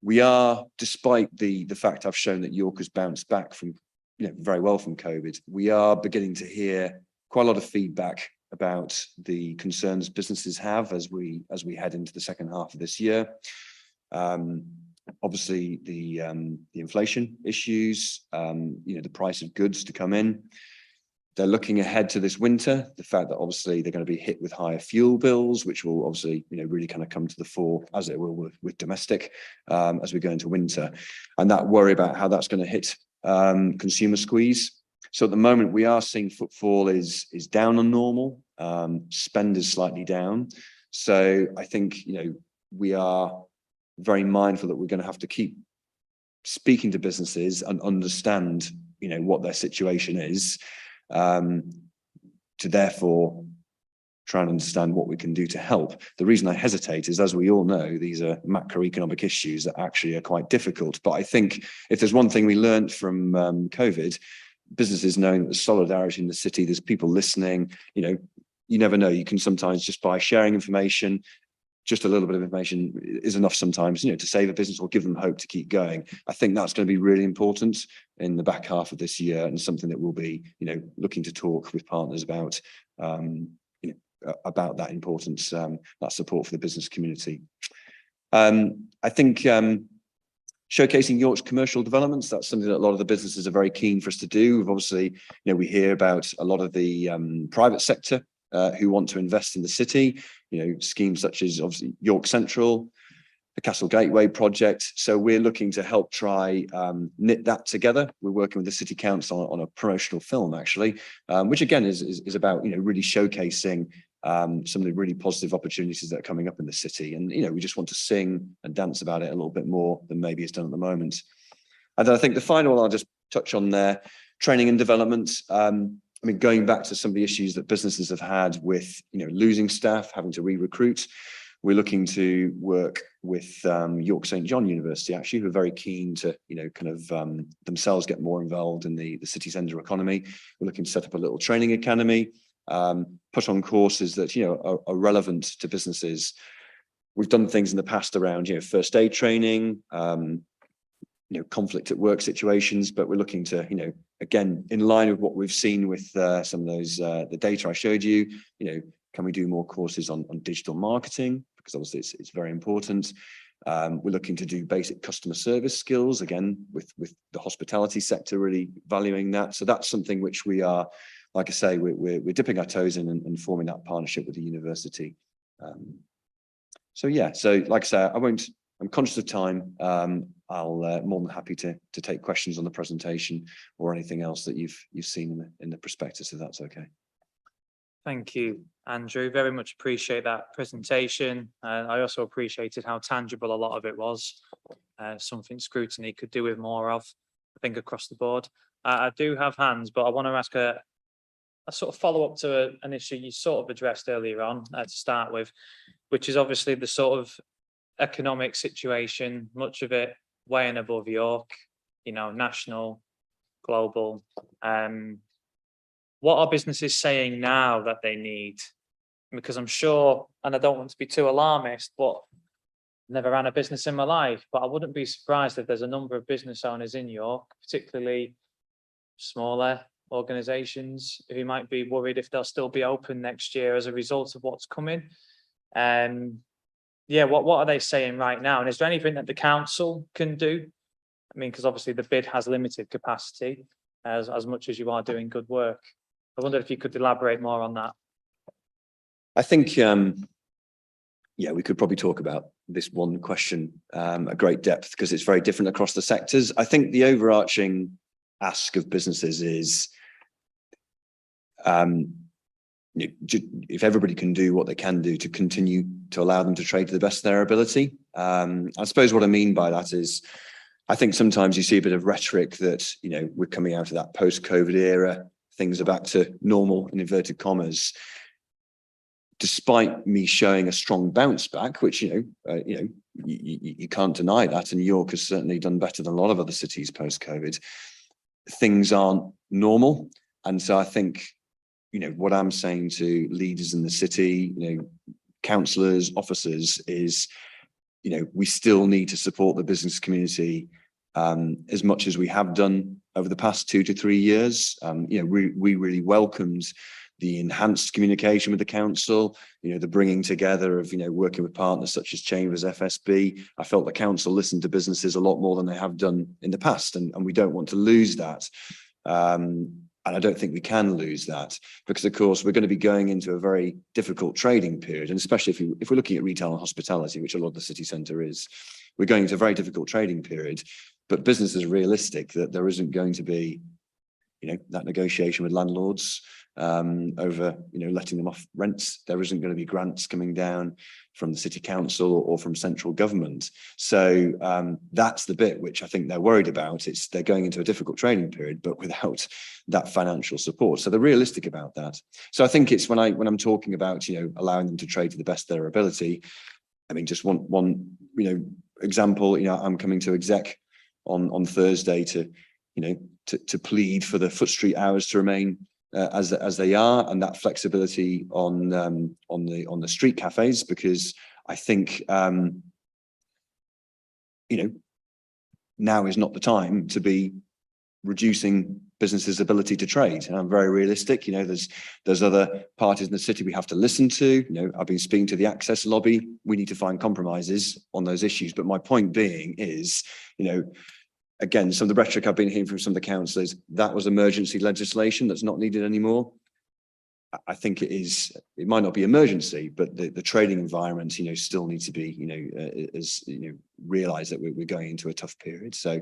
We are, despite the fact I've shown that York has bounced back from, you know, very well from COVID, we are beginning to hear quite a lot of feedback about the concerns businesses have as we head into the second half of this year. Obviously, the inflation issues, the price of goods to come in. They're looking ahead to this winter, the fact that obviously they're going to be hit with higher fuel bills, which will obviously, really kind of come to the fore, as it will with domestic, as we go into winter. And that worry about how that's going to hit consumer squeeze. So at the moment, we are seeing footfall is down on normal, spend is slightly down. So I think, we are very mindful that we're going to have to keep speaking to businesses and understand, what their situation is, to therefore try and understand what we can do to help. The reason I hesitate is, as we all know, these are macroeconomic issues that actually are quite difficult. But I think if there's one thing we learned from COVID, businesses knowing that there's solidarity in the city, there's people listening, you never know. You can sometimes, just by sharing information, just a little bit of information is enough sometimes, to save a business or give them hope to keep going. I think that's going to be really important in the back half of this year, and something that we'll be, looking to talk with partners about, about that importance, that support for the business community. I think showcasing York's commercial developments, that's something that a lot of the businesses are very keen for us to do. We've obviously, we hear about a lot of the private sector who want to invest in the city, schemes such as obviously York Central, the Castle Gateway project. So we're looking to help try knit that together. We're working with the City Council on a promotional film, actually, which again is about, really showcasing some of the really positive opportunities that are coming up in the city. And, we just want to sing and dance about it a little bit more than maybe it's done at the moment. And then I think the final one I'll just touch on there, training and development. Going back to some of the issues that businesses have had with, losing staff, having to re-recruit, we're looking to work with York St John University, actually, who are very keen to, themselves get more involved in the city centre economy. We're looking to set up a little training academy, put on courses that, are relevant to businesses. We've done things in the past around, first aid training, conflict at work situations, but we're looking to, again, in line with what we've seen with some of those, the data I showed you, can we do more courses on digital marketing? Because obviously it's very important. We're looking to do basic customer service skills, again, with the hospitality sector really valuing that. So that's something which we are, like I say, we're dipping our toes in and forming that partnership with the university. So like I say, I'm conscious of time. I'll more than happy to take questions on the presentation or anything else that you've seen in the prospectus, if that's okay. Thank you, Andrew. Very much appreciate that presentation. I also appreciated how tangible a lot of it was. Something Scrutiny could do with more of, I think, across the board. I do have hands, but I want to ask a sort of follow up to an issue you sort of addressed earlier on to start with, which is obviously the sort of economic situation, much of it weighing above York, national, global. What are businesses saying now that they need? Because I'm sure, and I don't want to be too alarmist, but never ran a business in my life, but I wouldn't be surprised if there's a number of business owners in York, particularly smaller organisations, who might be worried if they'll still be open next year as a result of what's coming. What are they saying right now? And is there anything that the council can do? Because obviously the bid has limited capacity as much as you are doing good work. I wonder if you could elaborate more on that. I think, we could probably talk about this one question at great depth, because it's very different across the sectors. I think the overarching ask of businesses is, if everybody can do what they can do to continue to allow them to trade to the best of their ability. I suppose what I mean by that is, I think sometimes you see a bit of rhetoric that, we're coming out of that post-COVID era, things are back to normal in inverted commas. Despite me showing a strong bounce back, which, you can't deny that, and York has certainly done better than a lot of other cities post-COVID, things aren't normal. And so I think, what I'm saying to leaders in the city, councillors, officers is, we still need to support the business community as much as we have done over the past 2 to 3 years. We really welcomed the enhanced communication with the council, the bringing together of, working with partners such as Chambers, FSB. I felt the council listened to businesses a lot more than they have done in the past, and we don't want to lose that. And I don't think we can lose that, because of course we're going to be going into a very difficult trading period, and especially if we're looking at retail and hospitality, which a lot of the city centre is, we're going into a very difficult trading period. But business is realistic that there isn't going to be, that negotiation with landlords over, letting them off rents. There isn't going to be grants coming down from the city council or from central government. So that's the bit which I think they're worried about. They're going into a difficult trading period, but without that financial support. So they're realistic about that. So I think it's when I'm talking about, allowing them to trade to the best of their ability. I mean, just one example, I'm coming to exec on Thursday to plead for the Foot Street hours to remain as they are, and that flexibility on the street cafes, because I think now is not the time to be reducing businesses' ability to trade. And I'm very realistic. There's other parties in the city we have to listen to. I've been speaking to the access lobby. We need to find compromises on those issues. But my point being is, again, some of the rhetoric I've been hearing from some of the councillors, that was emergency legislation that's not needed anymore. I think it might not be emergency, but the trading environment, still needs to be, realise that we're going into a tough period. So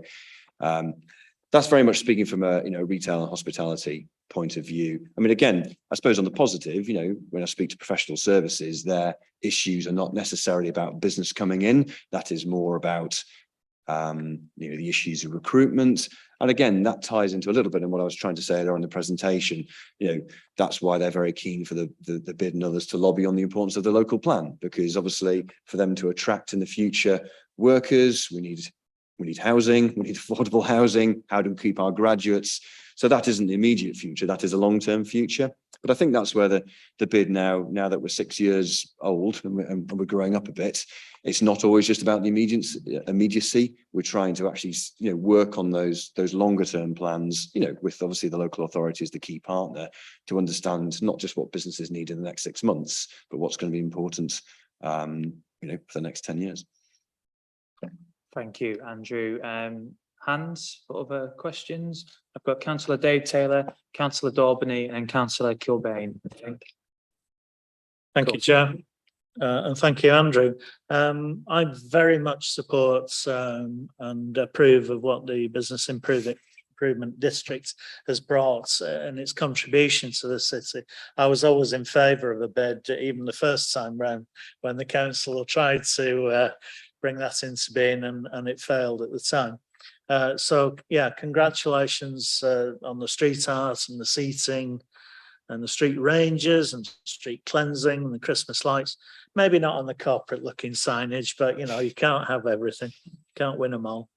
that's very much speaking from a, retail and hospitality point of view. I mean, again, I suppose on the positive, when I speak to professional services, their issues are not necessarily about business coming in. That is more about the issues of recruitment. And again, that ties into a little bit in what I was trying to say earlier in the presentation. That's why they're very keen for the bid and others to lobby on the importance of the local plan, because obviously for them to attract in the future workers, we need housing, we need affordable housing. How do we keep our graduates? So that isn't the immediate future, that is a long-term future. But I think that's where the bid now that we're 6 years old and we're growing up a bit, it's not always just about the immediacy. We're trying to actually, work on those longer term plans, with obviously the local authority as the key partner, to understand not just what businesses need in the next 6 months, but what's going to be important, for the next 10 years. Thank you, Andrew. Hands for other questions? I've got Councillor Dave Taylor, Councillor Daubeny and Councillor Kilbane, I think. Thank you, Chair. And thank you, Andrew. I very much support and approve of what the Business Improvement District has brought and its contribution to the city. I was always in favour of a bid, even the first time round, when the council tried to bring that into being, and it failed at the time. So yeah, congratulations on the street art and the seating and the street ranges and street cleansing and the Christmas lights. Maybe not on the corporate looking signage, but you can't have everything. You can't win them all.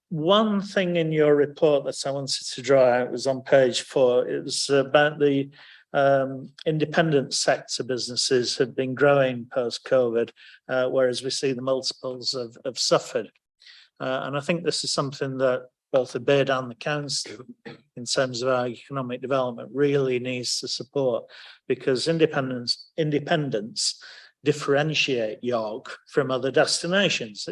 One thing in your report that I wanted to draw out was on page 4. It was about the independent sector businesses have been growing post-COVID, whereas we see the multiples have suffered. And I think this is something that both the bid and the council, in terms of our economic development, really needs to support, because independents differentiate York from other destinations.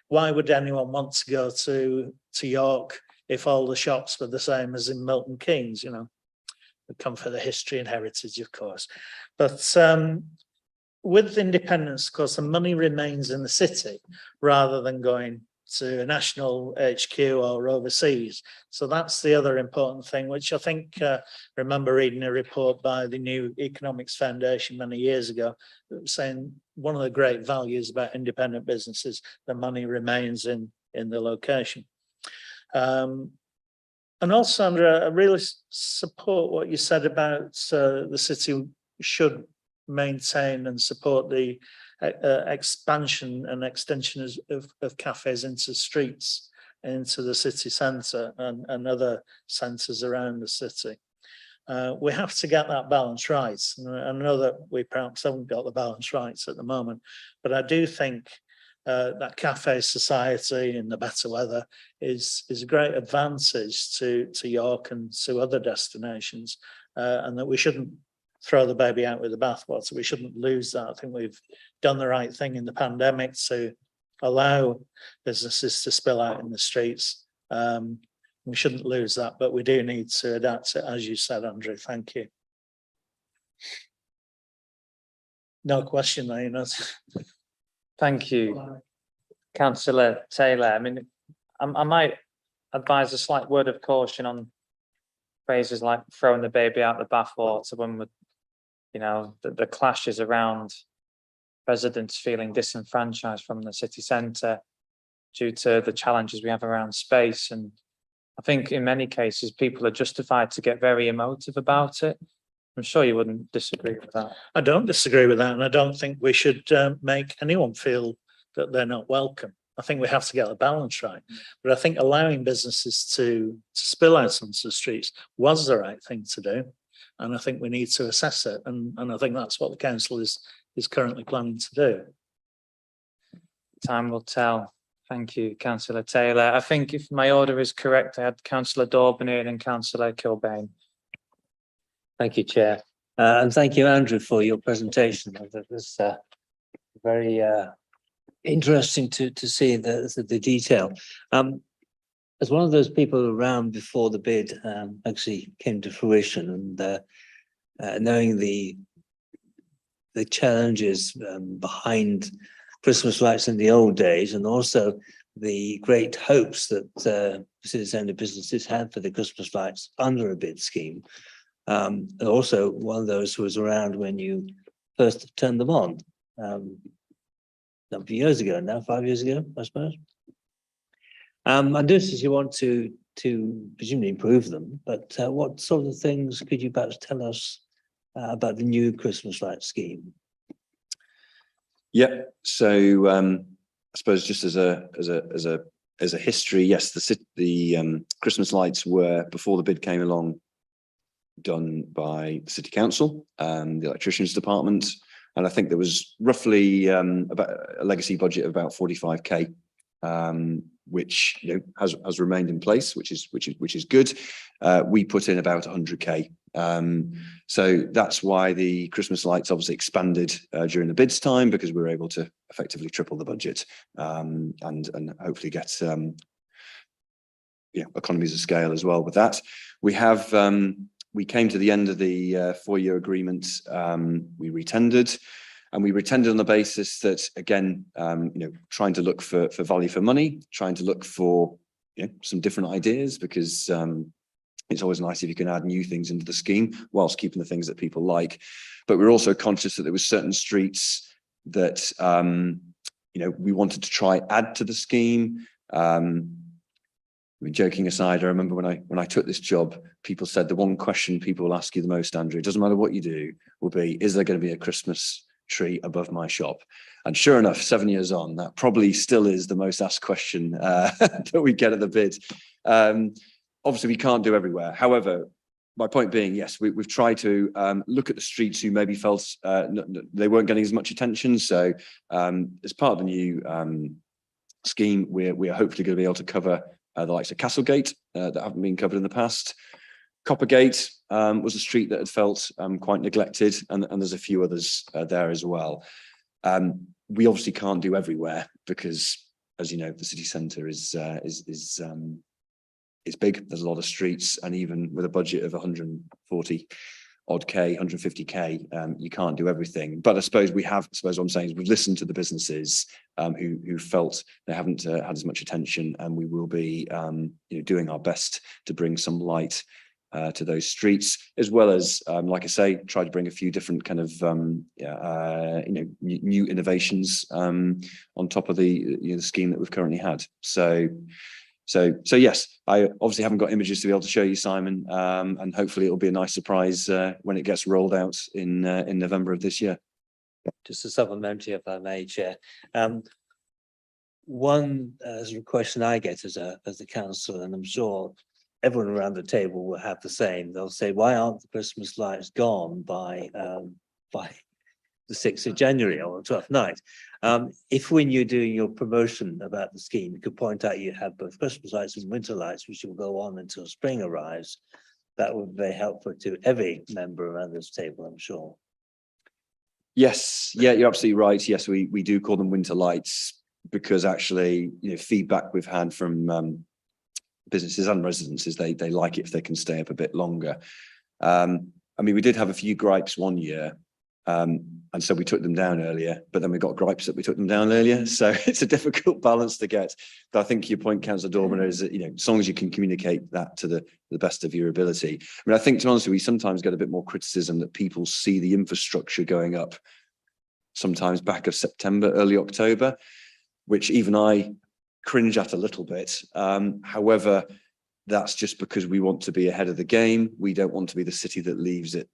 Why would anyone want to go to York if all the shops were the same as in Milton Keynes? We come for the history and heritage, of course. But with independence, of course, the money remains in the city rather than going to a national HQ or overseas. So that's the other important thing, which I think, remember reading a report by the New Economics Foundation many years ago, saying one of the great values about independent businesses, the money remains in the location. And also, Sandra, I really support what you said about the city should maintain and support the expansion and extension of cafes into streets, into the city centre and other centres around the city. We have to get that balance right. I know that we perhaps haven't got the balance right at the moment, but I do think that cafe society in the better weather is a great advantage to York and to other destinations. and that we shouldn't throw the baby out with the bathwater. We shouldn't lose that. I think we've done the right thing in the pandemic to allow businesses to spill out in the streets. We shouldn't lose that, but we do need to adapt it, as you said, Andrew. Thank you. No question, though, you know. Thank you, Councillor Taylor. I mean, I might advise a slight word of caution on phrases like throwing the baby out the bathwater when we're, you know, the clashes around residents feeling disenfranchised from the city centre due to the challenges we have around space. And I think in many cases, people are justified to get very emotive about it. I'm sure you wouldn't disagree with that. I don't disagree with that, and I don't think we should make anyone feel that they're not welcome. I think we have to get the balance right. But I think allowing businesses to spill out onto the streets was the right thing to do. And I think we need to assess it. And I think that's what the council is currently planning to do. Time will tell. Thank you, Councillor Taylor. I think if my order is correct, I had Councillor Daubeny and Councillor Kilbane. Thank you, Chair. And thank you, Andrew, for your presentation. That was very interesting to see the detail. As one of those people around before the bid actually came to fruition, and knowing the challenges behind Christmas lights in the old days, and also the great hopes that city centre businesses had for the Christmas lights under a bid scheme. And also one of those who was around when you first turned them on, a number of years ago now, 5 years ago, I suppose. I noticed you want to presumably improve them, but what sort of things could you perhaps tell us about the new Christmas light scheme? Yeah, so I suppose just as a history, yes, the Christmas lights were, before the bid came along, done by the City Council and the electricians department, and I think there was roughly about a legacy budget of about 45k, which, you know, has remained in place, which is good. We put in about 100k, so that's why the Christmas lights obviously expanded during the bids time, because we were able to effectively triple the budget and hopefully get economies of scale as well with that. We came to the end of the 4-year agreement. We retendered, and we retendered on the basis that, again, trying to look for value for money, trying to look for some different ideas, because it's always nice if you can add new things into the scheme whilst keeping the things that people like. But we're also conscious that there were certain streets that we wanted to try add to the scheme. I mean, joking aside, I remember when I took this job, people said the one question people will ask you the most, Andrew, it doesn't matter what you do, will be, is there going to be a Christmas tree above my shop? And sure enough, 7 years on, that probably still is the most asked question that we get at the bid. Obviously, we can't do everywhere. However, my point being, yes, we've tried to look at the streets who maybe felt they weren't getting as much attention. So as part of the new scheme, we're hopefully going to be able to cover the likes of Castlegate that haven't been covered in the past. Coppergate was a street that had felt quite neglected, and there's a few others there as well. We obviously can't do everywhere because, as you know, the city centre is big. There's a lot of streets, and even with a budget of 140 odd K, 150k, you can't do everything. But I suppose what I'm saying is we've listened to the businesses who felt they haven't had as much attention, and we will be doing our best to bring some light to those streets, as well as, like I say, try to bring a few different kind of new innovations on top of the scheme that we've currently had. So yes, I obviously haven't got images to be able to show you, Simon, and hopefully it'll be a nice surprise when it gets rolled out in November of this year. Just a supplementary, if I may, Chair. One question I get as the councillor, and I'm sure everyone around the table will have the same. They'll say, "Why aren't the Christmas lights gone by the 6th of January or the 12th night?" If when you're doing your promotion about the scheme, you could point out you have both Christmas lights and winter lights, which will go on until spring arrives, that would be very helpful to every member around this table, I'm sure. Yes, yeah, you're absolutely right. Yes, we do call them winter lights because actually, feedback we've had from businesses and residents is they like it if they can stay up a bit longer. I mean, we did have a few gripes one year, and so we took them down earlier, but then we got gripes that we took them down earlier. So it's a difficult balance to get. But I think your point, Councillor Dorman, is that, as long as you can communicate that to the best of your ability. I mean, I think, to be honest, we sometimes get a bit more criticism that people see the infrastructure going up sometimes back of September, early October, which even I cringe at a little bit. However, that's just because we want to be ahead of the game. We don't want to be the city that leaves it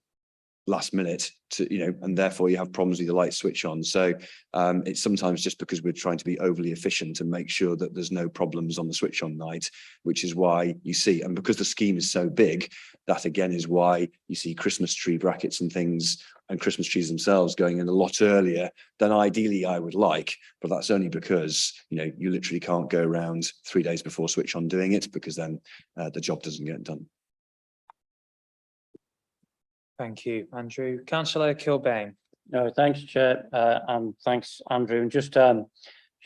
last minute to, and therefore you have problems with the light switch on. So it's sometimes just because we're trying to be overly efficient and make sure that there's no problems on the switch on night, which is why you see, and because the scheme is so big, that again is why you see Christmas tree brackets and things and Christmas trees themselves going in a lot earlier than ideally I would like. But that's only because, you literally can't go around 3 days before switch on doing it, because then the job doesn't get done. Thank you, Andrew. Councillor Kilbane. No, thanks, Chair, and thanks, Andrew. And just on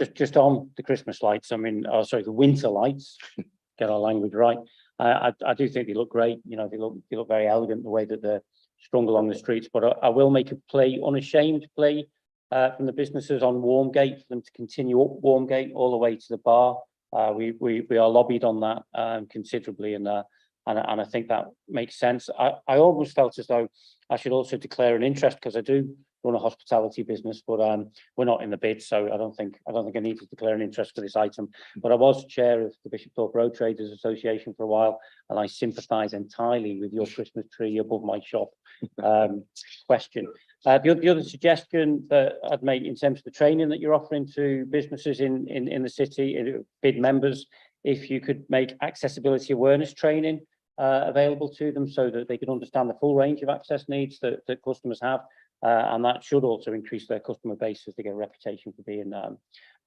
the Christmas lights, the winter lights, get our language right. I do think they look great. They look very elegant the way that they're strung along the streets. But I will make a plea, unashamed plea, from the businesses on Warmgate for them to continue up Warmgate all the way to the bar. We are lobbied on that considerably, and I think that makes sense. I almost felt as though I should also declare an interest, because I do run a hospitality business, but we're not in the bid, so I don't think I need to declare an interest for this item. But I was chair of the Bishop Thorpe Road Traders Association for a while, and I sympathise entirely with your Christmas tree above my shop question. The other suggestion that I'd make in terms of the training that you're offering to businesses in the city, bid members, if you could make accessibility awareness training available to them so that they can understand the full range of access needs that customers have, and that should also increase their customer base as they get a reputation for being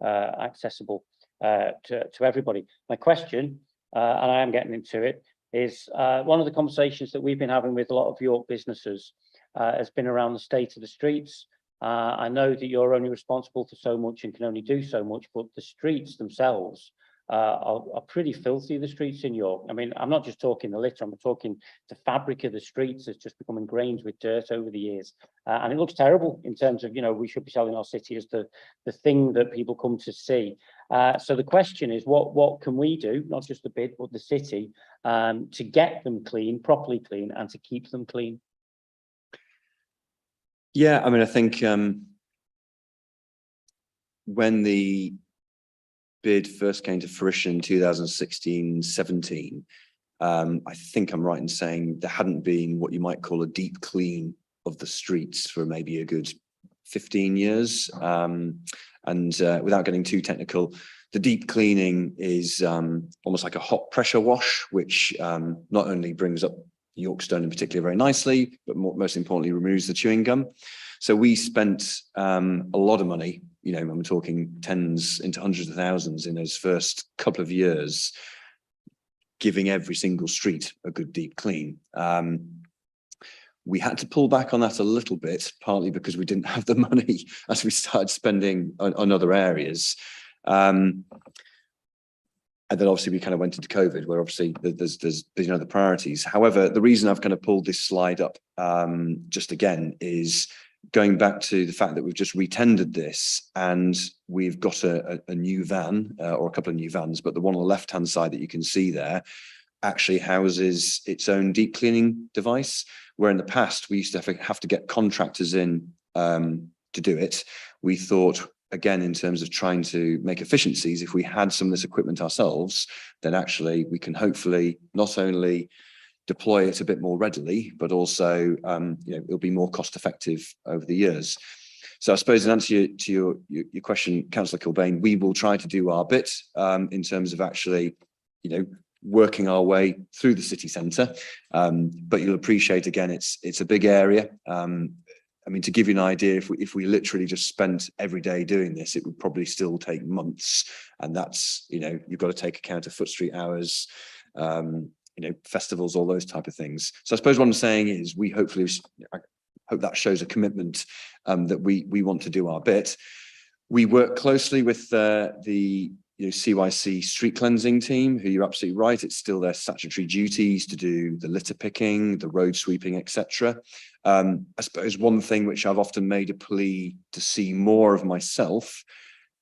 accessible to everybody. My question, and I am getting into it, is one of the conversations that we've been having with a lot of York businesses has been around the state of the streets. I know that you're only responsible for so much and can only do so much, but the streets themselves are pretty filthy, the streets in York. I'm not just talking the litter, I'm talking the fabric of the streets has just become ingrained with dirt over the years. And it looks terrible in terms of, we should be selling our city as the thing that people come to see. So the question is, what can we do, not just the bid, but the city, to get them clean, properly clean, and to keep them clean? Yeah, I think when the bid first came to fruition in 2016-17, I think I'm right in saying there hadn't been what you might call a deep clean of the streets for maybe a good 15 years. Without getting too technical, the deep cleaning is almost like a hot pressure wash, which not only brings up York stone in particular very nicely, but most importantly removes the chewing gum. So we spent a lot of money, I'm talking tens into hundreds of thousands in those first couple of years, giving every single street a good deep clean. We had to pull back on that a little bit, partly because we didn't have the money as we started spending on other areas. And then obviously we kind of went into COVID, where obviously there's other priorities. However, the reason I've kind of pulled this slide up just again is going back to the fact that we've just retendered this, and we've got a new van, or a couple of new vans, but the one on the left-hand side that you can see there actually houses its own deep cleaning device, where in the past we used to have to get contractors in to do it. We thought, again, in terms of trying to make efficiencies, if we had some of this equipment ourselves, then actually we can hopefully not only deploy it a bit more readily, but also it'll be more cost effective over the years. So I suppose in answer to your question, Councillor Kilbane, we will try to do our bit in terms of actually, working our way through the city centre. But you'll appreciate, again, it's a big area. To give you an idea, if we literally just spent every day doing this, it would probably still take months. And that's, you've got to take account of foot street hours, festivals, all those type of things. So I suppose what I'm saying is I hope that shows a commitment that we want to do our bit. We work closely with the CYC street cleansing team, who you're absolutely right, it's still their statutory duties to do the litter picking, the road sweeping, etc. I suppose one thing which I've often made a plea to see more of myself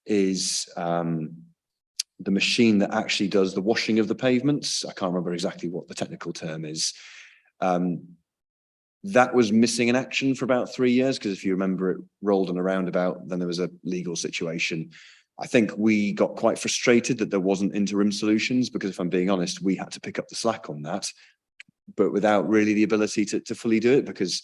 is the machine that actually does the washing of the pavements. I can't remember exactly what the technical term is. That was missing in action for about 3 years, because if you remember, it rolled on a roundabout, then there was a legal situation. I think we got quite frustrated that there wasn't interim solutions, because if I'm being honest, we had to pick up the slack on that, but without really the ability to fully do it. Because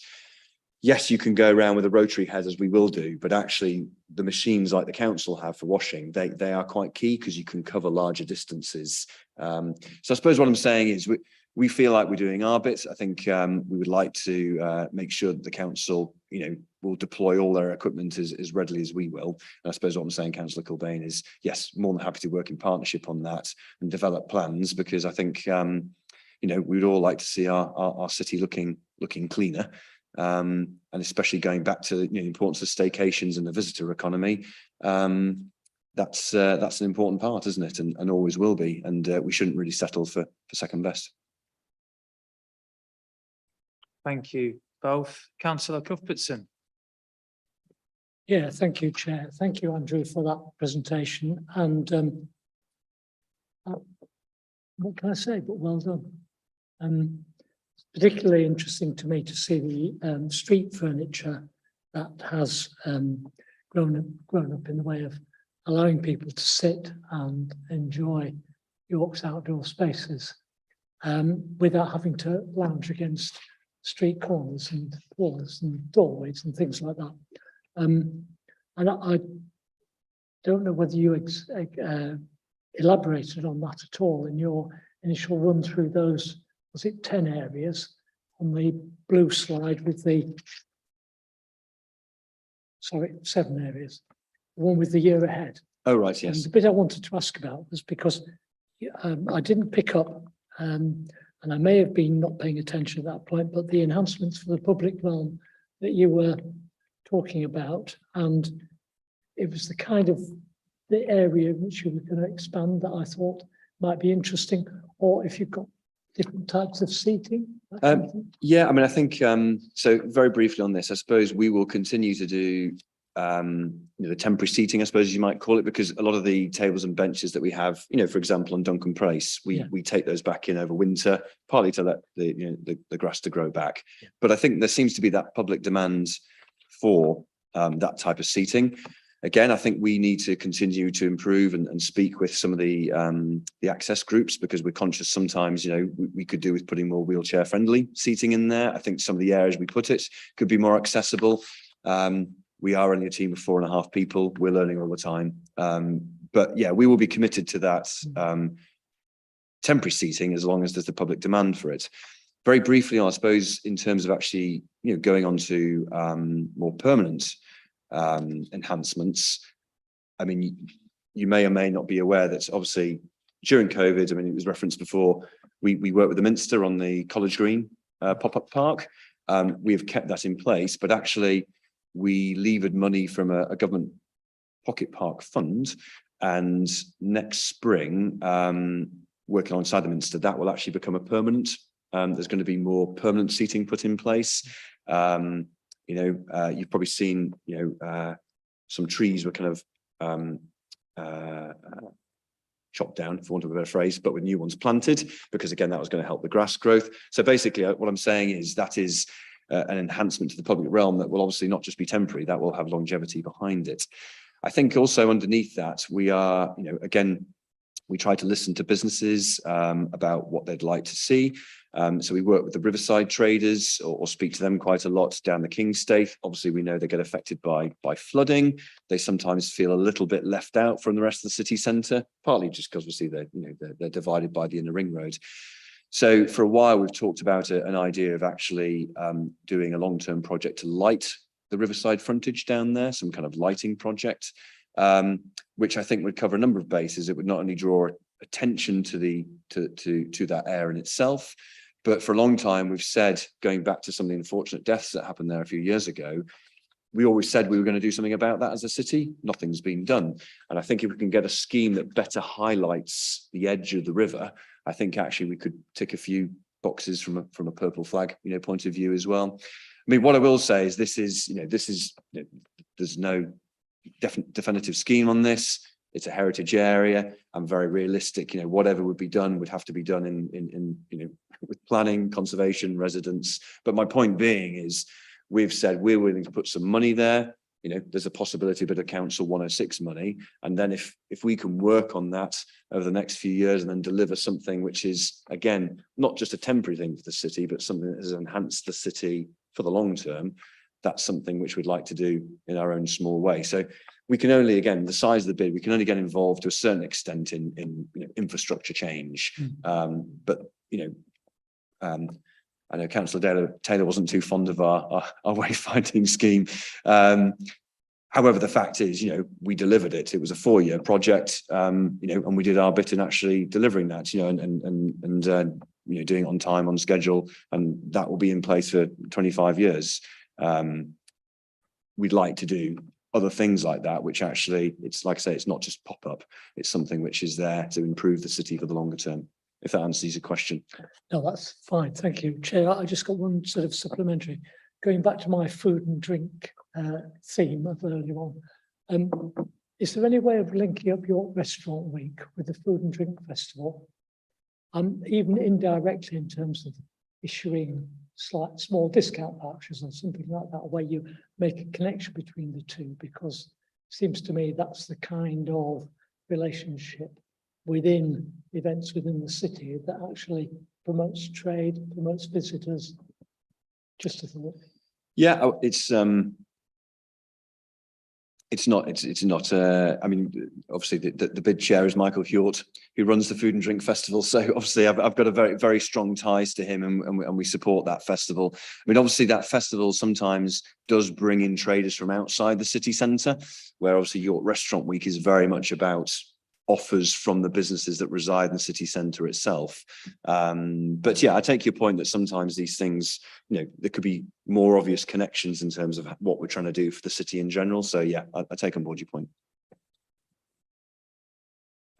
yes, you can go around with a rotary head, as we will do, but actually the machines like the council have for washing, they are quite key, because you can cover larger distances. So I suppose what I'm saying is we feel like we're doing our bits. I think we would like to make sure that the council, will deploy all their equipment as readily as we will. And I suppose what I'm saying, Councillor Kilbane, is yes, more than happy to work in partnership on that and develop plans, because I think we'd all like to see our city looking cleaner. And especially going back to the importance of staycations and the visitor economy. That's an important part, isn't it? And always will be. And we shouldn't really settle for second best. Thank you both. Councillor Cuthbertson. Yeah, thank you, Chair. Thank you, Andrew, for that presentation. And what can I say, but well done. It's particularly interesting to me to see the street furniture that has grown up in the way of allowing people to sit and enjoy York's outdoor spaces without having to lounge against street corners and walls and doorways and things like that. And I don't know whether you elaborated on that at all in your initial run through those, was it 10 areas on the blue slide with the, 7 areas, the one with the year ahead. Oh, right, yes. And the bit I wanted to ask about was because I didn't pick up, and I may have been not paying attention at that point, but the enhancements for the public realm that you were talking about, and it was the kind of the area which you were going to expand that I thought might be interesting, or if you've got different types of seating. Yeah, I mean, I think so. Very briefly on this, I suppose we will continue to do the temporary seating, I suppose you might call it, because a lot of the tables and benches that we have, for example, on Duncan Place, we take those back in over winter, partly to let the grass to grow back. Yeah. But I think there seems to be that public demand for that type of seating. Again, I think we need to continue to improve and speak with some of the access groups, because we're conscious sometimes, we could do with putting more wheelchair friendly seating in there. I think some of the areas we put it could be more accessible. We are only a team of 4.5 people. We're learning all the time. But yeah, we will be committed to that temporary seating as long as there's the public demand for it. Very briefly, I suppose, in terms of actually, going on to more permanent enhancements. I mean, you may or may not be aware that obviously during COVID, I mean, it was referenced before, we worked with the Minster on the College Green pop-up park. We have kept that in place, but actually we levered money from a government pocket park fund, and next spring, working alongside the Minster, that will actually become a permanent. There's going to be more permanent seating put in place. You've probably seen, some trees were kind of chopped down, for want of a better phrase, but with new ones planted, because again, that was going to help the grass growth. So basically, what I'm saying is that is an enhancement to the public realm that will obviously not just be temporary, that will have longevity behind it. I think also underneath that, we are, again, we try to listen to businesses about what they'd like to see. So we work with the Riverside traders or speak to them quite a lot down the Kingstaith. Obviously, we know they get affected by flooding. They sometimes feel a little bit left out from the rest of the city centre, partly just because obviously they're divided by the inner ring road. So for a while, we've talked about an idea of actually doing a long-term project to light the Riverside frontage down there, some kind of lighting project, which I think would cover a number of bases. It would not only draw attention to that area in itself. But for a long time, we've said, going back to some of the unfortunate deaths that happened there a few years ago, we always said we were going to do something about that as a city. Nothing's been done. And I think if we can get a scheme that better highlights the edge of the river, I think actually we could tick a few boxes from a purple flag, point of view as well. I mean, what I will say is there's no definitive scheme on this. It's a heritage area. I'm very realistic. Whatever would be done would have to be done in with planning, conservation, residents. But my point being is, we've said we're willing to put some money there. There's a possibility of a bit of council 106 money, and then if we can work on that over the next few years and then deliver something which is, again, not just a temporary thing for the city, but something that has enhanced the city for the long term, that's something which we'd like to do in our own small way. So we can only, again, the size of the bid, we can only get involved to a certain extent in infrastructure change. But I know Councillor Taylor wasn't too fond of our wayfinding scheme. However, the fact is, we delivered it. It was a 4-year project, and we did our bit in actually delivering that, and doing it on time, on schedule, and that will be in place for 25 years. We'd like to do other things like that, which actually, it's like I say, it's not just pop up. It's something which is there to improve the city for the longer term, if that answers your question. No, that's fine. Thank you, Chair. I just got one sort of supplementary. Going back to my food and drink theme of earlier on, is there any way of linking up York Restaurant Week with the Food and Drink Festival? Even indirectly in terms of issuing small discount vouchers or something like that, where you make a connection between the two, because it seems to me that's the kind of relationship within events within the city that actually promotes trade, promotes visitors. Just a thought. Yeah, it's not. I mean, obviously, the bid chair is Michael Hjort, who runs the Food and Drink Festival. So obviously, I've got a very, very strong ties to him, and we support that festival. I mean, obviously, that festival sometimes does bring in traders from outside the city centre, where obviously York Restaurant Week is very much about offers from the businesses that reside in the city centre itself. But yeah, I take your point that sometimes these things, there could be more obvious connections in terms of what we're trying to do for the city in general. So yeah, I take on board your point.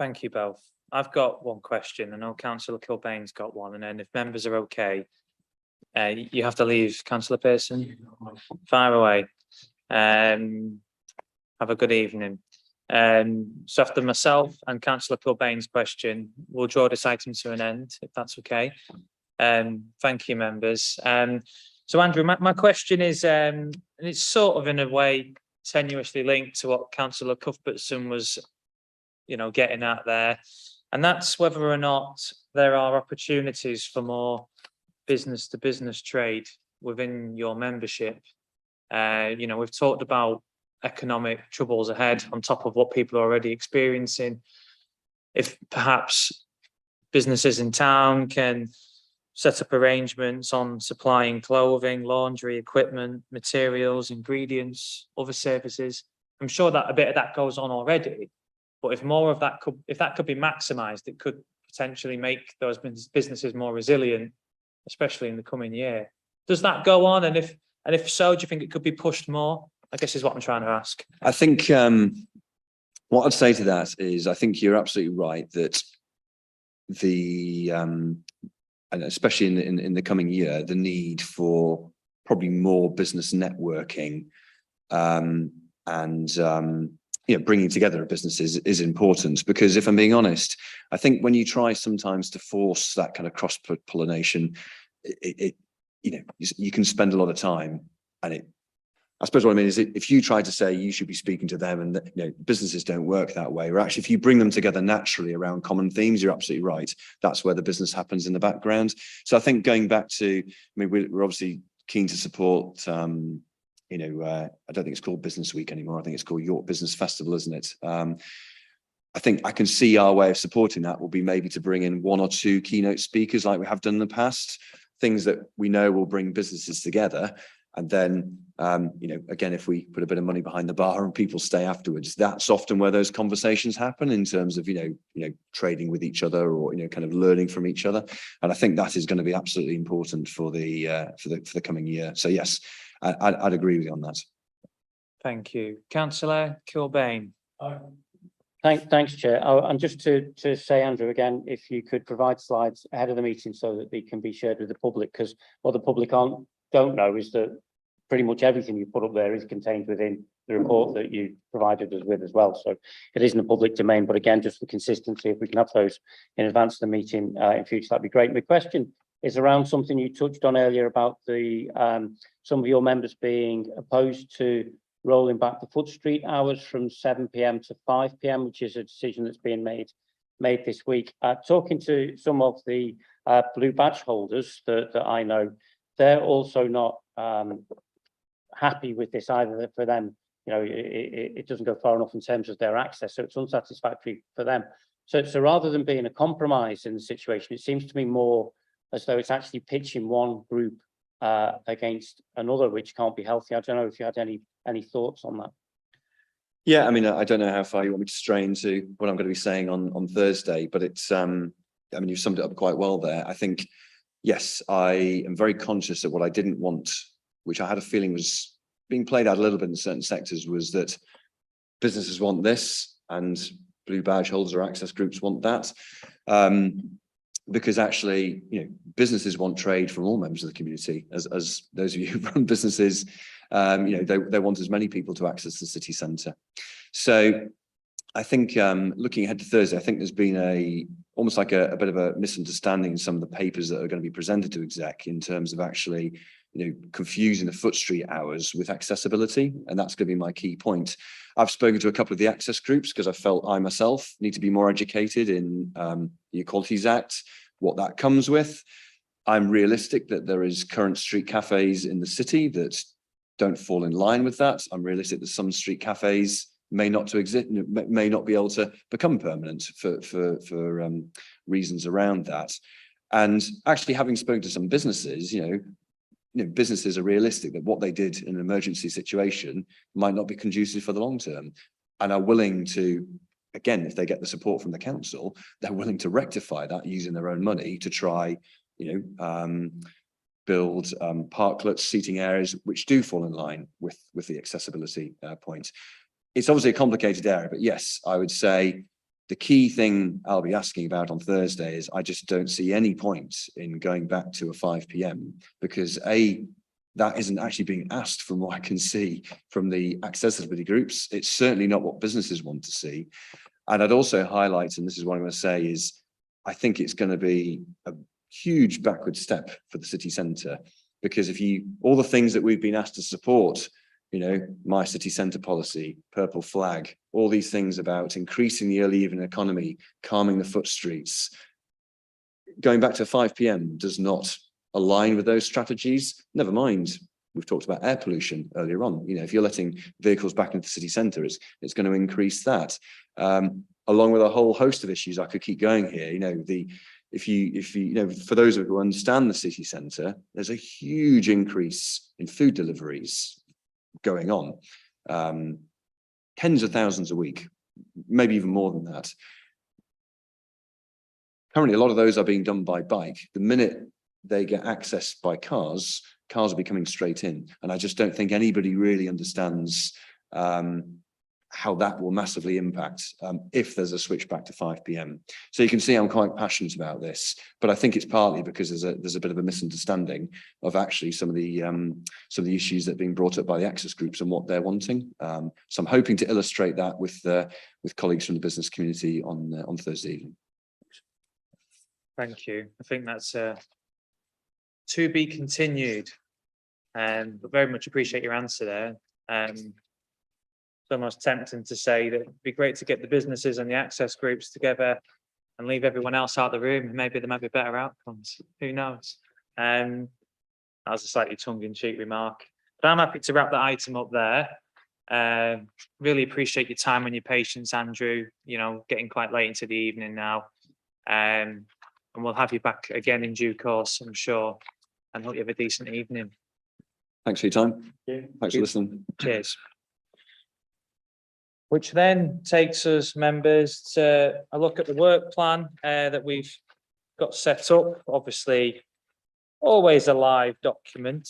Thank you both. I've got one question. I know Councillor Kilbane's got one, and then if members are okay, you have to leave, Councillor Pearson. Fire away. Have a good evening. So after myself and Councillor Kilbane's question, we'll draw this item to an end, if that's okay. Thank you, members. So Andrew, my question is, and it's sort of in a way tenuously linked to what Councillor Cuthbertson was, getting at there, and that's whether or not there are opportunities for more business to business trade within your membership. We've talked about economic troubles ahead on top of what people are already experiencing. If perhaps businesses in town can set up arrangements on supplying clothing, laundry, equipment, materials, ingredients, other services, I'm sure that a bit of that goes on already. But if more of that could be maximised, it could potentially make those businesses more resilient, especially in the coming year. Does that go on? And if so, do you think it could be pushed more? I guess is what I'm trying to ask. I think what I'd say to that is I think you're absolutely right that and especially in the coming year, the need for probably more business networking and bringing together businesses is important, because if I'm being honest, I think when you try sometimes to force that kind of cross-pollination, you can spend a lot of time, and I suppose what I mean is if you try to say you should be speaking to them, and businesses don't work that way, or actually if you bring them together naturally around common themes, you're absolutely right. That's where the business happens in the background. So I think going back to, we're obviously keen to support, I don't think it's called Business Week anymore. I think it's called York Business Festival, isn't it? I think I can see our way of supporting that will be maybe to bring in 1 or 2 keynote speakers like we have done in the past, things that we know will bring businesses together. And then, again, if we put a bit of money behind the bar and people stay afterwards, that's often where those conversations happen in terms of, trading with each other or, kind of learning from each other. And I think that is going to be absolutely important for the coming year. So yes, I'd agree with you on that. Thank you. Councillor Kilbane. Thanks, Chair. Oh, and just to say, Andrew, again, if you could provide slides ahead of the meeting so that they can be shared with the public, because what the public don't know is that pretty much everything you put up there is contained within the report that you provided us with as well. So it isn't a public domain, but again, just for consistency, if we can have those in advance of the meeting in future, that'd be great. My question is around something you touched on earlier about the some of your members being opposed to rolling back the Foot Street hours from 7 p.m. to 5 p.m., which is a decision that's being made this week. Talking to some of the blue badge holders that I know, they're also not happy with this either. For them, it doesn't go far enough in terms of their access, so it's unsatisfactory for them. So rather than being a compromise in the situation, it seems to me more as though it's actually pitching one group against another, which can't be healthy. I don't know if you had any thoughts on that. Yeah, I mean, I don't know how far you want me to stray into what I'm going to be saying on Thursday, but it's, I mean, you've summed it up quite well there. I think, yes, I am very conscious that what I didn't want, which I had a feeling was being played out a little bit in certain sectors, was that businesses want this and blue badge holders or access groups want that. Because actually, businesses want trade from all members of the community. As those of you who run businesses, they want as many people to access the city centre. So I think looking ahead to Thursday, I think there's been almost like a bit of a misunderstanding in some of the papers that are going to be presented to exec in terms of actually, confusing the Foot Street hours with accessibility. And that's going to be my key point. I've spoken to a couple of the access groups because I felt I myself need to be more educated in the Equalities Act, what that comes with. I'm realistic that there is current street cafes in the city that don't fall in line with that. I'm realistic that some street cafes may not be able to become permanent for reasons around that. And actually, having spoken to some businesses, businesses are realistic that what they did in an emergency situation might not be conducive for the long term, and are willing to, again, if they get the support from the council, they're willing to rectify that using their own money to try, build parklets, seating areas which do fall in line with the accessibility point. It's obviously a complicated area, but yes, I would say the key thing I'll be asking about on Thursday is I just don't see any point in going back to a 5 p.m. because that isn't actually being asked from what I can see from the accessibility groups. It's certainly not what businesses want to see. And I'd also highlight, and this is what I'm going to say, is I think it's going to be a huge backward step for the city centre, because all the things that we've been asked to support, my city centre policy, purple flag, all these things about increasing the early evening economy, calming the foot streets, going back to 5 p.m. does not align with those strategies. Never mind, we've talked about air pollution earlier on. If you're letting vehicles back into the city centre, it's going to increase that. Along with a whole host of issues, I could keep going here. For those of you who understand the city centre, there's a huge increase in food deliveries going on, tens of thousands a week, maybe even more than that. Currently, a lot of those are being done by bike. The minute they get accessed by cars will be coming straight in. And I just don't think anybody really understands how that will massively impact if there's a switch back to 5 p.m. So you can see I'm quite passionate about this, but I think it's partly because there's a bit of a misunderstanding of actually some of the issues that are being brought up by the access groups and what they're wanting. So I'm hoping to illustrate that with colleagues from the business community on Thursday evening. Thank you. I think that's to be continued, but very much appreciate your answer there. It's almost tempting to say that it'd be great to get the businesses and the access groups together and leave everyone else out of the room. Maybe there might be better outcomes. Who knows? That was a slightly tongue-in-cheek remark. But I'm happy to wrap that item up there. Really appreciate your time and your patience, Andrew. Getting quite late into the evening now. And we'll have you back again in due course, I'm sure. And hope you have a decent evening. Thanks for your time. Thanks for listening. Cheers. Which then takes us, members, to a look at the work plan that we've got set up. Obviously, always a live document.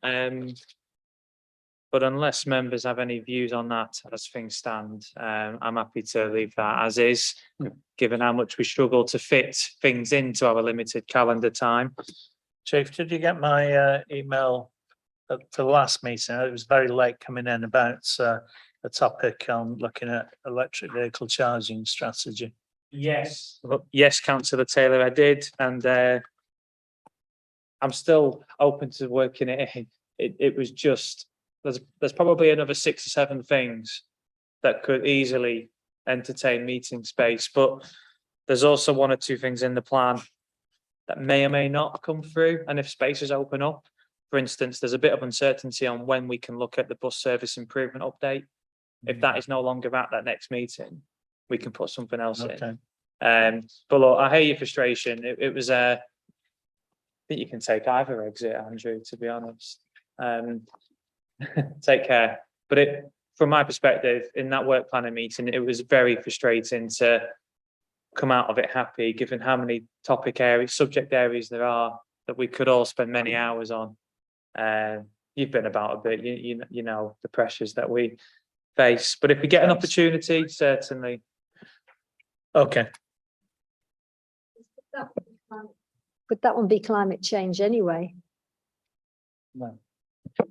But unless members have any views on that as things stand, I'm happy to leave that as is, given how much we struggle to fit things into our limited calendar time. Chief, did you get my email for the last meeting? It was very late coming in about a topic on looking at electric vehicle charging strategy. Yes. Yes, Councillor Taylor, I did, and I'm still open to working it in. It was just, there's probably another 6 or 7 things that could easily entertain meeting space, but there's also 1 or 2 things in the plan that may or may not come through, and if spaces open up, for instance, there's a bit of uncertainty on when we can look at the bus service improvement update. If that is no longer at that next meeting, we can put something else in. But look, I hear your frustration. It was I think you can take either exit, Andrew, to be honest. Take care. But from my perspective, in that work planning meeting, it was very frustrating to come out of it happy, given how many subject areas there are that we could all spend many hours on. You've been about a bit, you know the pressures that we face. But if we get an opportunity, certainly. Okay. Would that one be climate change anyway?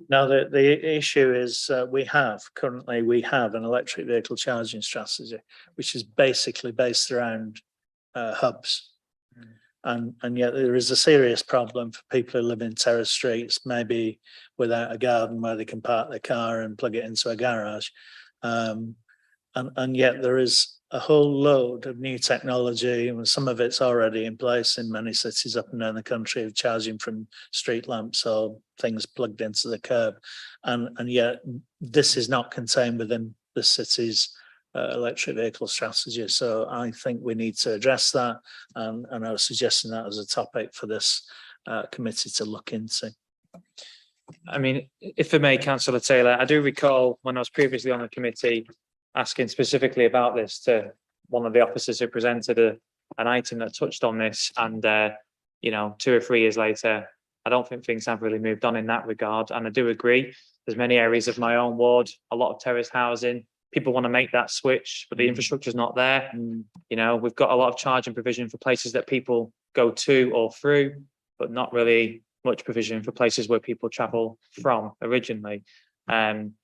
Now, the issue is we have an electric vehicle charging strategy, which is basically based around hubs. And yet there is a serious problem for people who live in terrace streets, maybe without a garden where they can park their car and plug it into a garage. And yet there is a whole load of new technology, and some of it's already in place in many cities up and down the country, of charging from street lamps or things plugged into the curb. And yet this is not contained within the city's electric vehicle strategy. So I think we need to address that, and I was suggesting that as a topic for this committee to look into. I mean, if I may, Councillor Taylor, I do recall when I was previously on the committee asking specifically about this to one of the officers who presented an item that touched on this, and 2 or 3 years later, I don't think things have really moved on in that regard. And I do agree, there's many areas of my own ward, a lot of terrace housing, people want to make that switch, but the infrastructure is not there. We've got a lot of charging provision for places that people go to or through, but not really much provision for places where people travel from originally.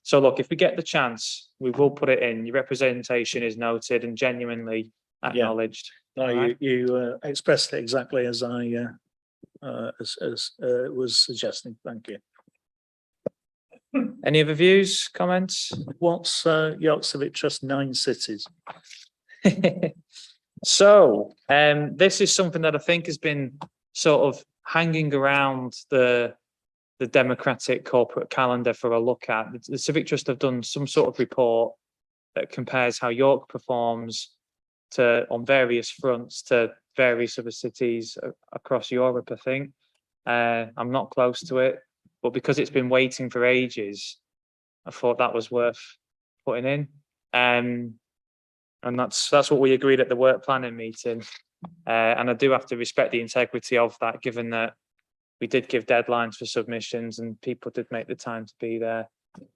So look, if we get the chance, we will put it in. Your representation is noted and genuinely acknowledged. No, you expressed it exactly as I was suggesting. Thank you. Any other views, comments? What's York Civic Trust 9 cities? So this is something that I think has been sort of hanging around the democratic corporate calendar for a look at. The Civic Trust have done some sort of report that compares how York performs on various fronts to various other cities across Europe, I think. I'm not close to it, but because it's been waiting for ages, I thought that was worth putting in. And that's what we agreed at the work planning meeting. And I do have to respect the integrity of that, given that we did give deadlines for submissions and people did make the time to be there.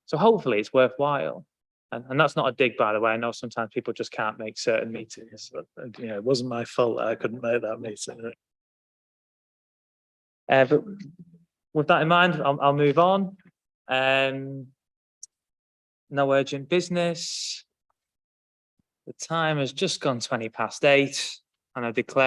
So hopefully it's worthwhile. And that's not a dig, by the way. I know sometimes people just can't make certain meetings. But, it wasn't my fault that I couldn't make that meeting. But with that in mind, I'll move on. No urgent business. The time has just gone 8:20, and I declare